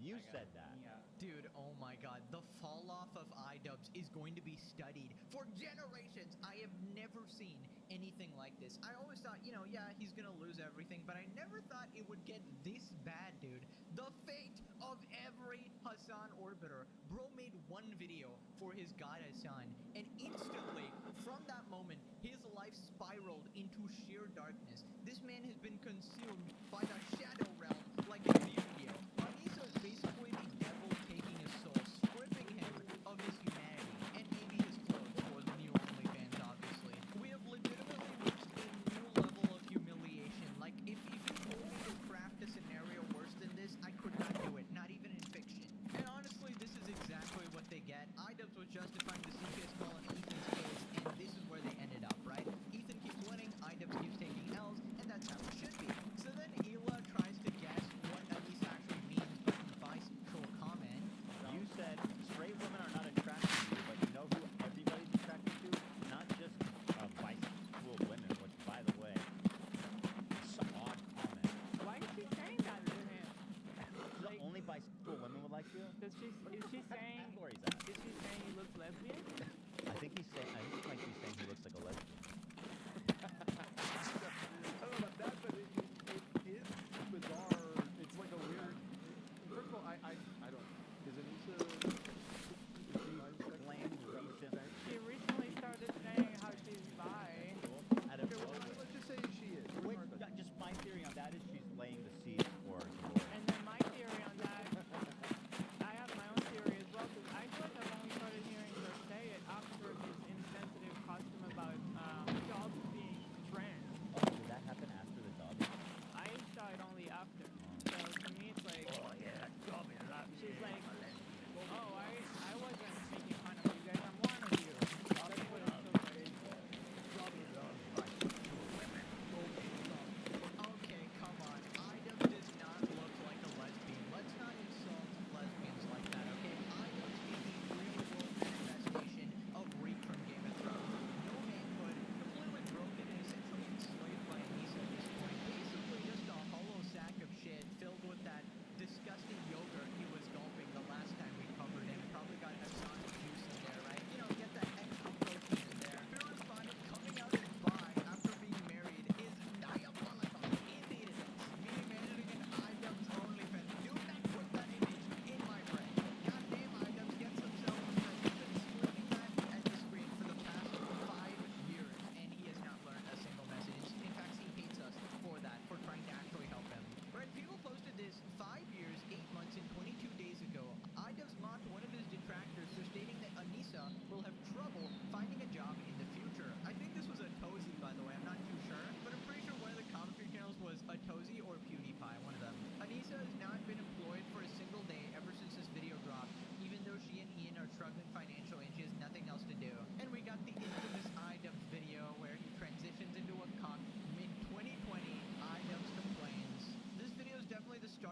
You said that. Yeah. Dude, oh my god, the fall off of iDubbbz is going to be studied for generations. I have never seen anything like this. I always thought, you know, yeah, he's gonna lose everything, but I never thought it would get this bad, dude. The fate of every Hassan orbiter. Bro made one video for his god Hassan, and instantly, from that moment, his life spiraled into sheer darkness. This man has been consumed by the shadow realm like a Yu-Gi-Oh! Anissa is basically the devil taking his soul, stripping him of his humanity, and maybe his clothes for the new OnlyFans, obviously. We have legitimately reached a new level of humiliation. Like, if you told me to craft a scenario worse than this, I could not do it, not even in fiction. And honestly, this is exactly what they get. iDubbbz was justifying the CPS call in Ethan's case, and this is where they ended up, right? Ethan keeps winning, iDubbbz keeps taking L's, and that's how it should be. So then Hila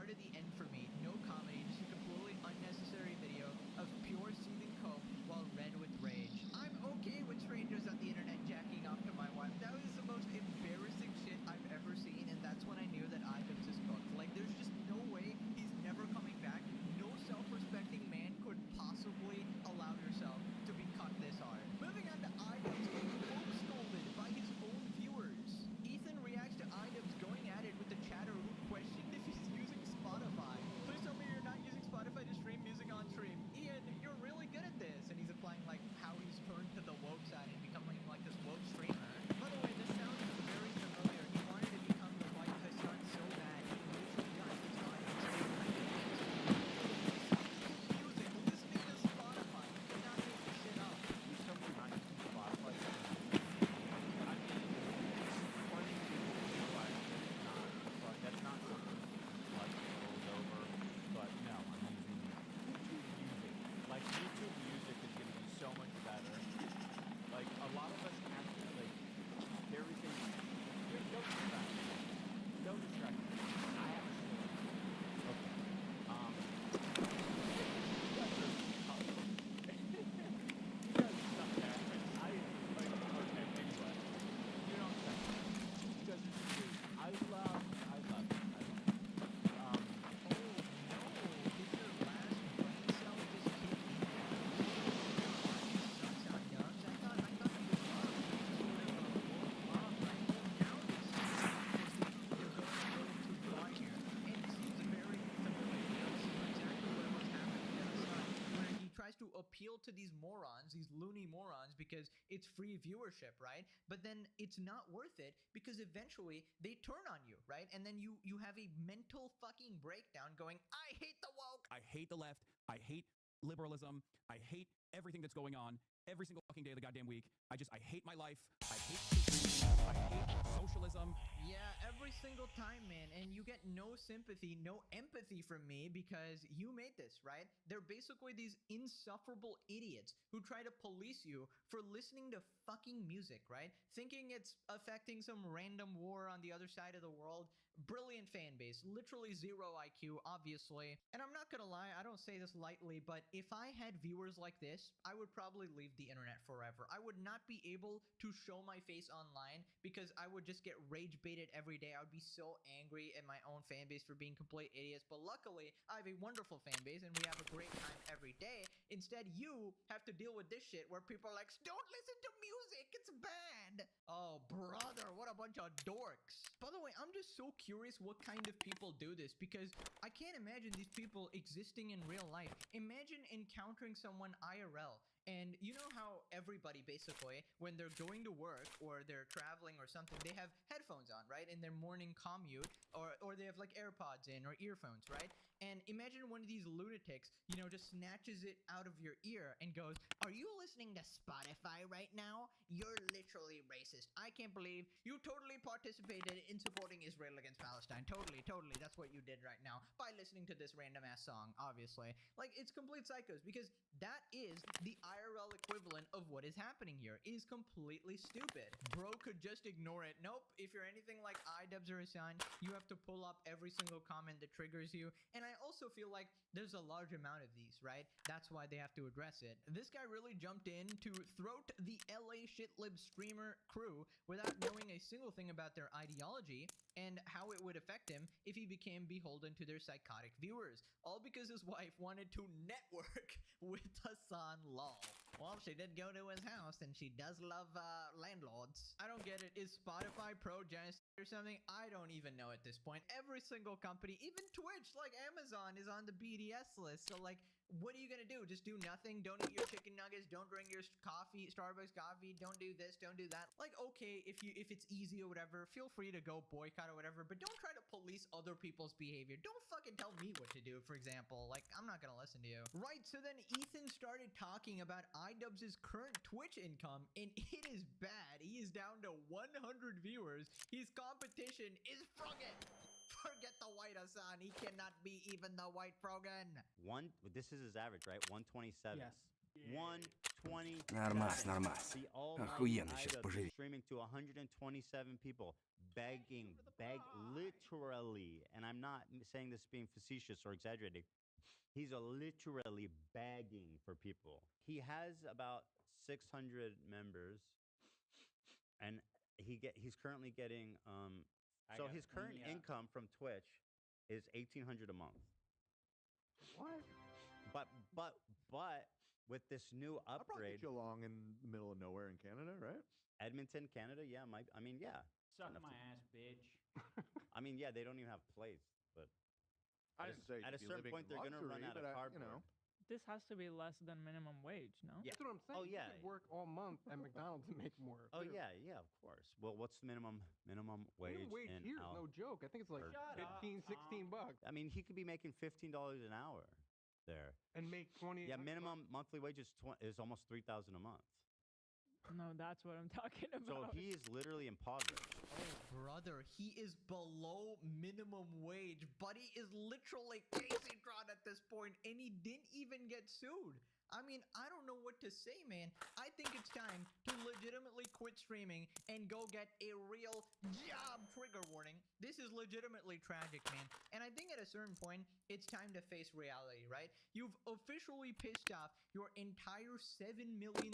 start of the end for me. No comedy, just a completely unnecessary video of pure seething coke while red with rage. I'm okay with strangers on the internet jacking off to my wife. That was the most embarrassing shit I've ever seen, and that's when I knew that iDubbbz is cooked. Like, there's just no way he's never coming back. No self-respecting man could possibly allow yourself to be cut this hard. Moving on to iDubbbz getting woke scolded by his own viewers. Ethan reacts to iDubbbz going at it with the chatter who questioned if he's using Spotify. Please tell me you're not using Spotify to stream music on stream. Ian, you're really good at this. And he's applying like how he's turned to the woke side and becoming like this woke streamer. By the way, this sounds very familiar. He wanted to become the white Hassan so bad. He literally got his audience music, listening to Spotify, and not making shit up. He's so behind Spotify. I mean, plenty of people realize that it's not, but that's not something like goes over. But no, I'm using YouTube Music. Like YouTube Music is going to be so much better. Like a lot of us have to like there is a wait, don't distract me. Don't distract me. I have a story. Okay. You guys are you guys suck at it. I like okay anyway. You know what I'm saying? You guys are screwed. I love it. Oh no, did your last brain cell just kick in? Sucks on Dubs. I thought he was wrong. He was sort of a woke mom, right? Now this seems you're going a little too far here. And it seems very familiar. You know, this is exactly what was happening to Hassan, where he tries to appeal to these morons, these loony morons, because it's free viewership, right? But then it's not worth it because eventually they turn on you, right? And then you have a mental fucking breakdown going, I hate the woke. I hate the left. I hate liberalism. I hate everything that's going on every single fucking day of the goddamn week. I hate my life. I hate patriotism. I hate socialism. Yeah, every single time, man. And you get no sympathy, no empathy from me because you made this, right? They're basically these insufferable idiots who try to police you for listening to fucking music, right? Thinking it's affecting some random war on the other side of the world. Brilliant fan base, literally zero IQ, obviously. And I'm not gonna lie, I don't say this lightly, but if I had viewers like this, I would probably leave the internet forever. I would not be able to show my face online because I would just get rage baited every day. I would be so angry at my own fan base for being complete idiots. But luckily, I have a wonderful fan base and we have a great time every day. Instead, you have to deal with this shit where people are like, don't listen to music, it's bad. Oh, brother, what a bunch of dorks. By the way, I'm just so curious what kind of people do this because I can't imagine these people existing in real life. Imagine encountering someone IRL. And you know how everybody basically, when they're going to work or they're traveling or something, they have headphones on, right? In their morning commute, or they have like AirPods in or earphones, right? And imagine one of these lunatics, you know, just snatches it out of your ear and goes, are you listening to Spotify right now? You're literally racist. I can't believe you totally participated in supporting Israel against Palestine. Totally. That's what you did right now by listening to this random ass song, obviously. Like, it's complete psychos because that is the IRL equivalent of what is happening here. It is completely stupid. Bro could just ignore it. Nope. If you're anything like iDubbbz or Hassan, you have to pull up every single comment that triggers you. And I also feel like there's a large amount of these, right? That's why they have to address it. This guy really jumped in to throat the LA shitlib streamer crew without knowing a single thing about their ideology and how it would affect him if he became beholden to their psychotic viewers. All because his wife wanted to network with Hassan Lol. Well, she did go to his house and she does love landlords. I don't get it. Is Spotify pro genocide or something? I don't even know at this point. Every single company, even Twitch, like Amazon, is on the BDS list. So like, what are you gonna do? Just do nothing? Don't eat your chicken nuggets? Don't drink your coffee, Starbucks coffee? Don't do this? Don't do that? Like, okay, if it's easy or whatever, feel free to go boycott or whatever, but don't try to police other people's behavior. Don't fucking tell me what to do, for example. Like, I'm not gonna listen to you. Right, so then Ethan started talking about iDubbbz's current Twitch income, and it is bad. He is down to 100 viewers. His competition is Froggen. Forget the white Hassan. He cannot be even the white Froggen. This is his average, right? 127. Yes. 127. Нормас. The almighty Охуенно сейчас iDubbbz поживи. streaming to 127 people. begging, literally, and I'm not saying this being facetious or exaggerating. He's literally begging for people. He has about 600 members, and he's currently getting so his current income from Twitch is $1,800 a month. What? But with this new I brought upgrade, you along in the middle of nowhere in Canada, right? Edmonton, Canada, yeah, yeah. Suck enough my to- ass, bitch. I mean, yeah, they don't even have plates, but I didn't say at a you'd be certain living point in they're gonna run luxury, out but of I- cardboard. you know. This has to be less than minimum wage, no? Yeah. That's what I'm saying. Oh, yeah. You could work all month at McDonald's and make more. Oh too. yeah, yeah, of course. Well, what's the minimum wage? Minimum wage in here is Al- no joke. I think it's like Shut 15, 16 bucks. I mean, he could be making $15 an hour there. And make 20. Yeah, minimum monthly wage is almost $3,000 a month. No, that's what I'm talking So about. he is literally impoverished. Brother, he is below minimum wage. Buddy is literally Casey Tron at this point, and he didn't even get sued. I mean, I don't know what to say, man. I think it's time to legitimately quit streaming and go get a real job. Trigger warning. This is legitimately tragic, man. And I think at a certain point, it's time to face reality, right? You've officially pissed off your entire 6 million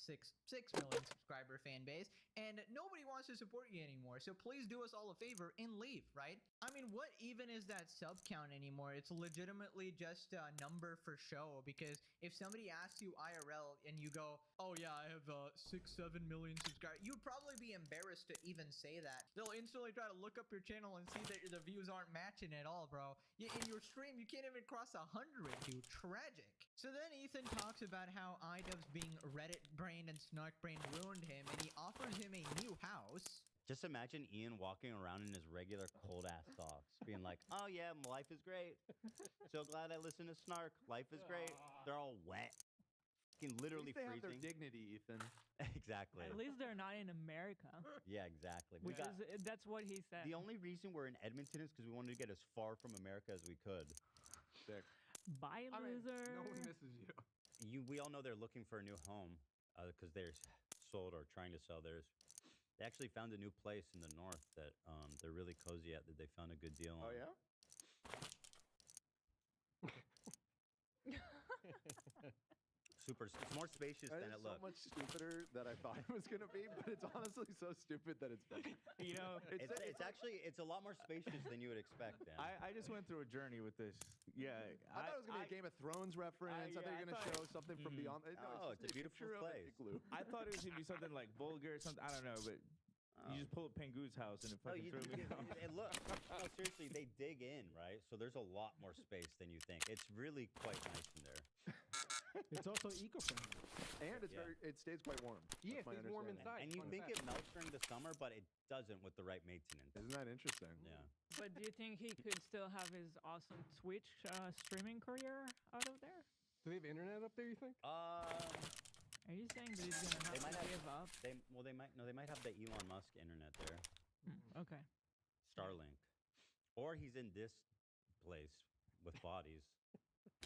subscriber fan base, and nobody wants to support you anymore. So please do us all a favor and leave, right? I mean, what even is that sub count anymore? It's legitimately just a number for show, because if somebody asks you IRL and you go, oh yeah, I have 6-7 million subscribers, you'd probably be embarrassed to even say that. They'll instantly try to look up your channel and see that the views aren't matching at all, bro. In your stream, you can't even cross 100, dude. Tragic. So then Ethan talks about how iDubbbz being Reddit brained and snark brained ruined him, and he offers him a new house. Just imagine Ian walking around in his regular cold ass socks, being like, "Oh yeah, life is great. So glad I listened to Snark. Life is great." They're all wet, fucking literally At least they have their freezing. dignity, Ethan. Exactly. At least they're not in America. Yeah, exactly. Which is, that's what he said. The only reason we're in Edmonton is because we wanted to get as far from America as we could. Sick. Bye, I mean, loser. no one misses you. We all know they're looking for a new home because they're sold or trying to sell theirs. They actually found a new place in the north that they're really cozy at, that they found a good deal on. Oh yeah. Super. It's more spacious That than is it so looks. much stupider than I thought it was gonna be, but it's honestly so stupid that it's funny. You know, It's actually a lot more spacious than you would expect. Dan. I just went through a journey with this. Yeah, I thought it was gonna be a Game of Thrones reference. I thought you were gonna show something from beyond. No, it's a beautiful picture of an place. igloo. I thought it was gonna be something like vulgar or something. I don't know, but you just pull up Pengu's house and it No, fucking threw me off. and look, no, seriously, they dig in, right? So there's a lot more space than you think. It's really quite nice in there. It's also eco-friendly. And it's it stays quite warm. Yeah, That's my it stays warm understanding. inside. And you Fun think fact. it melts during the summer, but it doesn't with the right maintenance. Isn't that interesting? Yeah. But do you think he could still have his awesome Twitch streaming career out of there? Do they have internet up there, you think? Are you saying that he's gonna They have might to have. give up? They might have the Elon Musk internet there. Okay. Starlink, or he's in this place with bodies.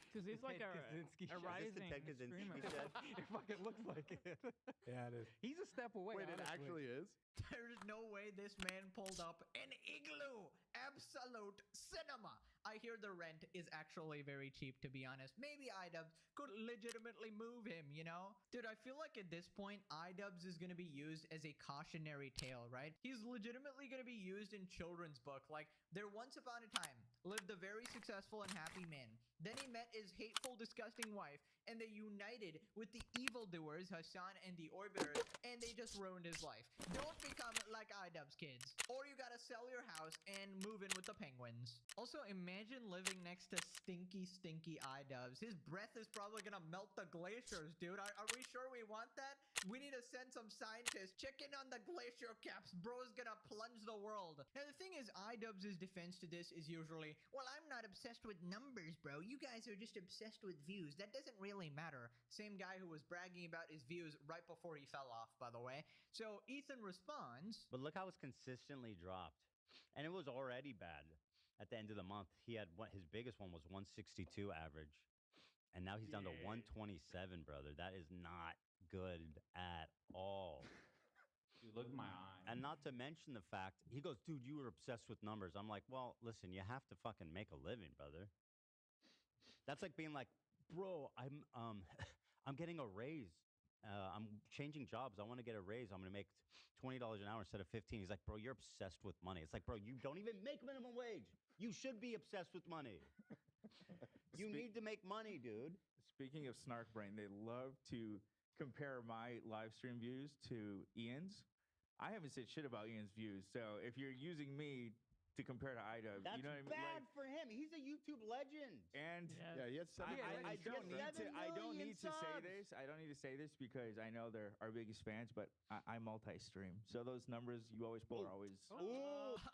Because he's like a Is this the rising Ted Kaczynski streamer. shed? It fucking looks like it. Yeah, it is. He's a step away. Wait, it honestly. actually is? There's no way this man pulled up an igloo. Absolute cinema. I hear the rent is actually very cheap, to be honest. Maybe iDubbbz could legitimately move him, you know? Dude, I feel like at this point, iDubbbz is going to be used as a cautionary tale, right? He's legitimately going to be used in children's book. Like, there once upon a time lived a very successful and happy man. Then he met his hateful, disgusting wife, and they united with the evildoers, Hassan and the Orbiters, and they just ruined his life. Don't become like iDubbbz, kids. Or you gotta sell your house and move in with the penguins. Also, imagine living next to stinky, stinky iDubbbz. His breath is probably gonna melt the glaciers, dude. Are we sure we want that? We need to send some scientists. Check in on the glacier caps. Bro's gonna plunge the world. Now, the thing is, iDubbbz's defense to this is usually, well, I'm not obsessed with numbers, bro. You guys are just obsessed with views. That doesn't really matter. Same guy who was bragging about his views right before he fell off, by the way. So Ethan responds, But look how it's consistently dropped, and it was already bad at the end of the month. He had his biggest one was 162 average, and now he's down to 127, brother. That is not good at all. Dude, look at my eyes. And not to mention the fact, he goes, dude, you were obsessed with numbers. I'm like, well, listen, you have to fucking make a living, brother. That's like being like, bro, I'm I'm getting a raise. I'm changing jobs. I want to get a raise. I'm going to make $20 an hour instead of 15. He's like, bro, you're obsessed with money. It's like, bro, you don't even make minimum wage. You should be obsessed with money. You need to make money, dude. Speaking of Snark Brain, they love to compare my live stream views to Ian's. I haven't said shit about Ian's views, so if you're using me to compare to IDubbbz, That's you know what I mean? bad for him. He's a YouTube legend. And Yeah, he had 7 I don't need to. I don't need to say subs. this. I don't need to say this because I know they're our biggest fans, but I multi-stream, so those numbers you always pull are always.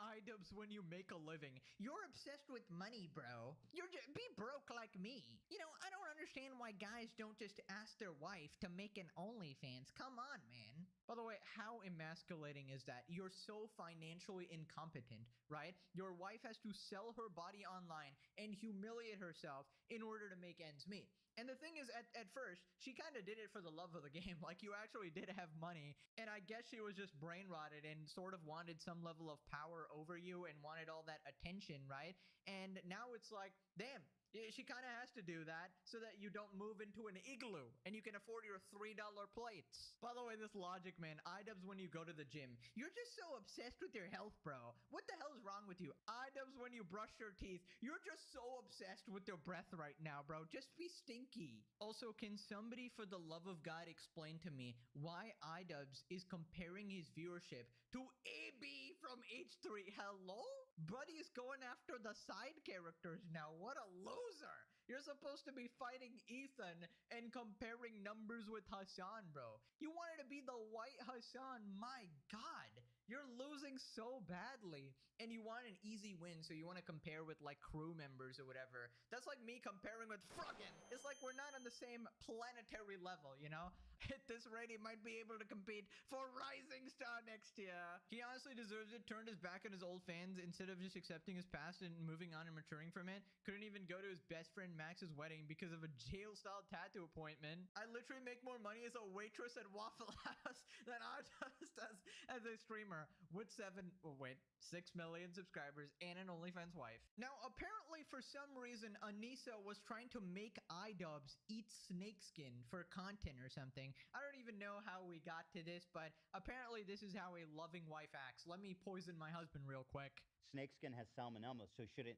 IDubbbz, when you make a living, you're obsessed with money, bro. You're be broke like me. You know, I don't understand why guys don't just ask their wife to make an OnlyFans. Come on, man. By the way, how emasculating is that? You're so financially incompetent, right? Your wife has to sell her body online and humiliate herself in order to make ends meet. And the thing is, at first, she kind of did it for the love of the game. Like, you actually did have money. And I guess she was just brain rotted and sort of wanted some level of power over you and wanted all that attention, right? And now it's like, damn, she kind of has to do that so that you don't move into an igloo and you can afford your $3 plates. By the way, this logic, man, IDubbbz, when you go to the gym, you're just so obsessed with your health, bro. What the hell is wrong with you? IDubbbz, when you brush your teeth, you're just so obsessed with your breath right now, bro. Just be stinky. Also, can somebody, for the love of God, explain to me why IDubbbz is comparing his viewership to AB from H3? Hello? Buddy is going after the side characters now. What a loser. You're supposed to be fighting Ethan and comparing numbers with Hassan, bro. You wanted to be the white Hassan. My God. You're losing so badly. And you want an easy win, so you want to compare with like crew members or whatever. That's like me comparing with Froggen. It's like we're not on the same planetary level, you know? At this rate, he might be able to compete for Rising Star next year. He honestly deserves it. Turned his back on his old fans instead of just accepting his past and moving on and maturing from it. Couldn't even go to his best friend Max's wedding because of a jail-style tattoo appointment. I literally make more money as a waitress at Waffle House than I does as a streamer with 6 million subscribers and an OnlyFans wife. Now, apparently, for some reason, Anissa was trying to make IDubbbz eat snakeskin for content or something. I don't even know how we got to this, but apparently this is how a loving wife acts. Let me poison my husband real quick. Snakeskin has salmonella, so shouldn't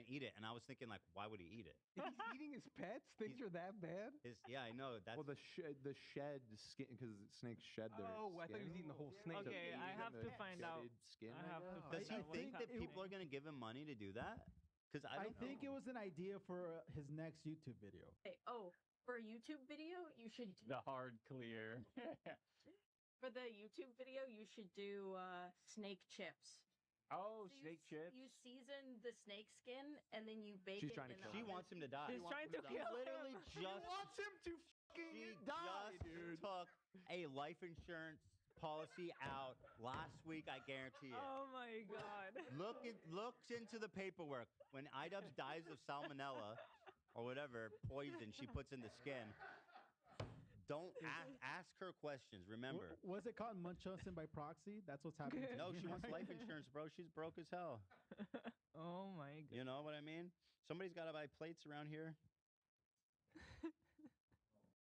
eat it. And I was thinking, like, why would he eat it? He's eating his pets? Things are that bad? Yeah, I know. That's well, the shed skin, because snakes shed their Oh, I thought he was eating the whole snake. Okay, I have to find out. Skin, I have to Does find he out think what's that happening. people are going to give him money to do that? Because I think it was an idea for his next YouTube video. Okay, oh, for a YouTube video, you should The hard clear. for the YouTube video, you should do snake chips. Oh, So snake chips. You season the snake skin and then you bake She's it trying to in the She oven. wants him to die. He's trying to kill literally him. just wants him to fucking die, dude. took a life insurance policy out last week. I guarantee it. Oh my God. Looks into the paperwork. When IDubbbz dies of salmonella or whatever poison she puts in the skin, don't ask her questions. Remember. Was it called Munchausen by proxy? That's what's happening. to No, me she wants right life now. insurance, bro. She's broke as hell. Oh my God. You know what I mean? Somebody's got to buy plates around here.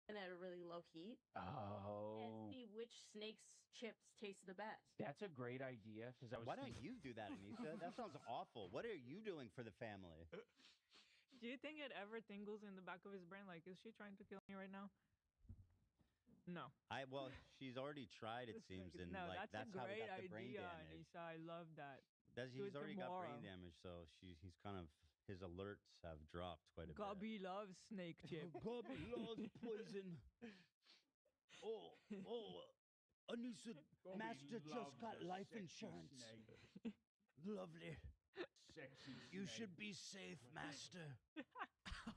And at a really low heat. Oh. And see which snake's chips taste the best. That's a great idea. Because I was. Why don't you do that, Anissa? That sounds awful. What are you doing for the family? Do you think it ever tingles in the back of his brain? Like, is she trying to kill me right now? No. Well, she's already tried. It seems, and no, like that's a how we great got the brain idea, damage. Anissa. I love that. Do He's it already got brain tomorrow. damage, so he's kind of his alerts have dropped quite a bit. Gobby loves snake chip. Gobby loves poison. Anissa, Master just got life insurance. Lovely. Sexy. You should be safe, Master.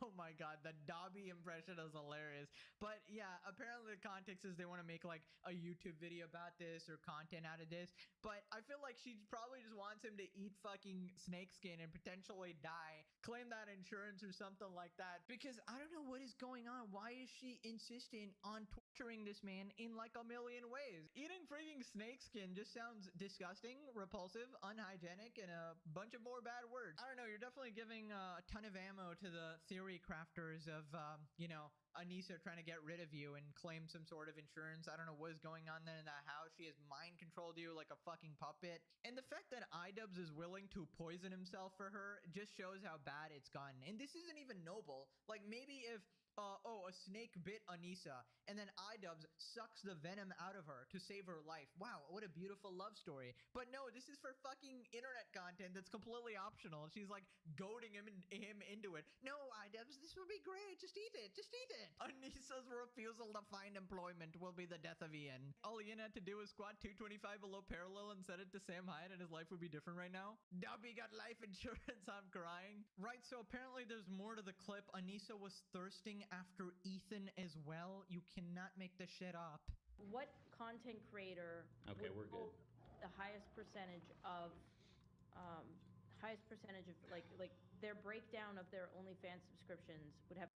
Oh my God, the Dobby impression is hilarious. But yeah, apparently the context is they want to make like a YouTube video about this or content out of this. But I feel like she probably just wants him to eat fucking snakeskin and potentially die, claim that insurance or something like that. Because I don't know what is going on. Why is she insisting on torturing this man in like a million ways. Eating freaking snake skin just sounds disgusting, repulsive, unhygienic, and a bunch of more bad words. I don't know, you're definitely giving a ton of ammo to the theory crafters of, you know, Anissa trying to get rid of you and claim some sort of insurance. I don't know what is going on then in that house. She has mind controlled you like a fucking puppet. And the fact that iDubbbz is willing to poison himself for her just shows how bad it's gotten. And this isn't even noble. Like maybe if a snake bit Anissa, and then iDubbbz sucks the venom out of her to save her life. Wow, what a beautiful love story. But no, this is for fucking internet content that's completely optional. She's like goading him into it. No, iDubbbz, this will be great. Just eat it. Just eat it. Anissa's refusal to find employment will be the death of Ian. All Ian had to do was squat 225 below parallel and set it to Sam Hyatt, and his life would be different right now. Dubby got life insurance. I'm crying. Right, so apparently there's more to the clip. Anissa was thirsting after Ethan as well. You cannot make this shit up. What content creator Okay, would we're good. hold the highest percentage of like their breakdown of their OnlyFans subscriptions would have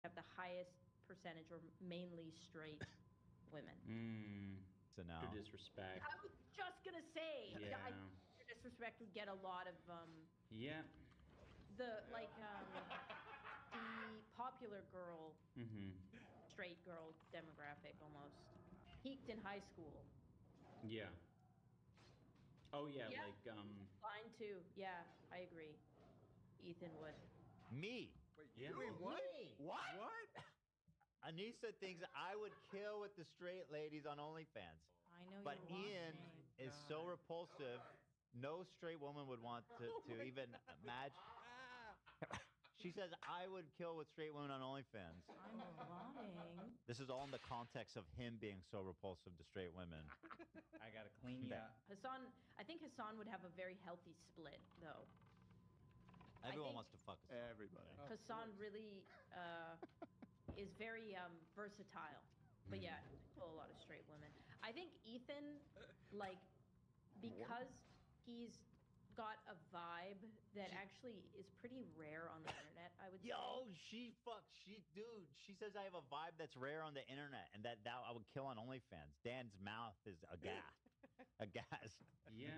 have the highest percentage or mainly straight women. So now. To disrespect. I was just gonna say, Yeah. I think disrespect would get a lot of Yeah. the popular girl, Mm-hmm. straight girl demographic almost peaked in high school. Yeah. Oh yeah, Yeah. like Mine too. Yeah, I agree. Ethan would. Me. Yeah. Wait, what? Me. What? What? Anissa thinks I would kill with the straight ladies on OnlyFans. I know But you're Ian watching. is so repulsive, no straight woman would want to even imagine. She says I would kill with straight women on OnlyFans. I'm plotting. This is all in the context of him being so repulsive to straight women. I gotta clean you up. Hassan, I think Hassan would have a very healthy split, though. Everyone think- wants to fuck us. Everybody. Hassan really is very versatile. But yeah, kill a lot of straight women. I think Ethan, like, because he's got a vibe that actually is pretty rare on the internet, I would say. Dude, she says I have a vibe that's rare on the internet and that I would kill on OnlyFans. Dan's mouth is aghast. Aghast. Yeah.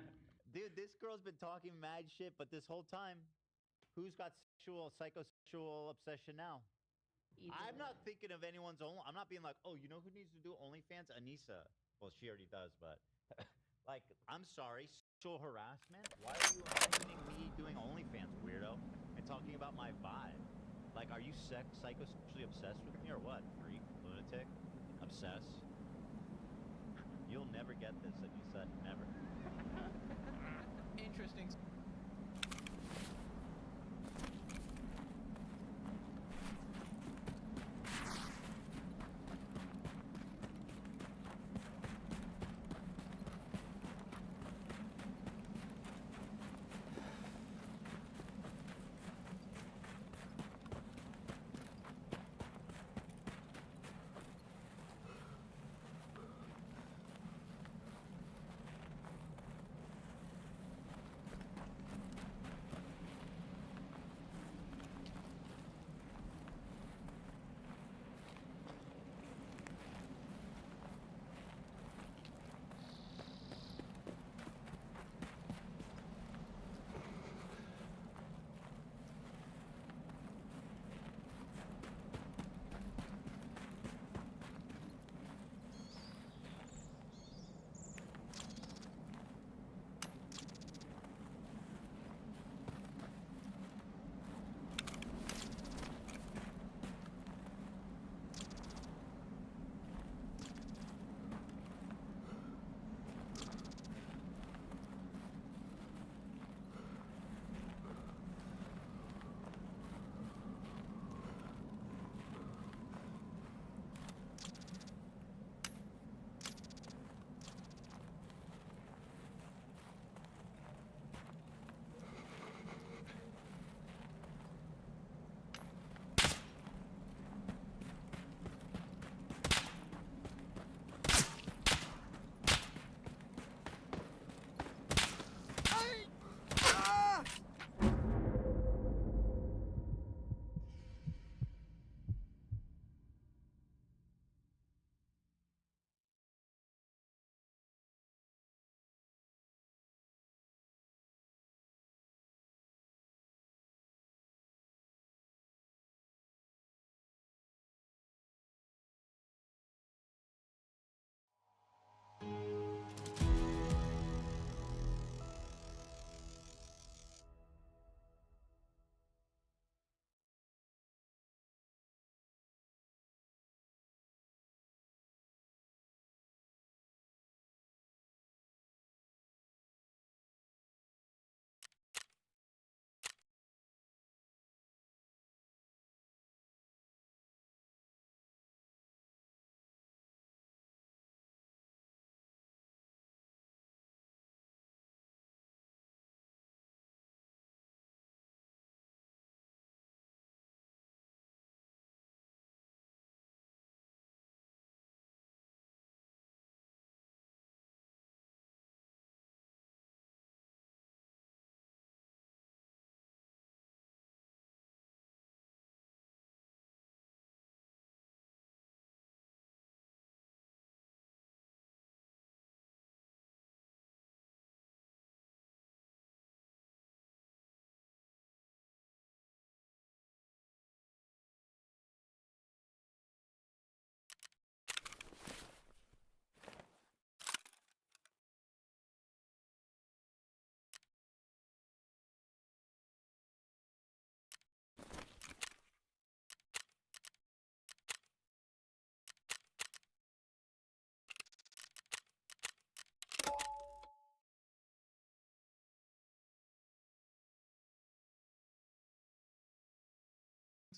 Dude, this girl's been talking mad shit, but this whole time, who's got psychosexual obsession now? Ethan I'm not would. thinking of anyone's own. I'm not being like, oh, you know who needs to do OnlyFans? Anissa. Well, she already does, but like, I'm sorry, sexual harassment? Why are you imagining me doing OnlyFans, weirdo? And talking about my vibe? Like, are you psychosexually obsessed with me or what? Freak, lunatic, obsessed? You'll never get this, Anissa, never. Interesting.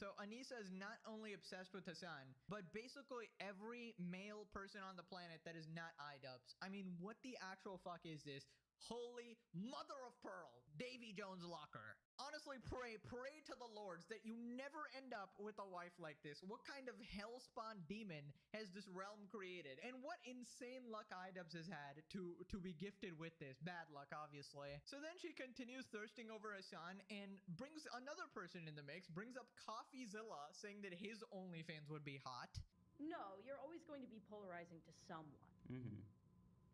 So Anissa is not only obsessed with Hassan, but basically every male person on the planet that is not iDubbbz. I mean, what the actual fuck is this? Holy mother of pearl, Davy Jones Locker. Honestly, pray to the lords that you never end up with a wife like this. What kind of hellspawn demon has this realm created? And what insane luck iDubbbz has had to be gifted with this. Bad luck, obviously. So then she continues thirsting over Hassan and brings another person in the mix, brings up CoffeeZilla, saying that his OnlyFans would be hot. No, you're always going to be polarizing to someone. Mm-hmm.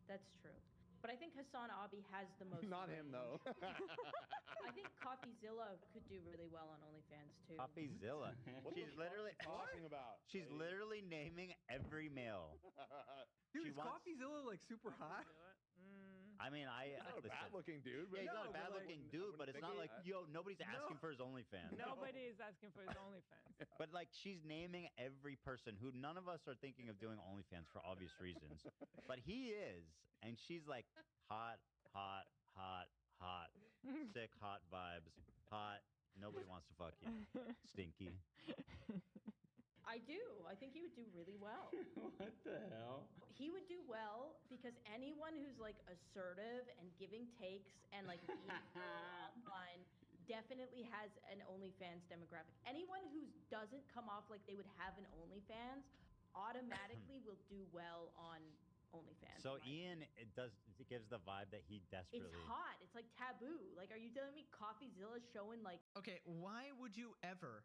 That's true. But I think Hassan Abi has the most. Not him, though. I think CoffeeZilla could do really well on OnlyFans too. CoffeeZilla. What She's the fuck literally are you talking about? She's literally naming every male. Dude, She is wants- CoffeeZilla like super hot? I mean, He's not a listen. bad-looking dude. Yeah, he's but not a bad-looking dude, but it's not like nobody's asking for his OnlyFans. Nobody is asking for his OnlyFans. But like she's naming every person who none of us are thinking of doing OnlyFans for obvious reasons. But he is, and she's like hot, hot, hot, hot, sick, hot vibes, hot. Nobody wants to fuck you, stinky. I do. I think he would do really well. What the hell? He would do well because anyone who's like assertive and giving takes and like being online definitely has an OnlyFans demographic. Anyone who doesn't come off like they would have an OnlyFans automatically will do well on OnlyFans. So Ian, it gives the vibe that he desperately. It's hot. It's like taboo. Like, are you telling me CoffeeZilla's showing like? Okay, why would you ever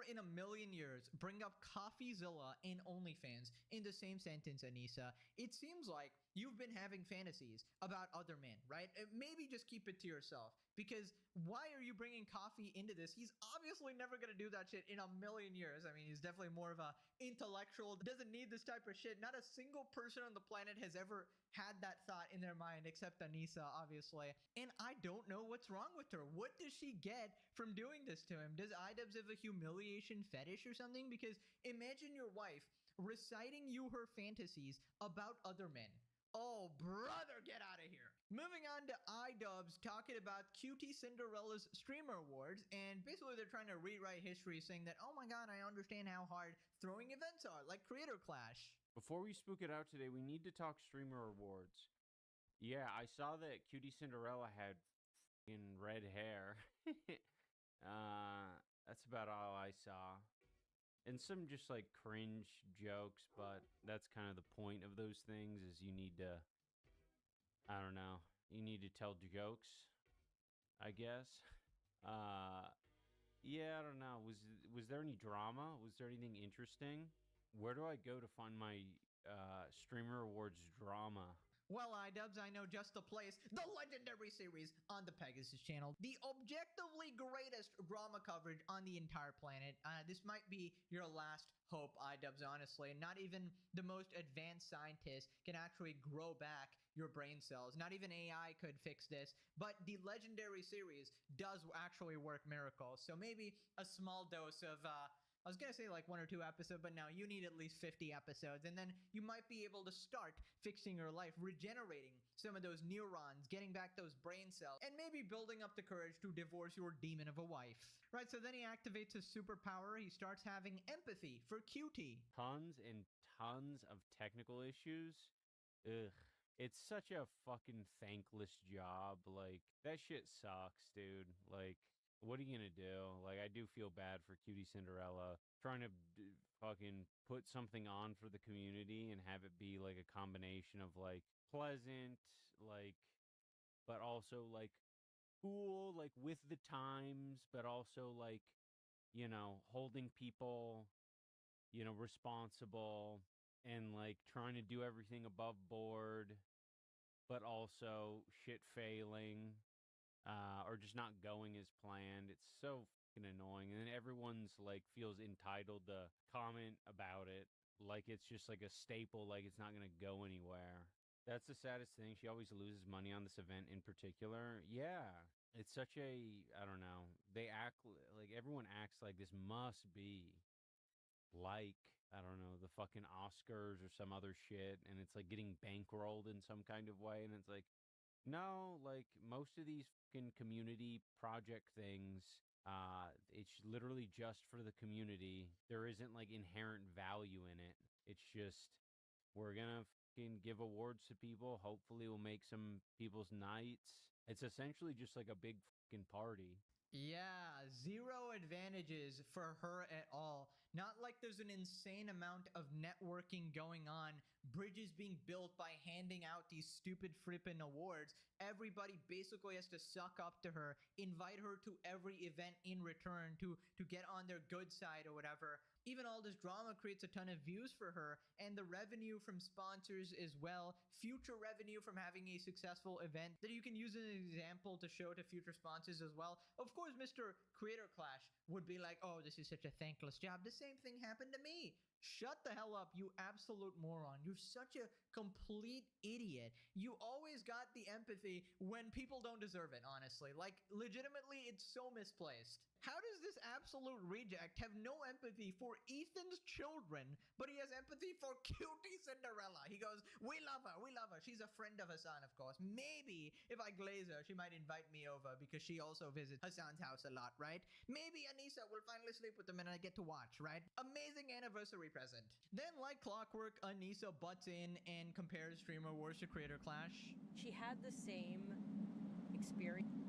in a million years bring up CoffeeZilla and OnlyFans in the same sentence, Anissa? It seems like you've been having fantasies about other men, right? Maybe just keep it to yourself. Because why are you bringing Coffee into this? He's obviously never going to do that shit in a million years. I mean, he's definitely more of a intellectual, doesn't need this type of shit. Not a single person on the planet has ever had that thought in their mind except Anissa, obviously. And I don't know what's wrong with her. What does she get from doing this to him? Does iDubbbz have a humiliation fetish or something? Because imagine your wife reciting you her fantasies about other men. Oh, brother, get out of here. Moving on to iDubbbz talking about QT Cinderella's Streamer Awards, and basically they're trying to rewrite history saying that, oh my god, I understand how hard throwing events are, like Creator Clash. Before we spook it out today, we need to talk Streamer Awards. Yeah, I saw that QT Cinderella had f***ing red hair. That's about all I saw. And some just like cringe jokes, but that's kind of the point of those things is you need to, I don't know, you need to tell jokes, I guess. Yeah, I don't know. Was there any drama? Was there anything interesting? Where do I go to find my Streamer Awards drama? Well, iDubbbz, I know just the place, the legendary series on the Pegasus channel. The objectively greatest drama coverage on the entire planet. This might be your last hope, iDubbbz, honestly. Not even the most advanced scientist can actually grow back your brain cells. Not even AI could fix this. But the legendary series does actually work miracles. So maybe a small dose of... I was going to say like 1 or 2 episodes, but no, you need at least 50 episodes. And then you might be able to start fixing your life, regenerating some of those neurons, getting back those brain cells, and maybe building up the courage to divorce your demon of a wife. Right, so then he activates his superpower. He starts having empathy for QT. Tons and tons of technical issues. Ugh. It's such a fucking thankless job. Like, that shit sucks, dude. Like... What are you gonna do? Like, I do feel bad for QT Cinderella trying to fucking put something on for the community and have it be like a combination of like pleasant, like, but also like cool, like with the times, but also like, you know, holding people, you know, responsible and like trying to do everything above board, but also shit failing. Or just not going as planned. It's so fucking annoying. And then everyone's like feels entitled to comment about it. Like it's just like a staple, like it's not gonna go anywhere. That's the saddest thing. She always loses money on this event in particular. Yeah. It's such a, I don't know. They act like everyone acts like this must be like, I don't know, the fucking Oscars or some other shit. And it's like getting bankrolled in some kind of way. And it's like, no, like most of these fucking community project things It's literally just for the community. There isn't like inherent value in it. It's just we're gonna fucking give awards to people. Hopefully, we'll make some people's nights. It's essentially just like a big fucking party. Yeah, zero advantages for her at all. Not like there's an insane amount of networking going on, bridges being built by handing out these stupid frippin' awards. Everybody basically has to suck up to her, invite her to every event in return to get on their good side or whatever. Even all this drama creates a ton of views for her, and the revenue from sponsors as well, future revenue from having a successful event that you can use as an example to show to future sponsors as well. Of course, Mr. Creator Clash would be like, oh, this is such a thankless job. The same thing happened to me. Shut the hell up, you absolute moron. You're such a complete idiot. You always got the empathy when people don't deserve it, honestly. Like, legitimately, it's so misplaced. How does this absolute reject have no empathy for Ethan's children, but he has empathy for cutie Cinderella? He goes, we love her, she's a friend of Hassan, of course. Maybe if I glaze her, she might invite me over because she also visits Hassan's house a lot, right? Maybe Anissa will finally sleep with him and I get to watch, right? Amazing anniversary present. Then, like clockwork, Anissa butts in and compares Streamer Wars to Creator Clash. She had the same experience.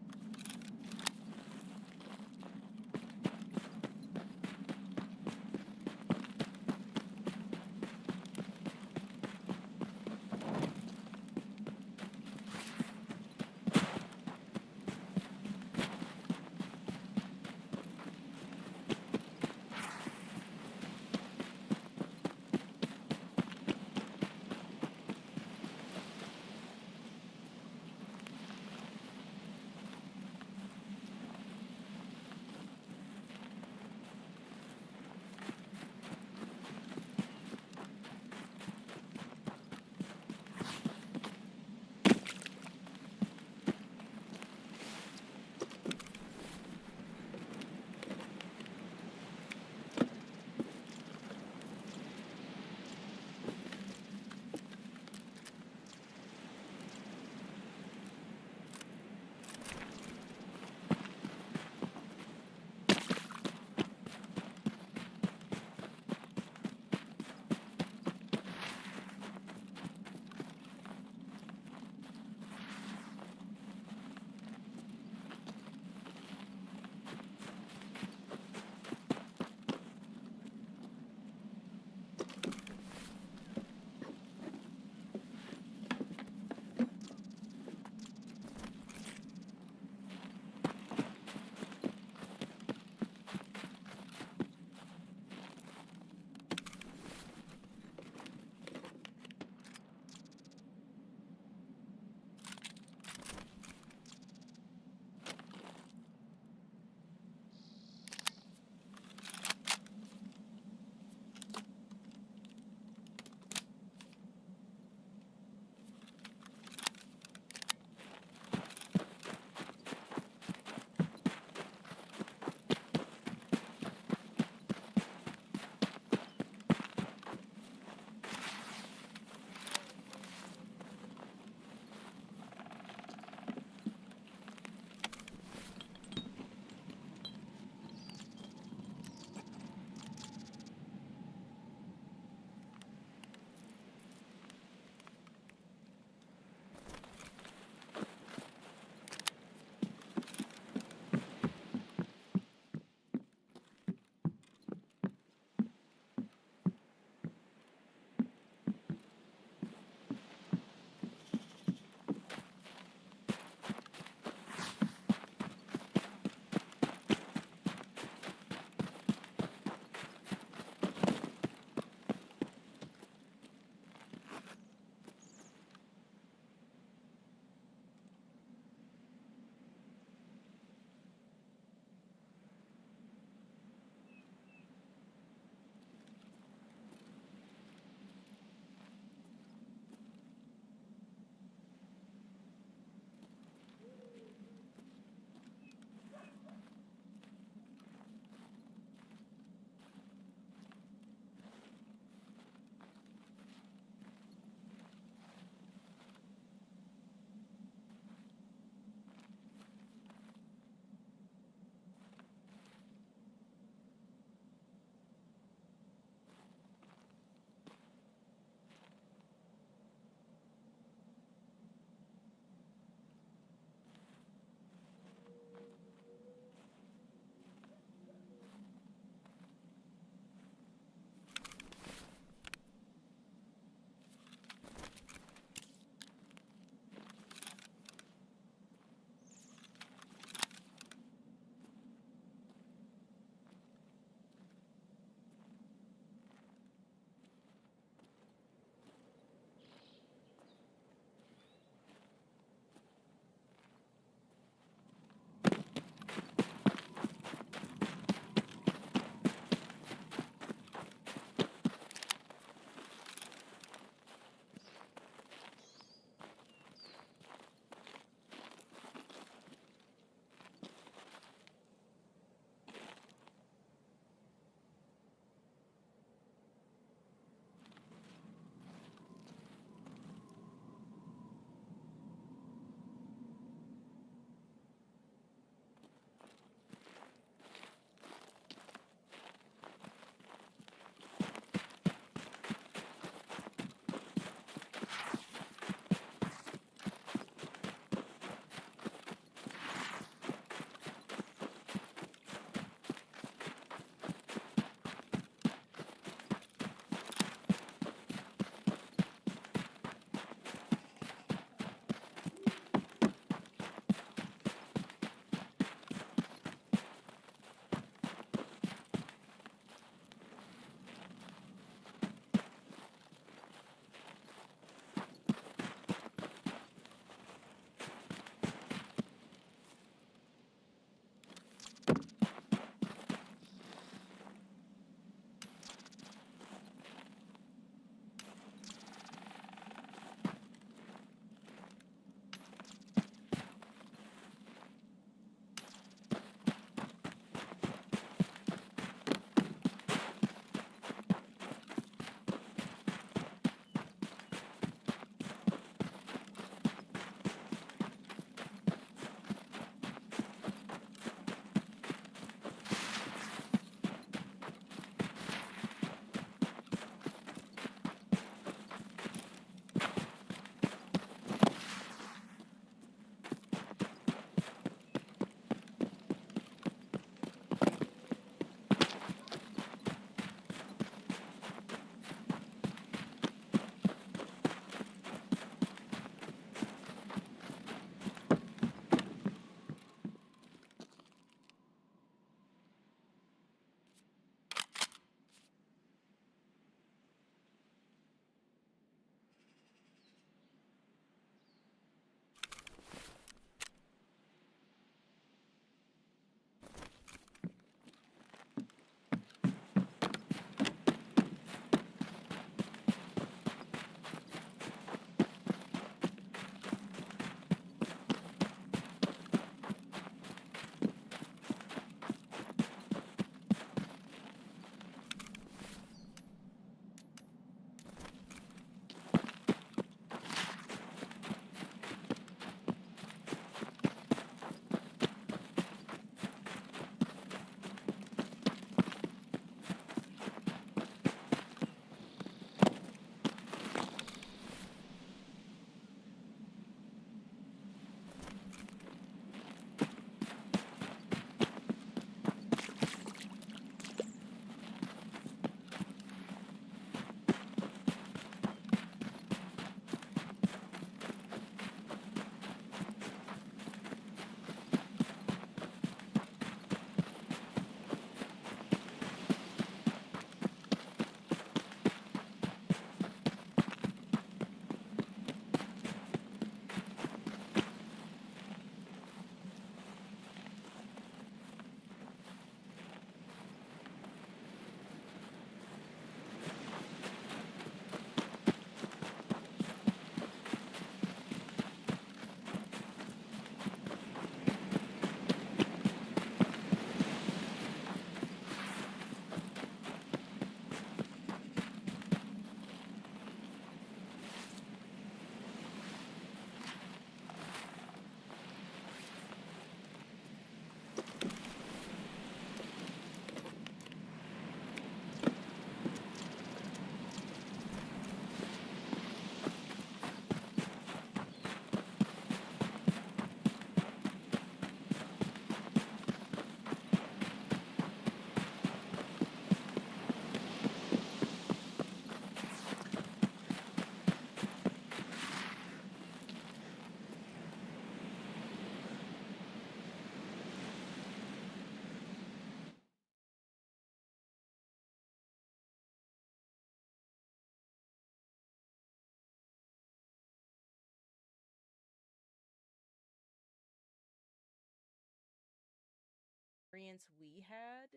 experience we had,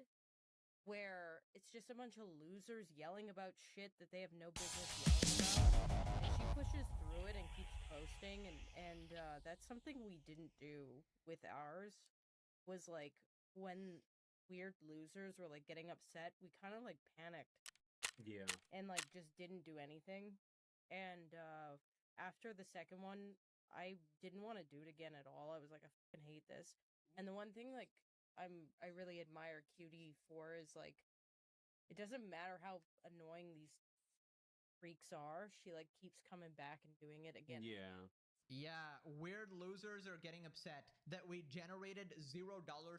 where it's just a bunch of losers yelling about shit that they have no business yelling about. And she pushes through it and keeps posting, and that's something we didn't do with ours. Was like when weird losers were like getting upset, we kind of like panicked. Yeah. And like just didn't do anything. And after the second one, I didn't want to do it again at all. I was like, I fucking hate this. And the one thing like I really admire Cutie for is like, it doesn't matter how annoying these freaks are, she like keeps coming back and doing it again. Yeah. Yeah, weird losers are getting upset that we generated $0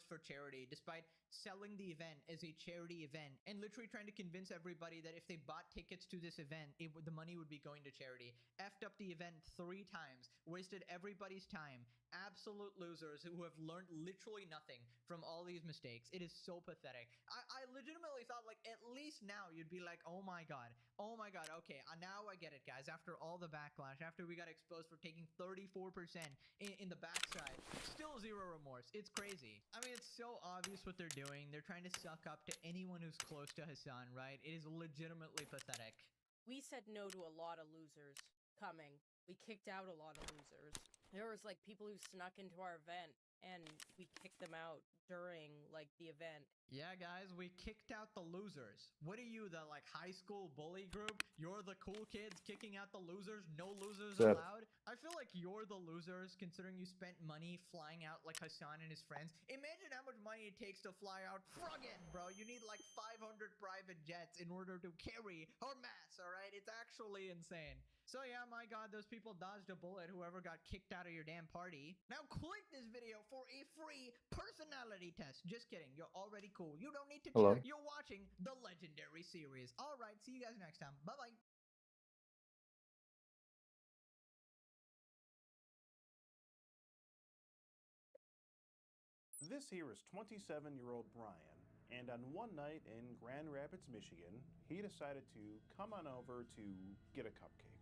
for charity despite selling the event as a charity event and literally trying to convince everybody that if they bought tickets to this event, the money would be going to charity. Effed up the event 3 times, wasted everybody's time. Absolute losers who have learned literally nothing from all these mistakes. It is so pathetic. I legitimately thought like at least now you'd be like, oh my god, okay, now I get it, guys. After all the backlash, after we got exposed for taking 34% in the backside, still 0 remorse. It's crazy. I mean, it's so obvious what they're doing. They're trying to suck up to anyone who's close to Hassan, right? It is legitimately pathetic. We said no to a lot of losers coming. We kicked out a lot of losers. There was like people who snuck into our event and we kicked them out during like the event. Yeah, guys, we kicked out the losers. What are you, the like high school bully group? You're the cool kids kicking out the losers? No losers Yep. allowed? I feel like you're the losers considering you spent money flying out like Hassan and his friends. Imagine how much money it takes to fly out friggin', bro. You need like 500 private jets in order to carry her mass, alright? It's actually insane. So yeah, my god, those people dodged a bullet, whoever got kicked out of your damn party. Now click this video for a free personality test. Just kidding, you're already cool. You don't need to Hello. check. You're watching the Legendary series. Alright, see you guys next time. Bye-bye. This here is 27-year-old Brian, and on one night in Grand Rapids, Michigan, he decided to come on over to get a cupcake.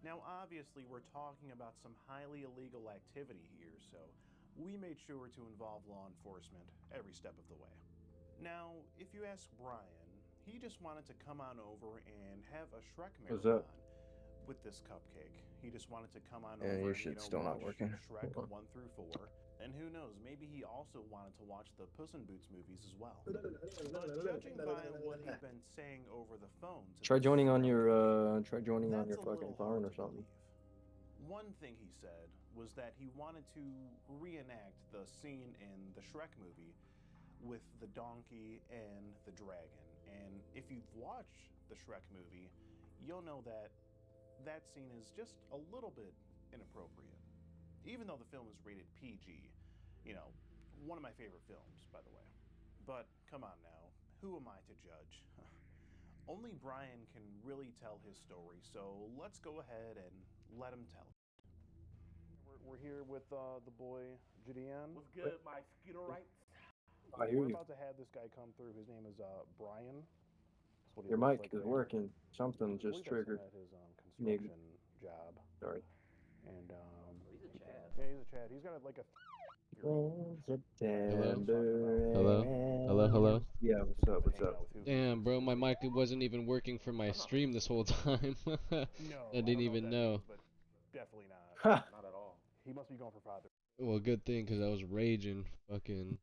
Now obviously we're talking about some highly illegal activity here, so we made sure to involve law enforcement every step of the way. Now, if you ask Brian, he just wanted to come on over and have a Shrek What's up? marathon with this cupcake. He just wanted to come on Yeah, over your and, shit's still not watch working. Shrek Hold 1 through 4. And who knows, maybe he also wanted to watch the Puss in Boots movies as well. But judging by what he's been saying over the phone, Try joining on your fucking phone or something. one thing he said was that he wanted to reenact the scene in the Shrek movie with the donkey and the dragon. And if you've watched the Shrek movie, you'll know that that scene is just a little bit inappropriate. Even though the film is rated PG, you know, one of my favorite films, by the way. But come on now, who am I to judge? Only Brian can really tell his story, so let's go ahead and let him tell it. We're here with the boy, Gideon. What's good, my Skitterites? I hear We're you. about to have this guy come through. His name is Brian. That's what he Your looks mic like is right working. Something I just believe triggered. that's him at his Maybe. construction job. Sorry. And He's a Chad. yeah, he's a Chad. He's got like a Hello. Yeah, what's up? What's up? Damn, bro, my mic wasn't even working for my stream this whole time. I didn't even know. but definitely not. Not at all. He must be going for father. Well, good thing, because I was raging. Fucking,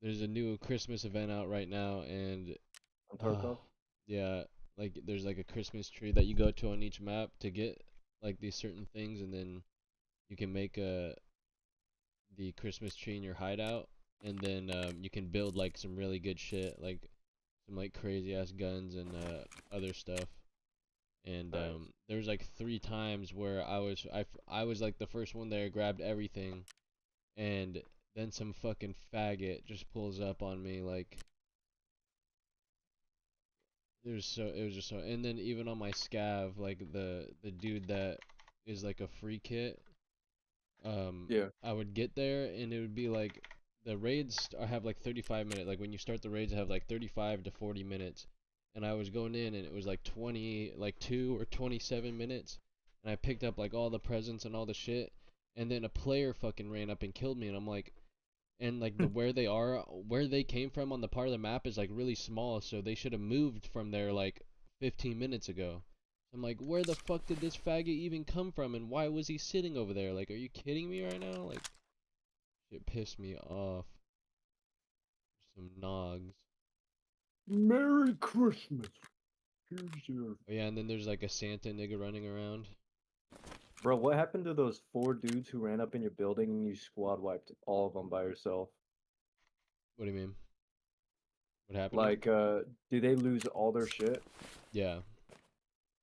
there's a new Christmas event out right now, and On Tarkov? yeah, like there's like a Christmas tree that you go to on each map to get like these certain things, and then you can make the Christmas tree in your hideout, and then you can build like some really good shit, like some like crazy ass guns and other stuff. And there was like 3 times where I was like the first one there, grabbed everything, and then some fucking faggot just pulls up on me like. It was just so, and then even on my scav, like the dude that is like a free kit, Yeah. I would get there and it would be like the raids have like 35 minutes. Like when you start the raids, have like 35 to 40 minutes, and I was going in and it was like 2 or 27 minutes, and I picked up like all the presents and all the shit, and then a player fucking ran up and killed me, and I'm like, and like the where they are, where they came from on the part of the map is like really small, so they should have moved from there like 15 minutes ago. I'm like, where the fuck did this faggot even come from, and why was he sitting over there? Like, are you kidding me right now? Like, it pissed me off. Some nogs. Merry Christmas. Here's your... Oh yeah, and then there's like a Santa nigga running around. Bro, what happened to those 4 dudes who ran up in your building and you squad wiped all of them by yourself? What do you mean? What happened? Like, do they lose all their shit? Yeah.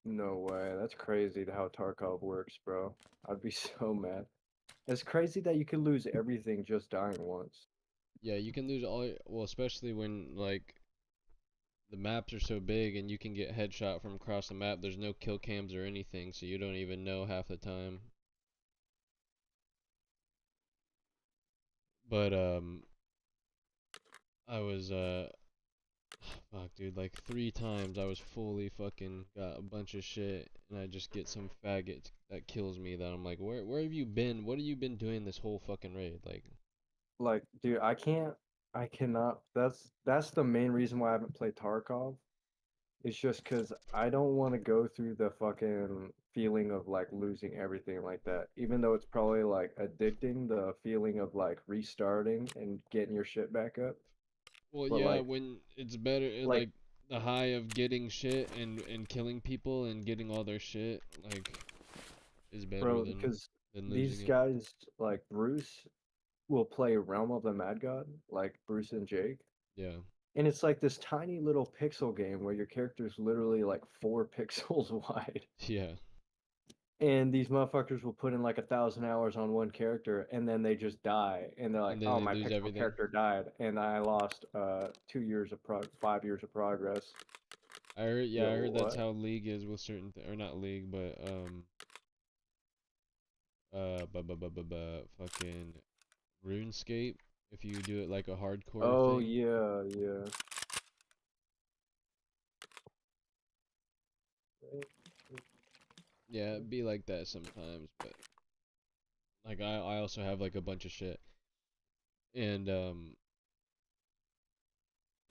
No way. That's crazy how Tarkov works, bro. I'd be so mad. It's crazy that you can lose everything just dying once. Yeah, you can lose all. Well, especially when like the maps are so big and you can get headshot from across the map. There's no kill cams or anything, so you don't even know half the time. But I was fuck, dude, like 3 times I was fully fucking got a bunch of shit, and I just get some faggot that kills me. That I'm like, where have you been? What have you been doing this whole fucking raid? Like, dude, I cannot. That's the main reason why I haven't played Tarkov. It's just because I don't want to go through the fucking feeling of like losing everything like that. Even though it's probably like addicting, the feeling of like restarting and getting your shit back up. Well, But, yeah, like, when it's better, like the high of getting shit and killing people and getting all their shit, like, is better bro, than because than these losing it. guys like Bruce will play Realm of the Mad God, like Bruce and Jake. Yeah. And it's like this tiny little pixel game where your character's literally like 4 pixels wide. Yeah. And these motherfuckers will put in like 1,000 hours on one character and then they just die. And they're like, And then oh, they my lose pixel everything. character died. And I lost 5 years of progress. I heard, yeah, Yo, I heard that's what? how League is with certain, or not League, but fucking RuneScape. If you do it like a hardcore Oh, thing. yeah, yeah. Yeah, it'd be like that sometimes, but like I also have like a bunch of shit. And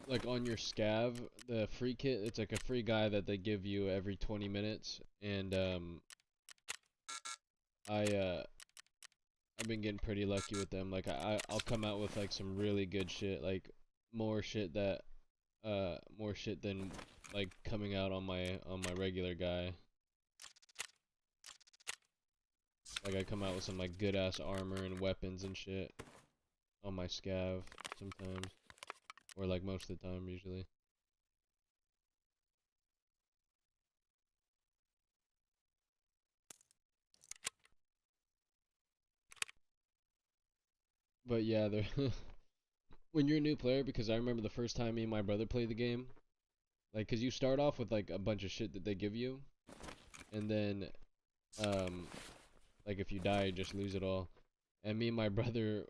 like on your scav, the free kit, it's like a free guy that they give you every 20 minutes, and I've been getting pretty lucky with them. Like I'll come out with like some really good shit, like more shit than like coming out on my regular guy. Like I come out with some like good ass armor and weapons and shit on my scav sometimes, or like most of the time usually. But yeah, when you're a new player, because I remember the first time me and my brother played the game, like, cause you start off with like a bunch of shit that they give you, and then like if you die, you just lose it all. And me and my brother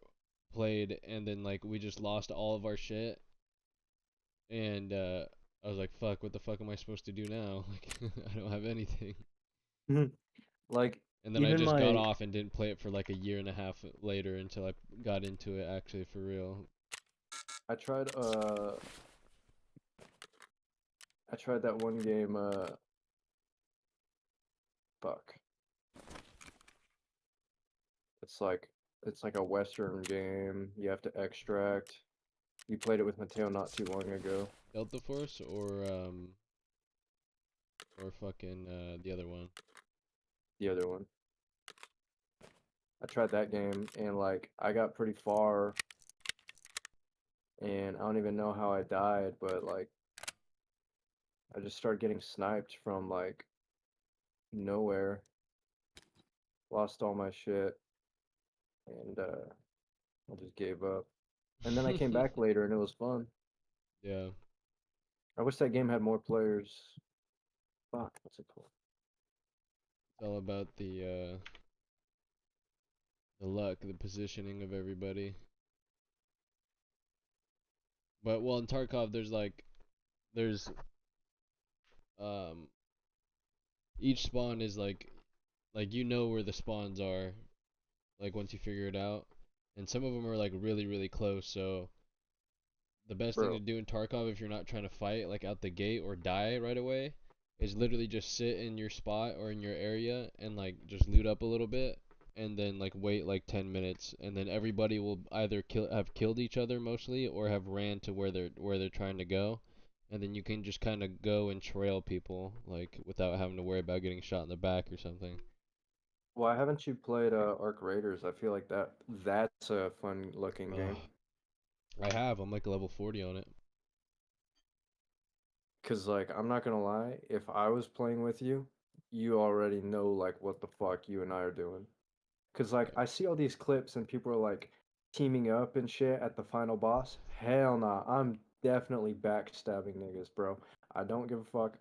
played, and then like we just lost all of our shit, and I was like, fuck, what the fuck am I supposed to do now? Like I don't have anything. Like, And then I even just got my- off and didn't play it for like a year and a half later until I got into it actually for real. I tried that one game, fuck. It's like a Western game. You have to extract. You played it with Mateo not too long ago. Delta Force or fucking the other one. The other one. I tried that game and like I got pretty far and I don't even know how I died, but like I just started getting sniped from like nowhere. Lost all my shit and I just gave up. And then I came back later and it was fun. Yeah. I wish that game had more players. Fuck, what's it called? It's all about the luck, the positioning of everybody. But well, in Tarkov, there's each spawn is like you know where the spawns are, like once you figure it out. and some of them are like really really close. So the best thing Bro. to do in Tarkov if you're not trying to fight like out the gate or die right away is literally just sit in your spot or in your area and like just loot up a little bit and then like wait like 10 minutes and then everybody will either have killed each other mostly or have ran to where they're trying to go, and then you can just kind of go and trail people like without having to worry about getting shot in the back or something. Why haven't you played Arc Raiders? I feel like that's a fun looking game. I have. I'm like level 40 on it. Cause like I'm not gonna lie, if I was playing with you, you already know like what the fuck you and I are doing. Cause like I see all these clips and people are like teaming up and shit at the final boss. Hell nah, I'm definitely backstabbing niggas, bro. I don't give a fuck.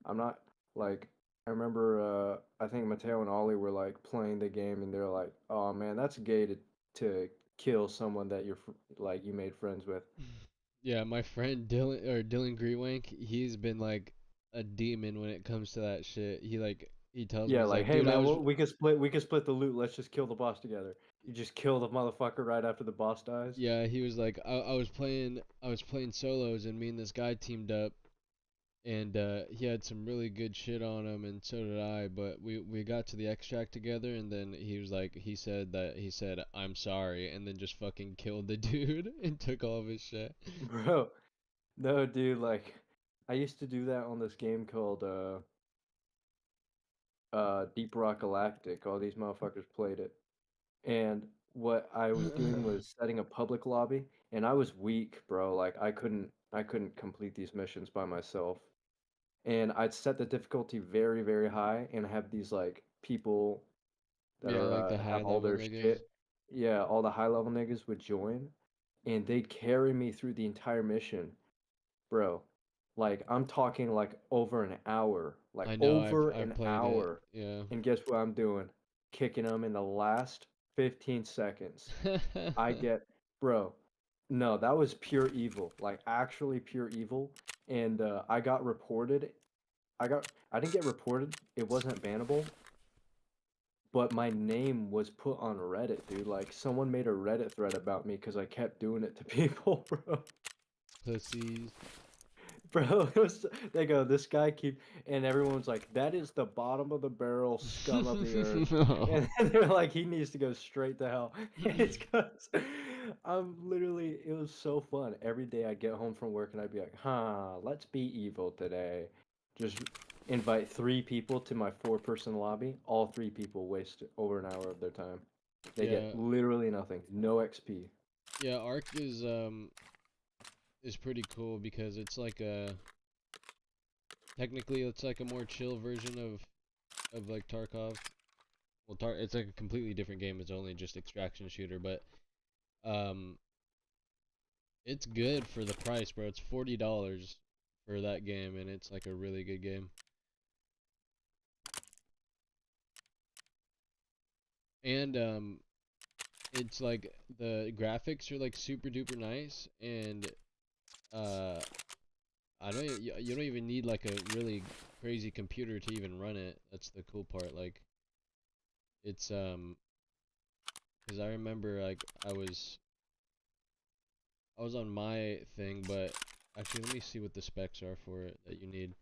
I'm not like I remember I think Mateo and Ollie were like playing the game and they're like, "Oh man, that's gay to kill someone that like you made friends with." Yeah, my friend Dylan Greewank, he's been like a demon when it comes to that shit. He tells me Yeah, he's like, like, "Hey dude, I man, was we could split the loot. Let's just kill the boss together." You just kill the motherfucker right after the boss dies. yeah, he was like I was playing solos and me and this guy teamed up and he had some really good shit on him and so did I, but we got to the extract together and then he said I'm sorry and then just fucking killed the dude and took all of his shit. Bro, no, dude, like I used to do that on this game called Deep Rock Galactic. All these motherfuckers played it. And what I was doing was setting a public lobby and I was weak, bro. Like I couldn't complete these missions by myself. And I'd set the difficulty very, very high and have these like people that Yeah, are like the high have all level their niggas. shit. Yeah, all the high level niggas would join and they'd carry me through the entire mission. Bro, like I'm talking like over an hour, like I know over I've an played it. hour. Yeah. And guess what I'm doing? Kicking them in the last 15 seconds. I get, bro, no, that was pure evil, like actually pure evil. And I got reported. I didn't get reported. It wasn't bannable, but my name was put on Reddit, dude. Like someone made a Reddit thread about me because I kept doing it to people, bro. Pussies. Bro, they go, this guy and everyone's like, that is the bottom of the barrel scum of the earth. No. And they're like, he needs to go straight to hell. And it's because it was so fun. Every day I'd get home from work and I'd be like, let's be evil today. Just invite 3 people to my 4-person lobby. All 3 people waste over an hour of their time. They Yeah. get literally nothing, no XP. Yeah, Ark is pretty cool because it's like technically it's like a more chill version of like Tarkov. Well, it's like a completely different game. It's only just extraction shooter, but it's good for the price, bro. It's $40 for that game, and it's like a really good game. And it's like the graphics are like super duper nice, and you don't even need like a really crazy computer to even run it. That's the cool part. Like it's because I remember like I was on my thing, but actually let me see what the specs are for it that you need.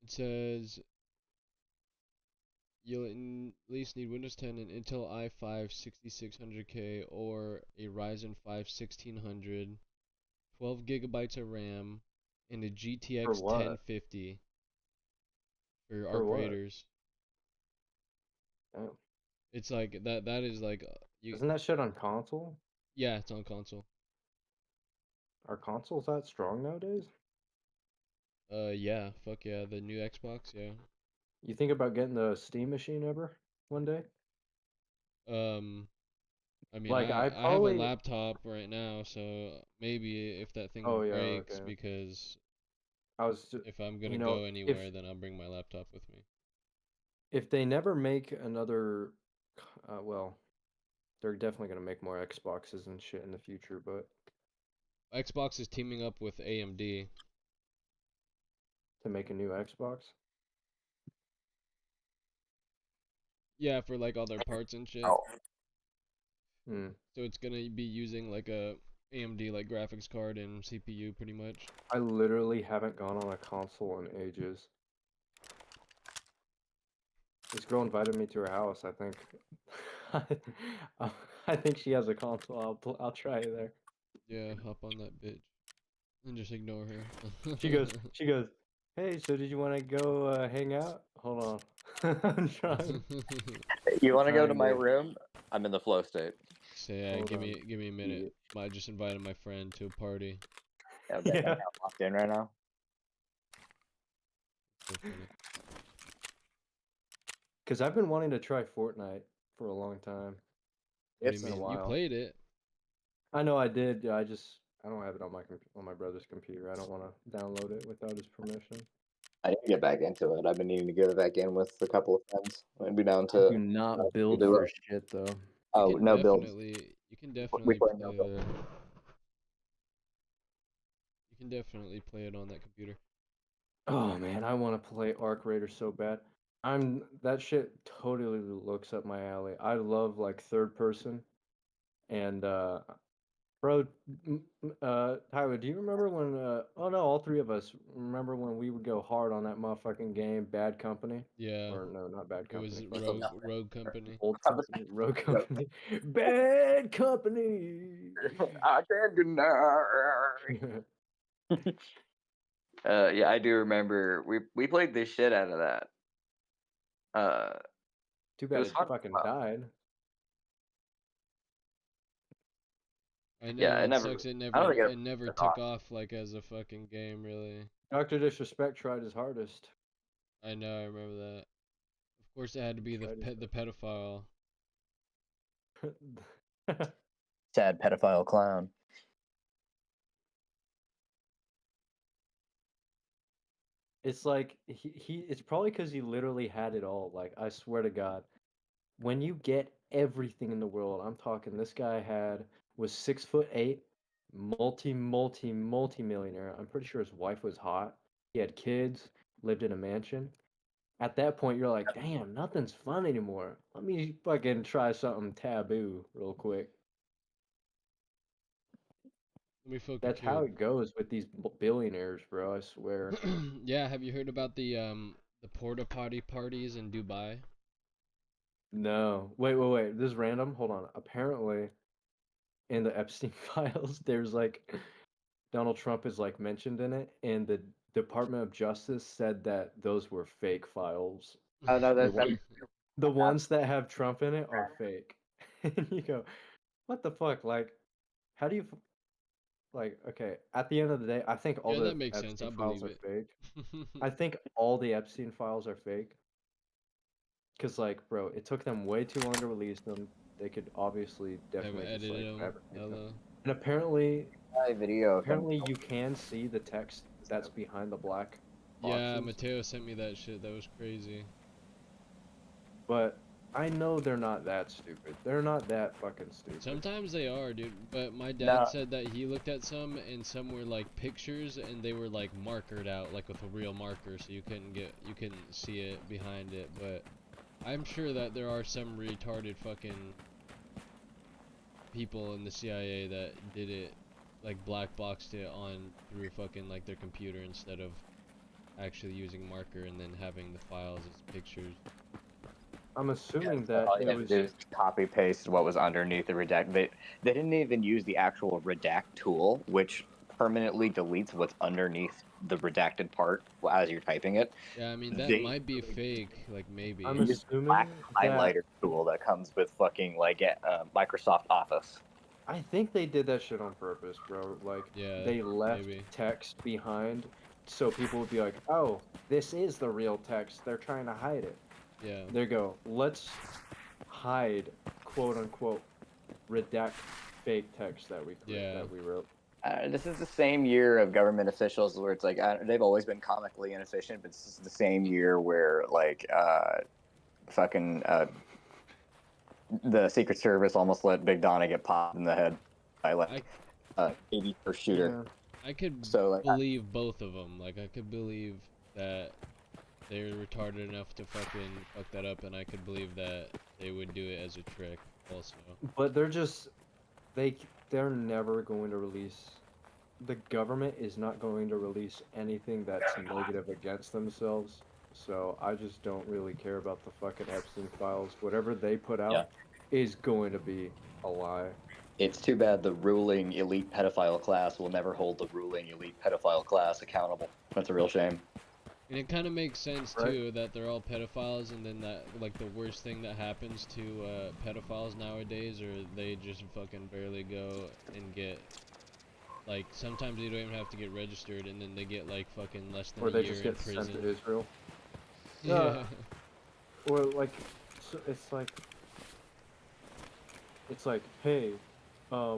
It says you'll at least need Windows 10 and Intel i5 6600K or a Ryzen 5 1600, 12 gigabytes of RAM, and a GTX For what? 1050 for For Arc what? Raiders. Oh. It's like that is like Isn't that shit on console? Yeah, it's on console. Are consoles that strong nowadays? Yeah, fuck yeah, the new Xbox, yeah. You think about getting the Steam machine ever one day? I mean, Like, I I have a probably- laptop right now, so maybe if that thing Oh, yeah, breaks, okay. because I was if I'm gonna you know, go if- anywhere, then I'll bring my laptop with me. If they never make another, well, they're definitely gonna make more Xboxes and shit in the future, but Xbox is teaming up with AMD. To make a new Xbox. Yeah, for like all their parts and shit. Hmm. So it's gonna be using like a AMD like graphics card and CPU pretty much. I literally haven't gone on a console in ages. This girl invited me to her house. I think. I think she has a console. I'll try it there. Yeah, hop on that bitch and just ignore her. She goes. Hey, so did you want to go hang out? Hold on. I'm trying. You want to go to trying my to- room? I'm in the flow state. Say, yeah, Hold give on. me a minute. I just invited my friend to a party. Yeah, okay, I'm locked in right now. So funny. Because I've been wanting to try Fortnite for a long time. What do It's you been a mean? You while. played it. I know I did. Yeah, I don't have it on my brother's computer. I don't want to download it without his permission. I need to get back into it. I've been needing to go back in with a couple of friends. I'd be down I to. do not build do for it. shit though. Oh, You can no build. You can We definitely play play no build. You can definitely play it on that computer. Oh man, I want to play Arc Raider so bad. That shit totally looks up my alley. I love like third person, and bro, Tyler, do you remember when? Oh no, all three of us remember when we would go hard on that motherfucking game, Bad Company. Yeah. Or no, not Bad It Company. was fucking Rogue Company. Old Company, Rogue Company, Bad Company. I can't deny. Yeah, I do remember we played the shit out of that. Too It bad was it fun. fucking died. I know Yeah, it it never. sucks. It I don't think it never took took off. off like as a fucking game, really. Dr. Disrespect tried his hardest. I know. I remember that. Of course, it had to be the the pedophile. Sad pedophile clown. It's like it's probably because he literally had it all. Like I swear to God, when you get everything in the world, I'm talking this guy was 6'8", multi-millionaire. I'm pretty sure his wife was hot. He had kids, lived in a mansion. At that point, you're like, damn, nothing's fun anymore. Let me fucking try something taboo real quick. Let me fuck a That's kid. how it goes with these billionaires, bro. I swear. Yeah. Have you heard about the porta potty parties in Dubai? No. Wait. This is random. Hold on. Apparently, in the Epstein files, there's like Donald Trump is like mentioned in it, and the Department of Justice said that those were fake files. Oh no, The ones that have Trump in it are fake. And you go, what the fuck? Like, how do you like? Okay, at the end of the day, I think all Yeah, the that makes sense. Epstein I files believe are fake. I think all the Epstein files are fake. Cause like, bro, it took them way too long to release them. They could obviously definitely just edited like 'em, fabricate them. hella. And apparently, video. apparently you can see the text that's behind the black Yeah, boxes. Mateo sent me that shit. That was crazy. But I know they're not that stupid. They're not that fucking stupid. Sometimes they are, dude. But my dad Nah. said that he looked at some, and some were like pictures, and they were like markered out, like with a real marker, so you couldn't see it behind it. But I'm sure that there are some retarded fucking people in the CIA that did it, like black boxed it on through fucking like their computer instead of actually using marker and then having the files as pictures. I'm assuming that All you it had was. to do is copy paste what was underneath the redact. They didn't even use the actual redact tool, which permanently deletes what's underneath the redacted part as you're typing it. Yeah, I mean that They might be fake, like maybe. I'm use the assuming black that- highlighter tool that comes with fucking like Microsoft Office. I think they did that shit on purpose, bro. Like, Yeah, they left maybe. text behind so people would be like, oh, this is the real text. They're trying to hide it. Yeah. There you go. Let's hide, quote unquote, redact fake text that we wrote. This is the same year of government officials where it's like they've always been comically inefficient, but this is the same year where like the Secret Service almost let Big Donna get popped in the head by like 80 per shooter. I could So, like, believe both of them. Like, I could believe that they're retarded enough to fucking fuck that up, and I could believe that they would do it as a trick also. But they're just they're never going to release. The government is not going to release anything that's negative against themselves. So I just don't really care about the fucking Epstein files. Whatever they put out is going to be a lie. It's too bad the ruling elite pedophile class will never hold the ruling elite pedophile class accountable. That's a real shame. And it kind of makes sense Right. too that they're all pedophiles, and then that like the worst thing that happens to pedophiles nowadays, or they just fucking barely go and get like sometimes they don't even have to get registered, and then they get like fucking less than Or a they year just in get prison. sent to Israel. Yeah. Or like, it's like, hey,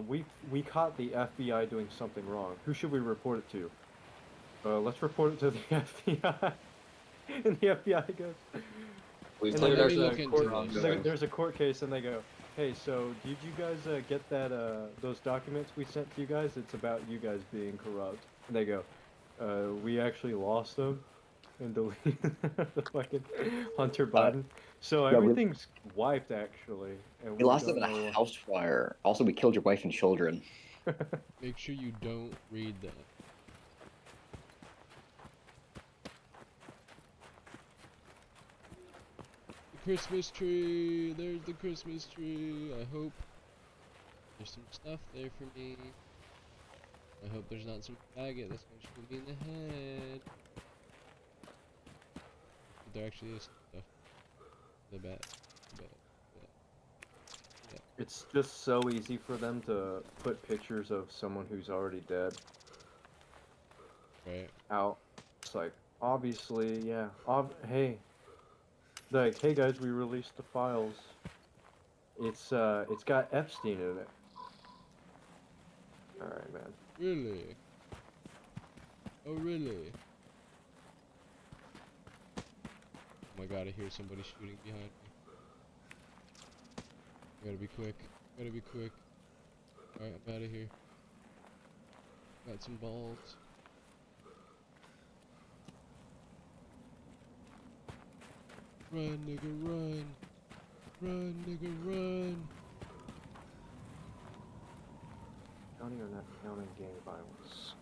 we caught the FBI doing something wrong. Who should we report it to? Let's report it to the FBI. And the FBI goes. We've and cleared then ourselves there's a for court- wrongdoing. there's a court case, and they go, hey, so did you guys get that those documents we sent to you guys? It's about you guys being corrupt. And they go, we actually lost them and deleted the fucking Hunter Biden. So yeah, we- everything's wiped actually. And We lost don't them in know a what- house fire. Also, we killed your wife and children. Make sure you don't read that. The Christmas tree! There's the Christmas tree! I hope there's some stuff there for me. I hope there's not some faggot that's gonna shoot me in the head. But there actually is some stuff. The bat. It's just so easy for them to put pictures of someone who's already dead Right. out. It's like, obviously, yeah. Hey, like, hey guys, we released the files. It's got Epstein in it. All right, man. Really? Oh, really? Oh my god, I hear somebody shooting behind me. Gotta be quick. Gotta be quick. Alright, I'm out of here. Got some balls. Run, nigga, run. Run, nigga, run. County or not counting gang violence?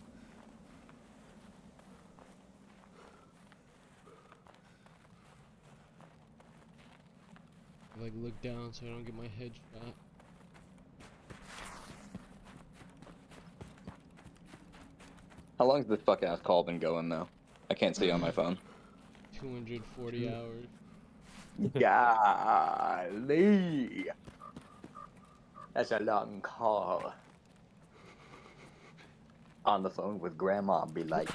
I, like, look down so I don't get my head shot. How long's this fuck ass call been going though? I can't see on my phone. 240 hours. Golly. That's a long call. On the phone with grandma, be like.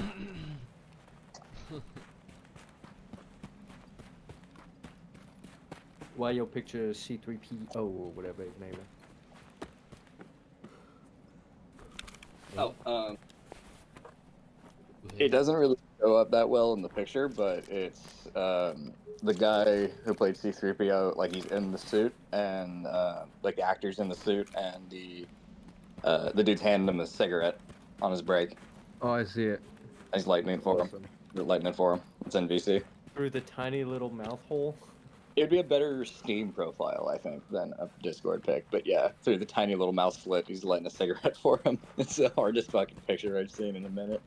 Why your picture C3PO or whatever his name is. Oh, it doesn't really show up that well in the picture, but it's the guy who played C3PO, like he's in the suit, and like the actor's in the suit, and the dude's handing him a cigarette on his break. Oh, I see it. He's lighting it for him. They're lighting it for him. It's in VC. Through the tiny little mouth hole. It'd be a better Steam profile, I think, than a Discord pic. But yeah, through the tiny little mouth slit, he's lighting a cigarette for him. It's the hardest fucking picture I've seen in a minute.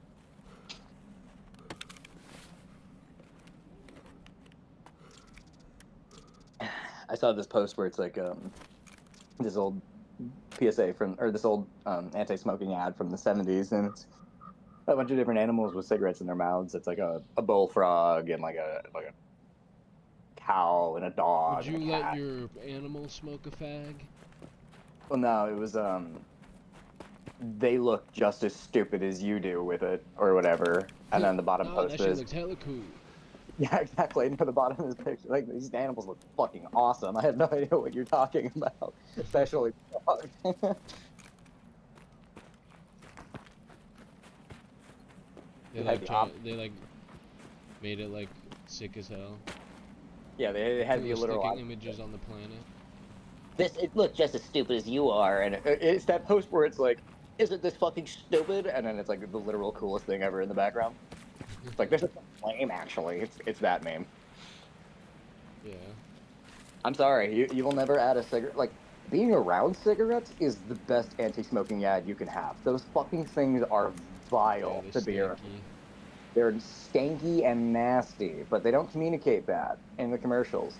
I saw this post where it's like this old PSA from, or this old anti-smoking ad from the 70s, and it's a bunch of different animals with cigarettes in their mouths. It's like a bullfrog and like a cow and a dog. Would you and a let cat. your animal smoke a fag? Well, no, it was they look just as stupid as you do with it or whatever. And then the bottom Oh, post that shit is looks hella cool. yeah, exactly. And for the bottom of this picture, like these animals look fucking awesome. I have no idea what you're talking about, especially dog. They like they like made it like sick as hell. Yeah, they had the Coolest literal looking images on the planet. It looks just as stupid as you are, and it's that post where it's like isn't this fucking stupid? And then it's like the literal coolest thing ever in the background. It's like, there's a flame, actually. It's that meme. Yeah. I'm sorry, you will never add a cigarette. Like, being around cigarettes is the best anti-smoking ad you can have. Those fucking things are vile to be around. They're stanky and nasty, but they don't communicate that in the commercials.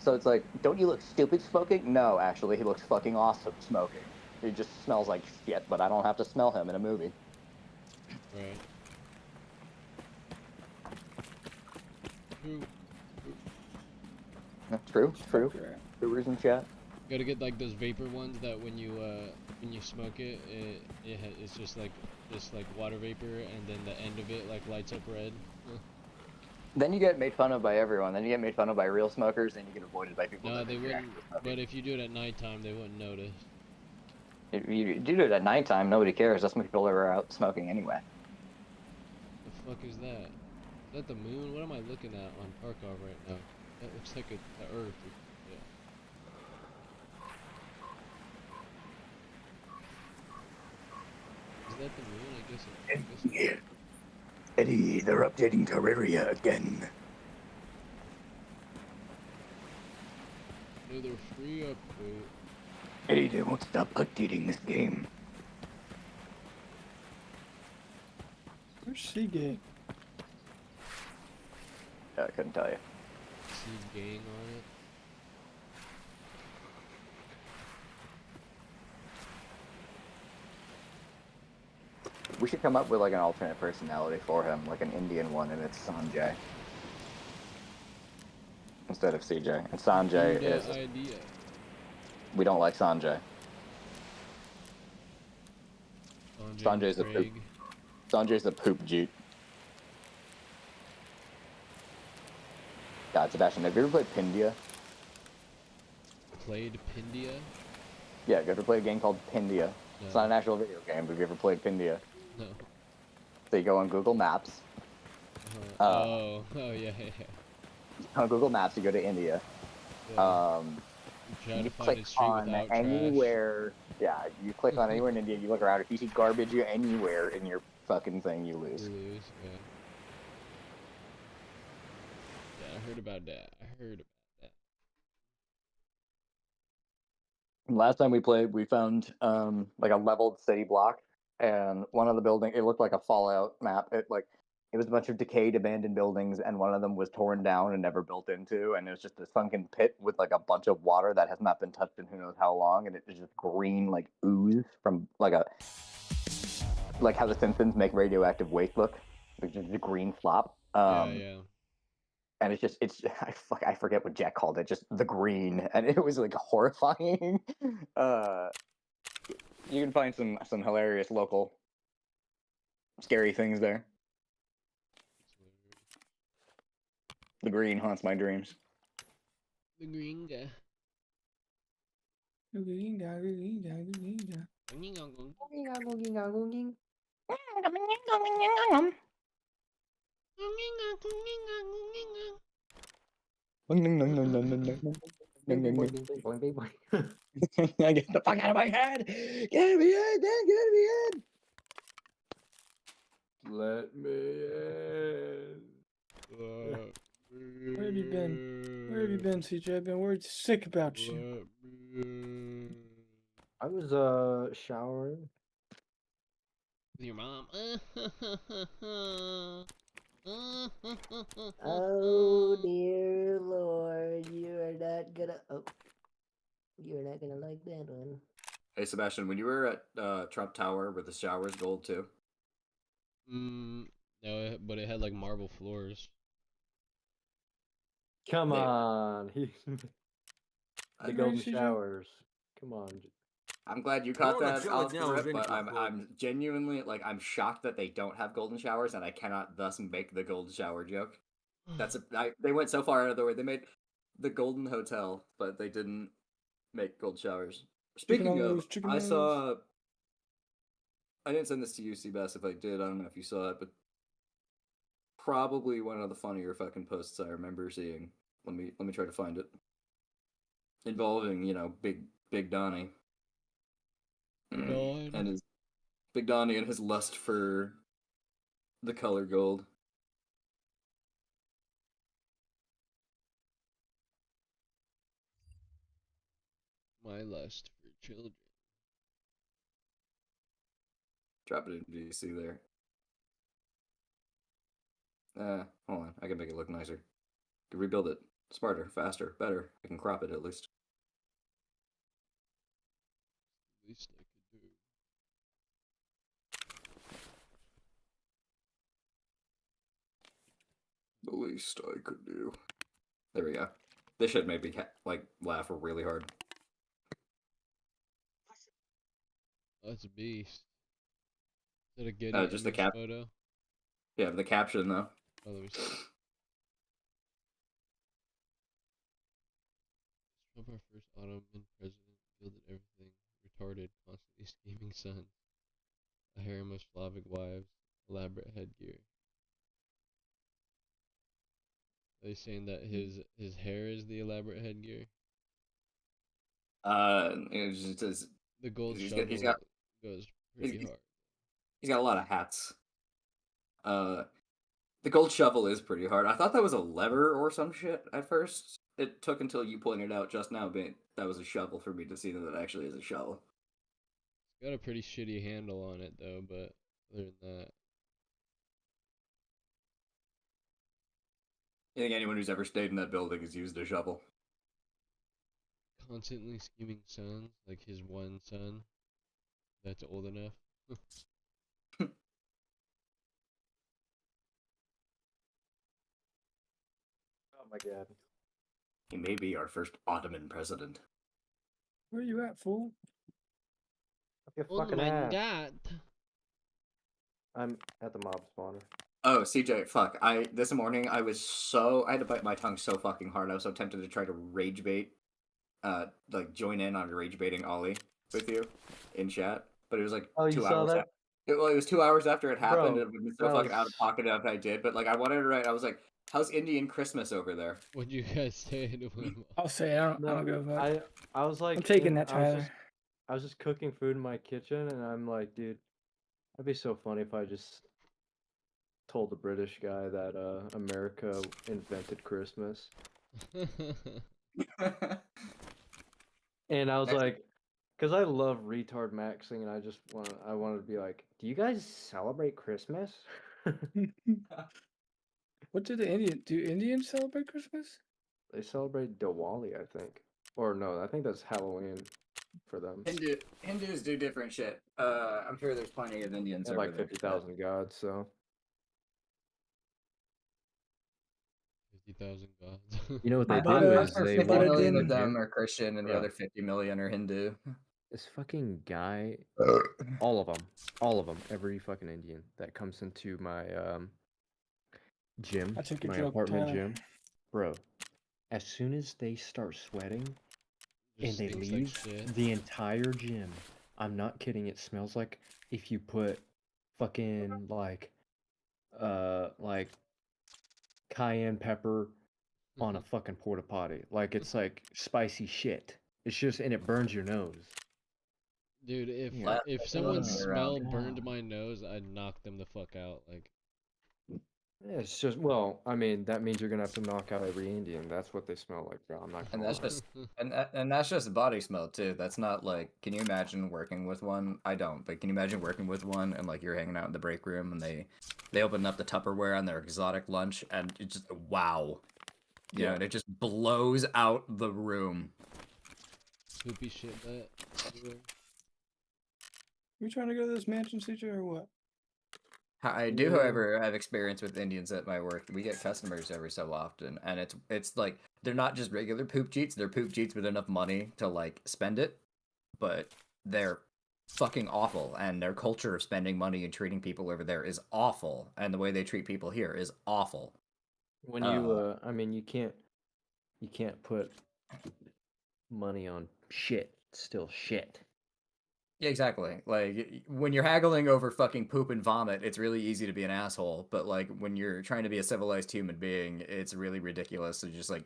So it's like, don't you look stupid smoking? No, actually, he looks fucking awesome smoking. He just smells like shit, but I don't have to smell him in a movie. Right. True. True reason, chat. Gotta get like those vapor ones that when you smoke it, it's just like water vapor, and then the end of it like lights up red. Then you get made fun of by everyone. Then you get made fun of by real smokers, and you get avoided by people. No, they wouldn't. But if you do it at nighttime, they wouldn't notice. If you do it at nighttime, nobody cares. That's when people are out smoking anyway. The fuck is that? Is that the moon? What am I looking at on Tarkov right now? That looks like the Earth. Yeah. Is that the moon? I guess it is. Eddie, they're updating Terraria again. Another free update. Eddie, they won't stop updating this game. Where's Seagate? I couldn't tell you. See gang on it. We should come up with like an alternate personality for him, like an Indian one, and it's Sanjay instead of CJ. And Sanjay Good is. idea. We don't like Sanjay. Sanjay's a poop. Craig. Sanjay's a poop jeep. God, Sebastian, have you ever played Pindia? Played Pindia? Yeah, have you ever played a game called Pindia? No. It's not an actual video game, but have you ever played Pindia? No. So you go on Google Maps. Oh, yeah. On Google Maps, you go to India. Yeah. Try You to find click a street on without anywhere. Yeah, you click on anywhere in India. You look around. If you see garbage anywhere in your fucking thing, you lose. You lose, yeah. Yeah, I heard about that. Last time we played, we found like a leveled city block, and one of the building it looked like a Fallout map. It was a bunch of decayed, abandoned buildings, and one of them was torn down and never built into, and it was just a sunken pit with like a bunch of water that has not been touched in who knows how long, and it was just green like ooze from like how the Simpsons make radioactive waste look, like just a green flop. Yeah. And it's I forget what Jack called it, just the green, and it was like horrifying. You can find some hilarious local scary things there. The green haunts my dreams. The green guy. I get the fuck out of my head! Get me in, Dan! Get me in! Let me in. Where have you been? Where have you been, CJ? I've been worried sick about you. I was showering. With your mom. Oh dear Lord, you're not gonna like that one. Hey Sebastian, when you were at Trump Tower, were the showers gold too? No, but it had like marble floors. Come on. The golden CJ. showers. Come on. I'm glad you caught Well, that, the Alex, village the now is rip, but into I'm genuinely I'm shocked that they don't have golden showers, and I cannot thus make the golden shower joke. They went so far out of their way. They made the Golden Hotel, but they didn't make gold showers. Speaking of, I saw. I didn't send this to you, Seabass. If I did, I don't know if you saw it, but probably one of the funnier fucking posts I remember seeing. Let me try to find it. Involving, Big Donnie. Don. And his Big Donnie and his lust for the color gold. My lust for children. Drop it in VC there. Hold on. I can make it look nicer. Can rebuild it. Smarter, faster, better. I can crop it at least. Least I could do. The least I could do. There we go. This should make me like laugh really hard. That's a beast. Is that a Getty Just the image cap. photo? Yeah, the caption though. Oh, let me see. Trump, our first Ottoman president, fielded everything. Retarded, constantly scheming sons. A harem of Slavic wives. Elaborate headgear. Are they saying that his hair is the elaborate headgear? It's just The gold he's shovel got goes pretty hard. he's got a lot of hats. The gold shovel is pretty hard. I thought that was a lever or some shit at first. It took until you pointed out just now, but that was a shovel for me to see that it actually is a shovel. It's got a pretty shitty handle on it though, but other than that. I think anyone who's ever stayed in that building has used a shovel. Constantly scheming sons, like his one son that's old enough. Oh my god. He may be our first Ottoman president. Where you at, fool? Up your Oh fucking my ass. god. I'm at the mob spawner. Oh, CJ, fuck. This morning I had to bite my tongue so fucking hard. I was so tempted to try to rage bait, like join in on rage baiting Ollie with you in chat, but it was like Oh, you 2 saw hours. that? It was 2 hours after it happened. Bro, It would have been so that fucking out of was- pocket if I did. But like, I wanted to write. I was like, "How's Indian Christmas over there?" What'd you guys say to him? I'll say I don't give a fuck. I was like, I'm taking that, I was Tyler. I was just cooking food in my kitchen, and I'm like, dude, that'd be so funny if I just told the British guy that America invented Christmas. And I was like, because I love retard maxing, and I wanted to be like, do you guys celebrate Christmas? What do Indians celebrate Christmas? They celebrate Diwali, I think. Or no, I think that's Halloween for them. Hindus do different shit. I'm sure there's plenty of Indians They have over like there. 50,000 gods, so 50,000 gods. you know what they I'm do sure is they 50 walk million in of the them gym. are Christian, and the Yeah. other 50 million are Hindu. This fucking guy, all of them, every fucking Indian that comes into my gym, I took your my joke, apartment Tyler. gym, bro. As soon as they start sweating and Just they stinks like leave, shit. the entire gym, I'm not kidding, it smells like if you put fucking like cayenne pepper on a fucking porta potty. Like it's like spicy shit. It's just, and it burns your nose. Dude, if Yeah. if someone's smell burned my nose, I'd knock them the fuck out. Like, Yeah, it's just, well, I mean, that means you're gonna have to knock out every Indian. That's what they smell like, bro. I'm not And gonna that's lie. just and that's just body smell too. That's not like, can you imagine working with one? I don't, but can you imagine working with one and like you're hanging out in the break room and they open up the Tupperware on their exotic lunch and it just wow. You know, and it just blows out the room. poopy shit that everywhere. You trying to go to this mansion, CJ, or what? I do, however, have experience with Indians at my work. We get customers every so often, and it's like they're not just regular poop cheats. They're poop cheats with enough money to like spend it, but they're fucking awful, and their culture of spending money and treating people over there is awful, and the way they treat people here is awful. When you, I mean, you can't put money on shit. It's still shit. Yeah, exactly. Like when you're haggling over fucking poop and vomit, it's really easy to be an asshole. But like when you're trying to be a civilized human being, it's really ridiculous to just like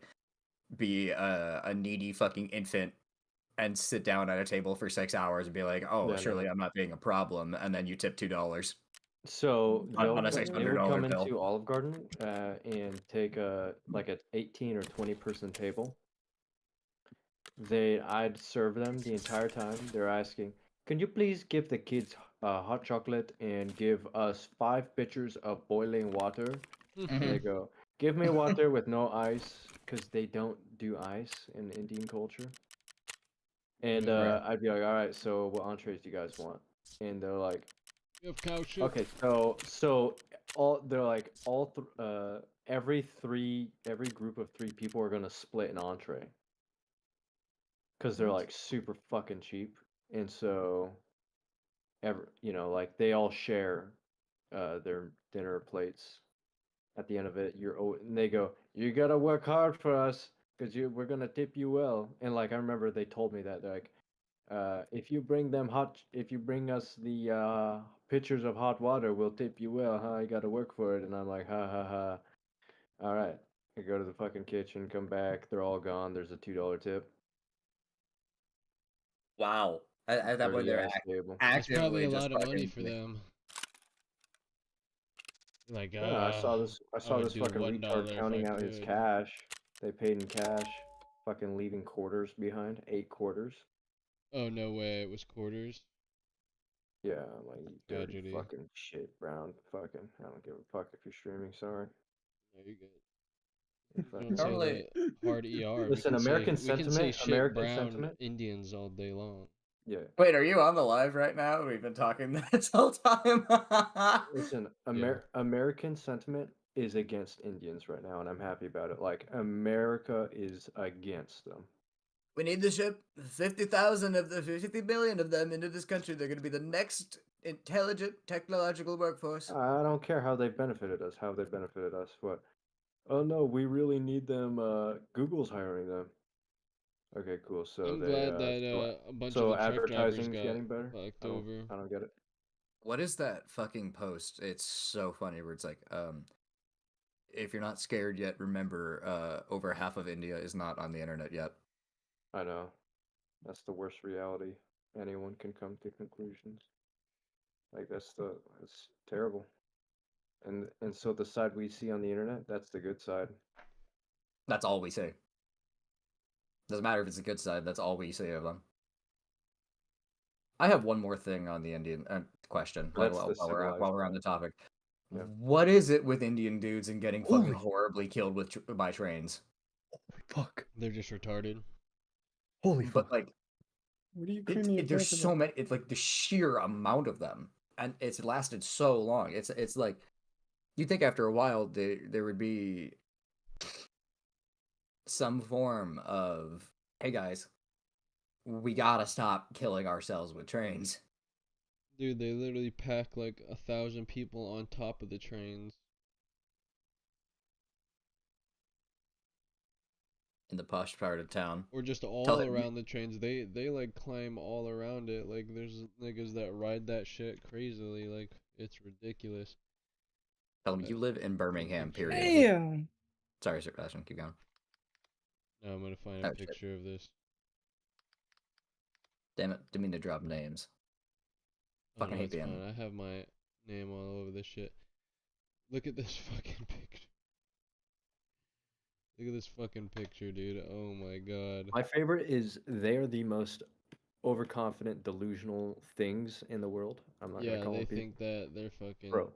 be a needy fucking infant and sit down at a table for 6 hours and be like, oh, No, no, surely no. I'm not being a problem, and then you tip $2 So on a they would $600 come bill. into Olive Garden and take a like an 18 or 20 person table. I'd serve them the entire time. They're asking, "Can you please give the kids hot chocolate and give us 5 pitchers of boiling water?" And they go, "Give me water with no ice," because they don't do ice in Indian culture. And Right. I'd be like, "All right, so what entrees do you guys want?" And they're like, You have cow shit. "Okay, so every group of 3 people are gonna split an entree." Because they're like super fucking cheap, and so like they all share their dinner plates. At the end of it, and they go, "You gotta work hard for us, because we're gonna tip you well." And like I remember they told me that they're like, if you bring us the pitchers of hot water, we'll tip you well, huh? You gotta work for it. And I'm like, ha ha ha. All right. I go to the fucking kitchen, come back, they're all gone. There's a $2 tip. Wow. At that point, Dirty they're ass table. That's probably actively a just lot of money fucking for them. Like, Yeah, I saw this would do fucking $1 retard if counting I out his could. cash. They paid in cash, fucking leaving quarters behind, 8 quarters. Oh no way, it was quarters. Yeah, I'm like, you dirty Tragedy. fucking shit, Brown. Fucking, I don't give a fuck if you're streaming. Sorry. No, you're good. Fucking- Don't say that hard ER. Listen, We can say shit American brown sentiment. Indians all day long. Yeah. Wait, are you on the live right now? We've been talking this whole time. Listen, Yeah. American sentiment is against Indians right now, and I'm happy about it. Like, America is against them. We need to ship 50,000 of the 50 million of them into this country. They're going to be the next intelligent technological workforce. I don't care how they benefited us. What? Oh no, we really need them. Google's hiring them. Okay, cool. So I'm they, glad that a bunch so of the truck drivers advertising's got getting better. fucked I over. don't get it. What is that fucking post? It's so funny where it's like, if you're not scared yet, remember, over half of India is not on the internet yet. I know. That's the worst reality. Anyone can come to conclusions. Like it's terrible. And so the side we see on the internet, that's the good side. That's all we say. Doesn't matter if it's a good side, that's all we say of them. I have one more thing on the Indian question while we're on the topic. Yeah. What is it with Indian dudes and getting fucking horribly killed by trains? Fuck. They're just retarded. Holy fuck. But like, What are you creaming your there's pants so about? many. It's like the sheer amount of them, and it's lasted so long. It's like, you'd think after a while there would be some form of, hey guys, we gotta stop killing ourselves with trains. Dude, they literally pack like 1,000 people on top of the trains. In the posh part of town. Or just all Tell them- around the trains. They like climb all around it. Like there's niggas that ride that shit crazily. Like it's ridiculous. Tell them you live in Birmingham, period. Damn. Sorry, Sebastian, keep going. Now I'm gonna find a Oh, shit. picture of this. Damn it, didn't mean to drop names. Oh, Fucking no, hate it's the fine. end. I have my name all over this shit. Look at this fucking picture. Look at this fucking picture, dude. Oh my god. My favorite is they're the most overconfident, delusional things in the world. I'm not Yeah, gonna call they them people. think that they're fucking Bro,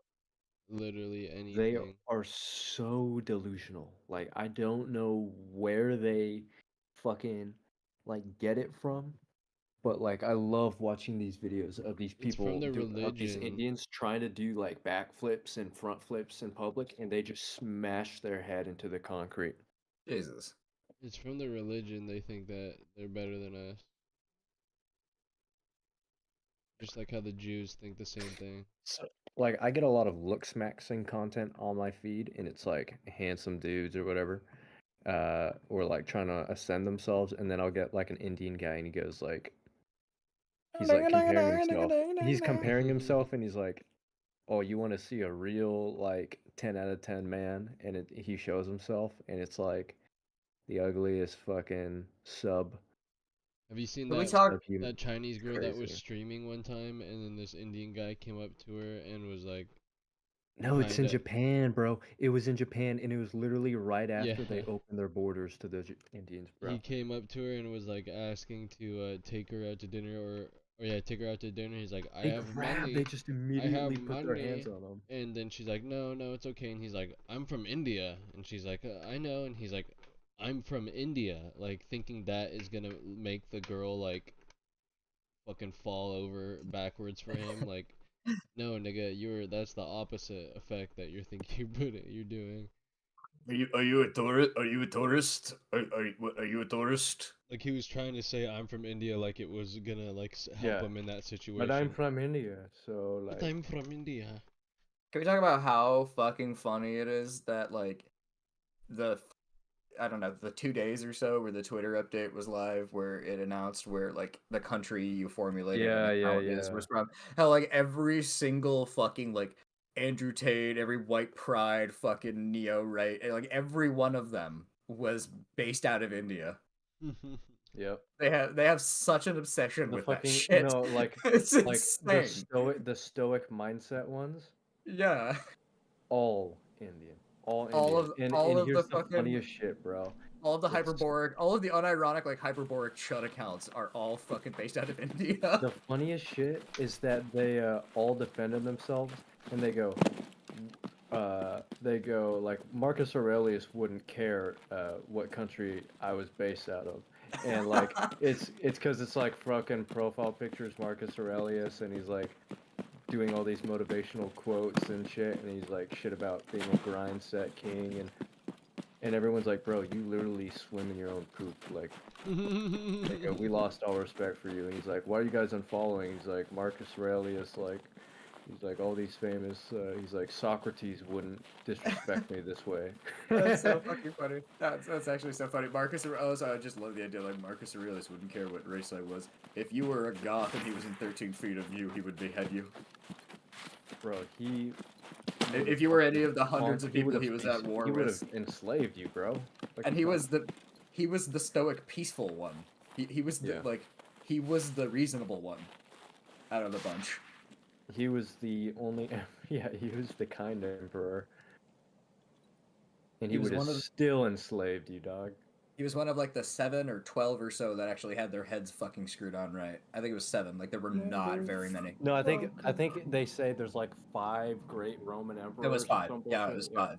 literally anything. they are so delusional. Like I don't know where they fucking like get it from, but like I love watching these videos of these It's from people their of these religion. Indians trying to do like backflips and front flips in public, and they just smash their head into the concrete. Jesus. It's from their religion. They think that they're better than us. Just like how the Jews think the same thing. So, like I get a lot of looks maxing content on my feed, and it's like handsome dudes or whatever, or like trying to ascend themselves, and then I'll get like an Indian guy, and he goes like, he's like comparing himself. He's comparing himself, and he's like, "Oh, you want to see a real like 10 out of 10 man?" And he shows himself, and it's like the ugliest fucking sub Have you seen Can we that talk- that Chinese girl that was Crazy. streaming one time, and then this Indian guy came up to her and was like, No, it's in kinda- Japan, bro. It was in Japan, and it was literally right after they Yeah. opened their borders to the Indians, bro. He came up to her and was like asking to take her out to dinner, or yeah, take her out to dinner. He's like, I They have grabbed- money. they just I immediately have put their money." hands on him. And then she's like, no, it's okay. And he's like, I'm from India. And she's like, I know. And he's like, I'm from India. Like thinking that is gonna make the girl like fucking fall over backwards for him. Like, no, nigga, that's the opposite effect that you're thinking you're doing. Are you a tourist? Are you a tourist? Are you a tourist? Like he was trying to say I'm from India, like it was gonna like help Yeah. him in that situation. But I'm from India, so like. But I'm from India. Can we talk about how fucking funny it is that like I don't know, the 2 days or so where the Twitter update was live, where it announced where like the country you formulated Yeah, and how yeah, it is yeah. was from. How like every single fucking like Andrew Tate, every white pride fucking neo right, like every one of them was based out of India. Yep. They have such an obsession The with fucking that shit. no, like it's like insane. the stoic mindset ones. Yeah. All Indian. All All Indian. of- all and of here's the fucking- funniest shit, bro. All of the It's- hyperbolic, all of the unironic, like hyperbolic chud accounts are all fucking based out of India. The funniest shit is that they all defended themselves, and they go like Marcus Aurelius wouldn't care what country I was based out of, and like it's because it's like fucking profile pictures Marcus Aurelius, and he's like doing all these motivational quotes and shit, and he's like shit about being a grind set king, and everyone's like, bro, you literally swim in your own poop, like we lost all respect for you. And he's like, why are you guys unfollowing? He's like, Marcus Aurelius, like, he's like, all these famous, he's like, Socrates wouldn't disrespect me this way. That's so fucking funny. That's actually so funny. Marcus Aurelius, I just love the idea, like, Marcus Aurelius wouldn't care what race I was. If you were a goth and he was in 13 feet of you, he would behead you. Bro, he... If you were any of the hundreds of He people would've he was at war He would with. have enslaved you, bro. Like, And he fuck. was the stoic, peaceful one. He was the, Yeah. like, he was the reasonable one out of the bunch. He was the only... Yeah, he was the kind emperor. And He he was would have one of the- still enslaved you, dog. He was one of like the 7 or 12 or so that actually had their heads fucking screwed on right. I think it was 7. Like there were not very many. No, I think they say there's like 5 great Roman emperors. It was or 5. some Yeah, it bullshit. was Yeah. 5.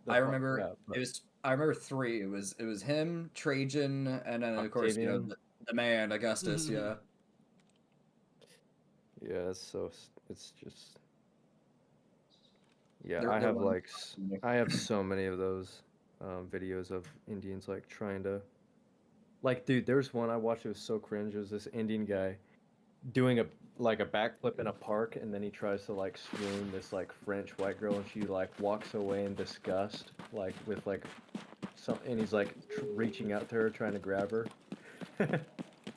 The I fuck- remember yeah, but- I remember 3. It was him, Trajan, and then of course Octavian. the man Augustus. Yeah. Yeah, it's just. Yeah, They're- I they're have one- like I have so many of those videos of Indians like trying to, like, dude, there's one I watched. It was so cringe. It was this Indian guy doing a backflip in a park, and then he tries to like swoon this like French white girl, and she like walks away in disgust, like with like some, and he's like reaching out to her, trying to grab her.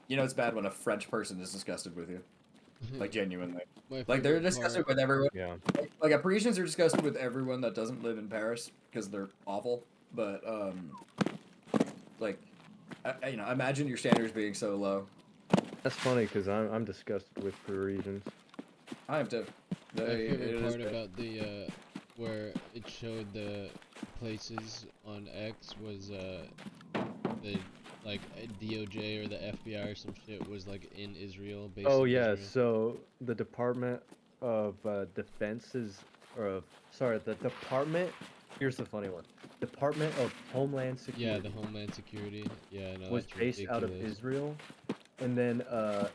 You know it's bad when a French person is disgusted with you. Like genuinely. My Like they're favorite disgusted part- with everyone. Yeah. Like Parisians are disgusted with everyone that doesn't live in Paris because they're awful. But like, you know, imagine your standards being so low. That's funny because I'm disgusted with Parisians. I am too. My It favorite is part bad. about the where it showed the places on X was the like DOJ or the FBI or some shit was like in Israel. Based Oh in yeah, Israel. so the Department of Defense is, the Department. Here's the funny one. Department of Homeland Security. Yeah, the Homeland Security. Yeah, no, was that's based out of ridiculous. Israel, and then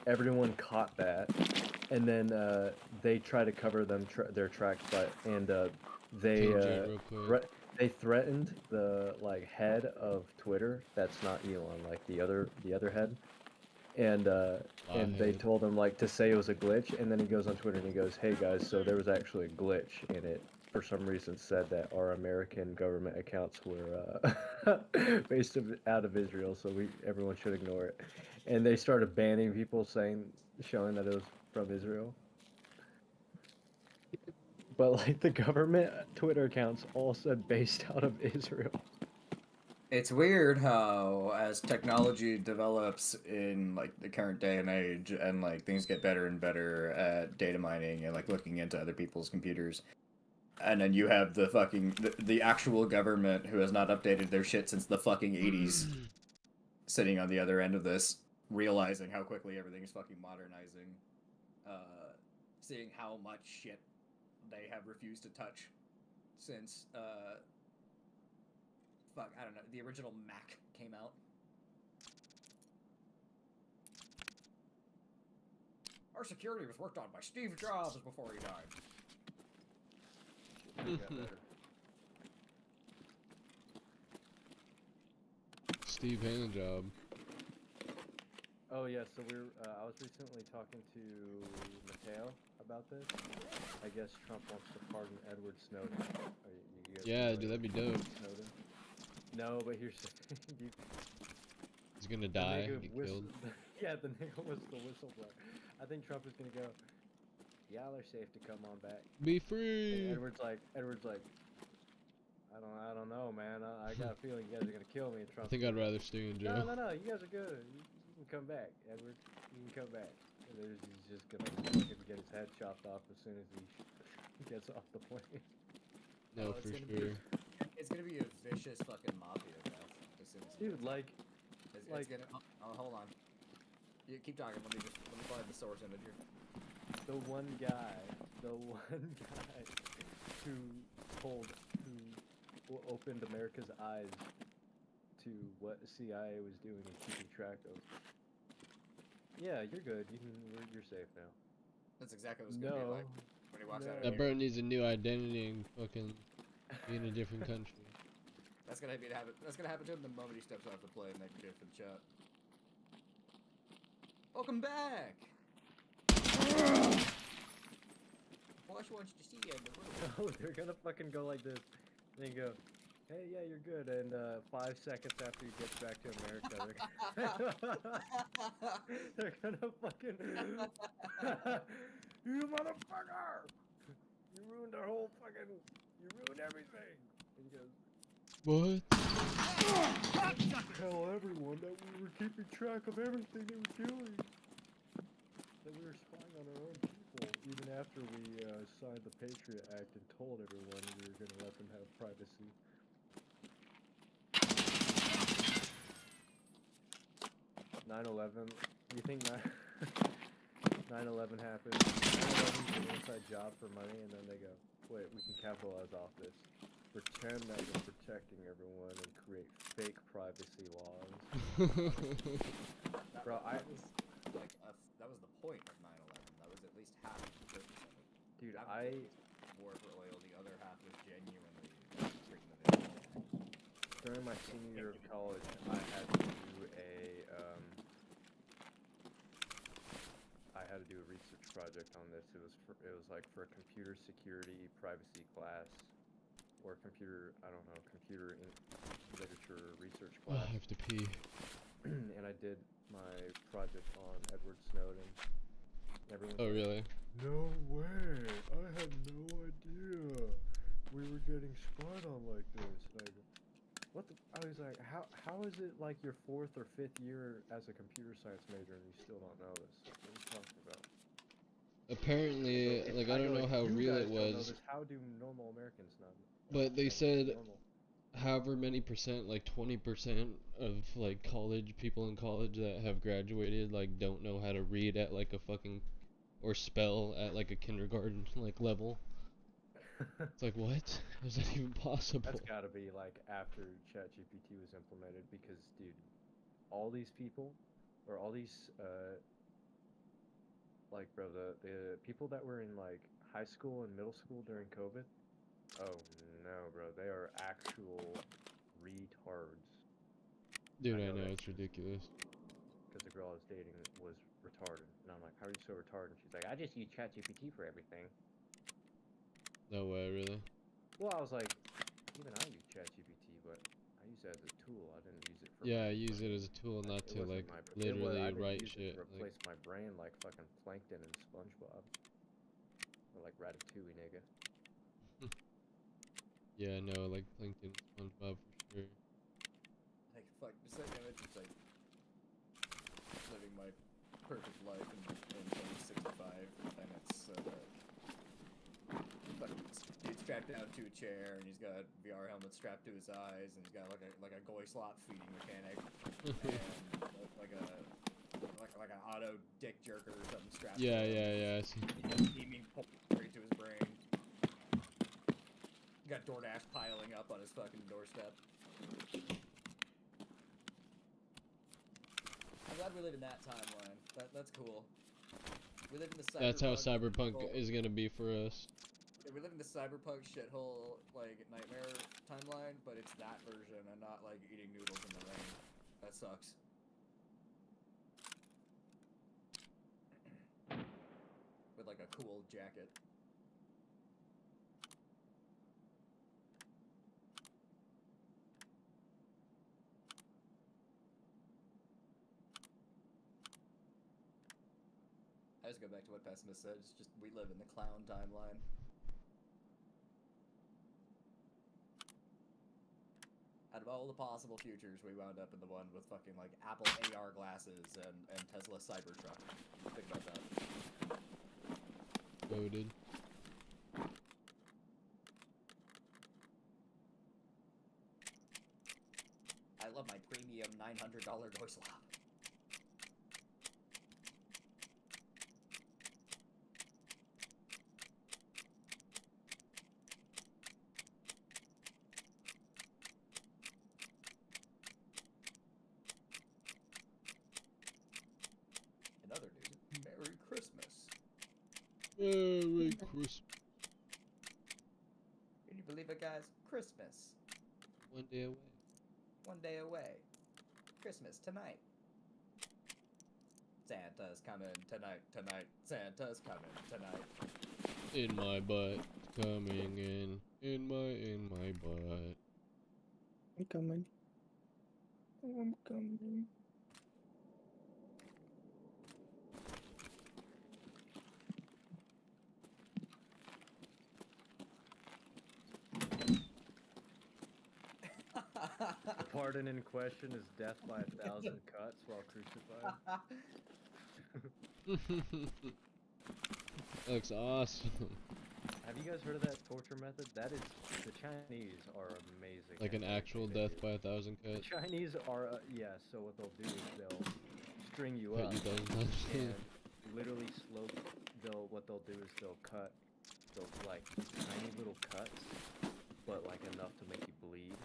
everyone caught that, and then they try to cover their tracks, and they Tangent real quick. they threatened the like head of Twitter. That's not Elon, like the other head, and they head. told him like to say it was a glitch, and then he goes on Twitter and he goes, "Hey guys, so there was actually a glitch in it." For some reason said that our American government accounts were based out of Israel, so everyone should ignore it. And they started banning people showing that it was from Israel. But like the government Twitter accounts all said based out of Israel. It's weird how as technology develops in like the current day and age, and like things get better and better at data mining and like looking into other people's computers, and then you have the fucking the actual government who has not updated their shit since the fucking 80s sitting on the other end of this, realizing how quickly everything is fucking modernizing, seeing how much shit they have refused to touch since fuck, I don't know, the original Mac came out. Our security was worked on by Steve Jobs before he died. Steve Handjob. Oh yeah, so I was recently talking to Mateo about this. I guess Trump wants to pardon Edward Snowden. You guys Yeah, familiar dude, that'd be with dope. Snowden? No, but here's the thing. He's gonna The die, nigga get whistle- killed. Yeah, the nigga was the whistleblower. I think Trump is gonna go, y'all are safe to come on back. Be free. And Edward's like, I don't know, man. I got a feeling you guys are gonna kill me. And I Trump. think I'd rather stay in jail. No, you guys are good. You can come back, Edward. You can come back. And he's just gonna fucking get his head chopped off as soon as he gets off the plane. No, it's for gonna sure. It's gonna be a vicious fucking mafia death as soon as. Dude, like, it's gonna. Oh, hold on. You keep talking. Let me find the source image here. the one guy who opened America's eyes to what CIA was doing and keeping track of. Yeah, you're good. You're safe now. That's exactly what it's gonna be like when he walks out of That here. bro needs a new identity and fucking be in a different country. That's gonna happen. That's gonna happen to him the moment he steps off the plane. That can do it for the chat. Welcome back. Boss wants to see you in the room. No, they're gonna fucking go like this. Then go, hey, yeah, you're good. And 5 seconds after he gets back to America, they're gonna fucking, you motherfucker! You ruined our whole fucking, you ruined everything. And he goes, What? tell everyone that we were keeping track of everything they were doing. That we were spying on our own people, even after we signed the Patriot Act and told everyone we were going to let them have privacy. 9/11. You think 9/11 happened? 9/11's an inside job for money, and then they go, wait, we can capitalize off this. Pretend that we're protecting everyone and create fake privacy laws. Bro, that was the point of 9/11. That was at least half of the purpose of it. Dude, Half of it was war for oil. The other half was genuinely freaking the nation. During my senior year of college, I had to do a research project on this. It was like for a computer security privacy class, or computer literature research Oh, class. I have to pee. And I did my project on Edward Snowden. Everyone's Oh, like, really? no way! I had no idea we were getting spied on like this. And I go, what the? I was like, how is it like your 4th or 5th year as a computer science major and you still don't know this? What are you talking about? Apparently, If like, I don't go, know how you real guys it don't know was, this, how do normal Americans not? but they said Normal. however many percent, like 20% of like college people in college that have graduated like don't know how to read at like a fucking or spell at like a kindergarten like level. It's like, what? Is that even possible? That's gotta be like after ChatGPT was implemented, because dude, all these people, or all these like bro, the people that were in like high school and middle school during COVID, oh no bro, they are actual retards. Dude, I know, it's ridiculous. Because the girl I was dating was retarded, and I'm like, how are you so retarded? And she's like, I just use ChatGPT for everything. No way, really? Well, I was like, even I use ChatGPT, but I use it as a tool. I didn't use it for. Yeah, I use it as a tool, not to like literally I didn't write use shit. it to Like, replace my brain like fucking Plankton and SpongeBob, or like Ratatouille, nigga. yeah, no, like Plankton, SpongeBob for sure. fuck, just that image, it's like living my perfect life in 2065, and it's fucking dude strapped down to a chair, and he's got a VR helmet strapped to his eyes, and he's got like a goy slop feeding mechanic, and like an auto dick jerker or something strapped. Yeah, to him. yeah, yeah. Beaming straight to his brain. Got DoorDash piling up on his fucking doorstep. I'm glad we live in that timeline. That's cool. We live in the cyberpunk. That's how cyberpunk shithole. is gonna be for us. Yeah, we live in the cyberpunk shithole, like, nightmare timeline, but it's that version and not, like, eating noodles in the rain. That sucks. With, like, a cool jacket. I just go back to what Pessimist said, it's just, we live in the clown timeline. Out of all the possible futures, we wound up in the one with fucking, like, Apple AR glasses and Tesla Cybertruck. Think about that. Voted. I love my premium $900 Goy Slop. In other news, Merry Christmas. Merry Christmas. Can you believe it, guys? Christmas. One day away. One day away. Christmas tonight. Santa's coming tonight, Santa's coming tonight. In my butt. Coming in my butt. I'm coming. Oh, I'm coming. The pardon in question is death by 1,000 cuts while crucified. Looks awesome. Have you guys heard of that torture method? That is, the Chinese are amazing. Like an actual death by 1,000 The cuts. Chinese are, yeah, so what they'll do is they'll string you Cut up you 1,000 times. and literally what they'll do is they'll cut, like, tiny little cuts, but like enough to make you bleed.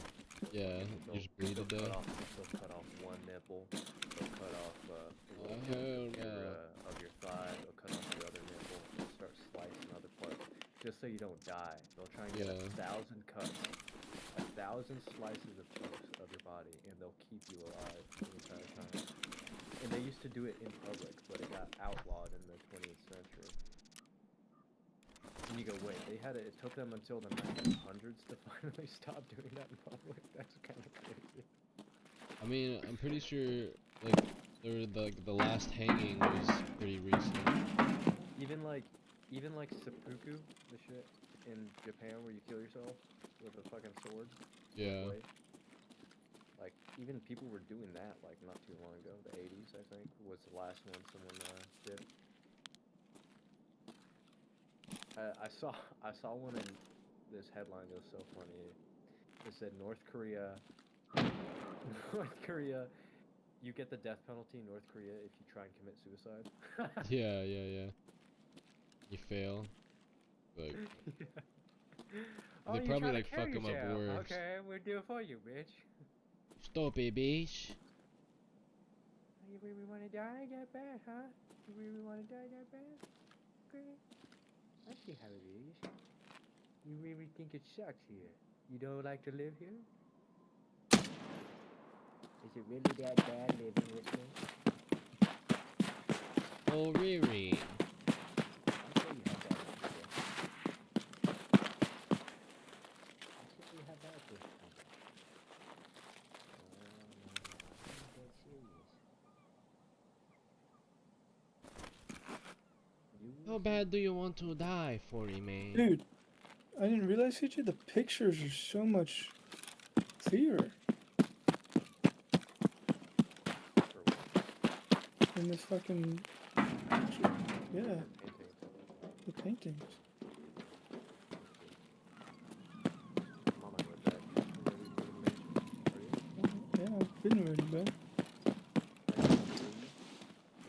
Yeah, you just bleed to death. They'll cut off one nipple, they'll cut off a little hell chunk no. of your thigh, they'll cut off your other nipple, they'll start slicing other parts, just so you don't die. They'll try and get 1,000 cuts, 1,000 slices of chunks of your body, and they'll keep you alive the entire time. And they used to do it in public, but it got outlawed in the 20th century. And you go, wait, it took them until the 1900s to finally stop doing that in public? That's kind of crazy. I mean, I'm pretty sure, like, the last hanging was pretty recent. Even like seppuku, the shit in Japan where you kill yourself with a fucking sword. Yeah. Blade. Like, even people were doing that, like, not too long ago. The 80s, I think, was the last one someone did. I saw one in this headline. It was so funny. It said North Korea, you get the death penalty in North Korea if you try and commit suicide. Yeah. You fail. Like, Oh, they you probably trying to like kill fuck them up yourself. worse. Okay, we'll do it for you, bitch. Stop it, bitch. You really want to die that bad, huh? You really want to die that bad? Okay. I see how it is. You really think it sucks here? You don't like to live here? Is it really that bad living with me? Oh, Riri. I'll show you how bad it is. I'll show you how bad this is. I'm dead serious. How bad do you want to die, 40 man? Dude, I didn't realize, CJ, the pictures are so much clearer. in this fucking. Yeah, the paintings. Yeah, I've been ready, bro.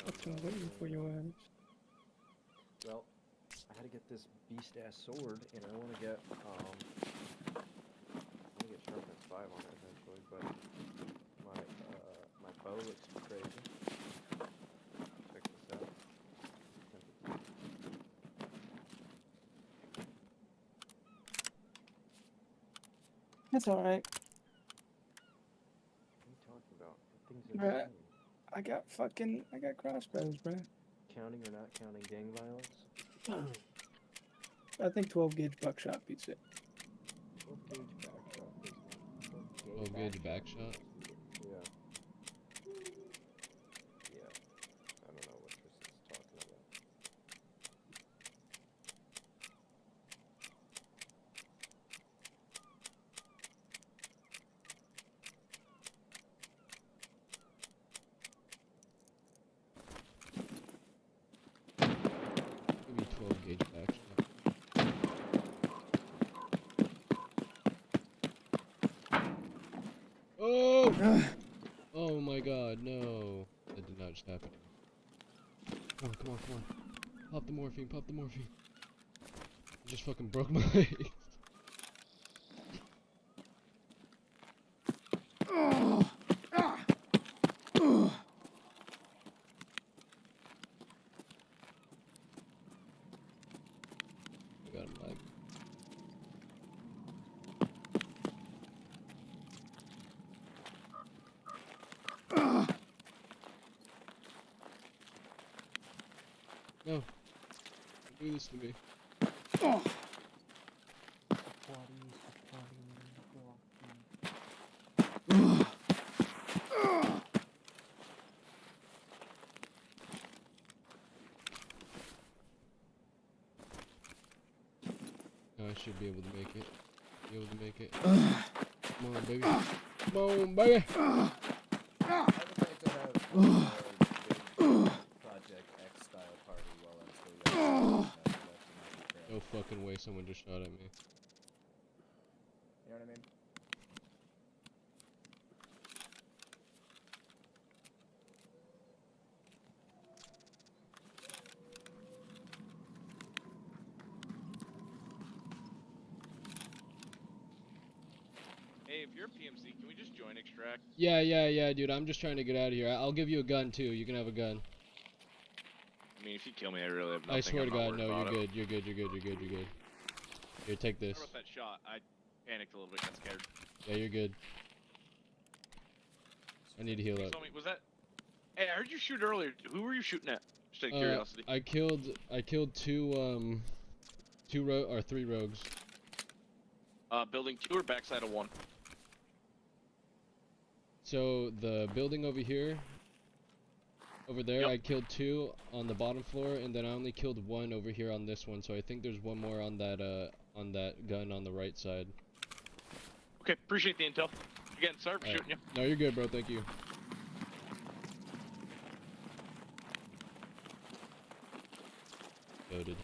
Fucking waiting for your ass. Well, I had to get this beast ass sword, and I want to get sharpness 5 on it eventually, but my bow looks crazy. Check this out. That's alright. What are you talking about? That thing's Bruh, insane. I got crossbows, bruh. Counting or not counting gang violence? I think 12 gauge buckshot beats it. 12 gauge backshot is not. 12 gauge backshot? Yeah. Yeah. I don't know what Tristan's talking about. Give me 12 gauge backshot. Oh! Oh my god, no. That did not just happen. Come on, come on, come on. Pop the morphine, pop the morphine. I just fucking broke my legs. I got him like. No. Don't do this to me. No, I should be able to make it. Be able to make it. Come on, baby. Come on, baby. Project X style party while I'm still young. No fucking way someone just shot at me. You know what I mean? Hey, if you're a PMC, can we just join Extract? Yeah, dude. I'm just trying to get out of here. I'll give you a gun too. You can have a gun. I mean, if you kill me, I really have nothing. I swear I'm to not God, worried no. about You're it. good. You're good. You're good. You're good. You're good. Here, take this. Sorry about that shot. I panicked a little bit, got scared. Yeah, you're good. I need to heal You up. told me, was that? Hey, I heard you shoot earlier. Who were you shooting at? Just out of curiosity. I killed three rogues. Building 2 or backside of 1? So the building over here, over there, Yep. I killed 2 on the bottom floor, and then I only killed 1 over here on this one. So I think there's 1 more on that gun on the right side. Okay, appreciate the intel. Again, sorry for Alright. shooting you. No, you're good, bro. Thank you. Loaded.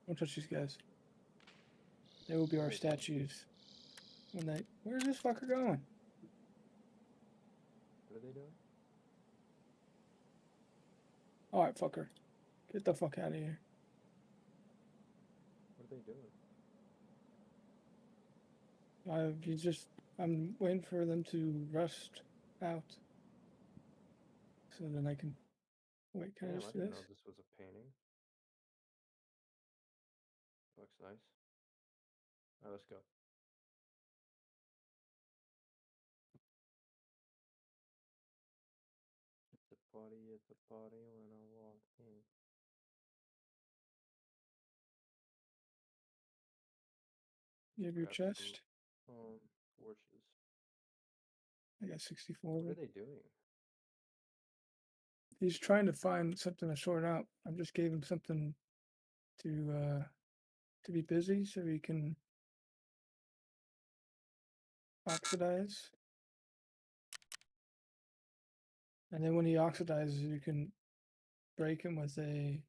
Don't touch these guys. They will be our statues. When they, where's this fucker going? What are they doing? Alright, fucker. Get the fuck out of here. What are they doing? I'm waiting for them to rust out. So then I can... Wait, can I Damn, I just do didn't this? know this was a painting. Looks nice. Alright, let's go. It's a party when I walk in. You have your Grab some, chest? torches. I got 64 of What are them. they doing? He's trying to find something to sort out. I just gave him something to be busy so he can oxidize. And then when he oxidizes, you can break him with a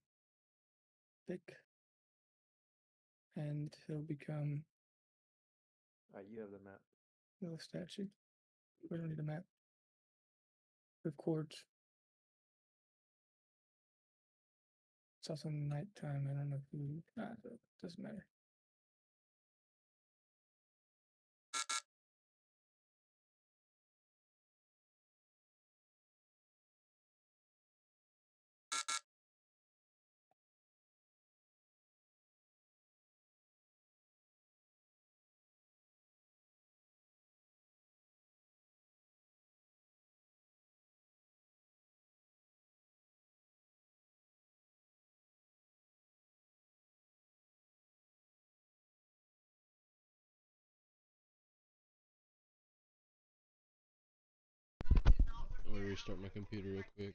pick, and he'll become You have the map. a little statue. We don't need a map. With cords. It's also nighttime. I don't know who. It doesn't matter. I'm gonna restart my computer real quick.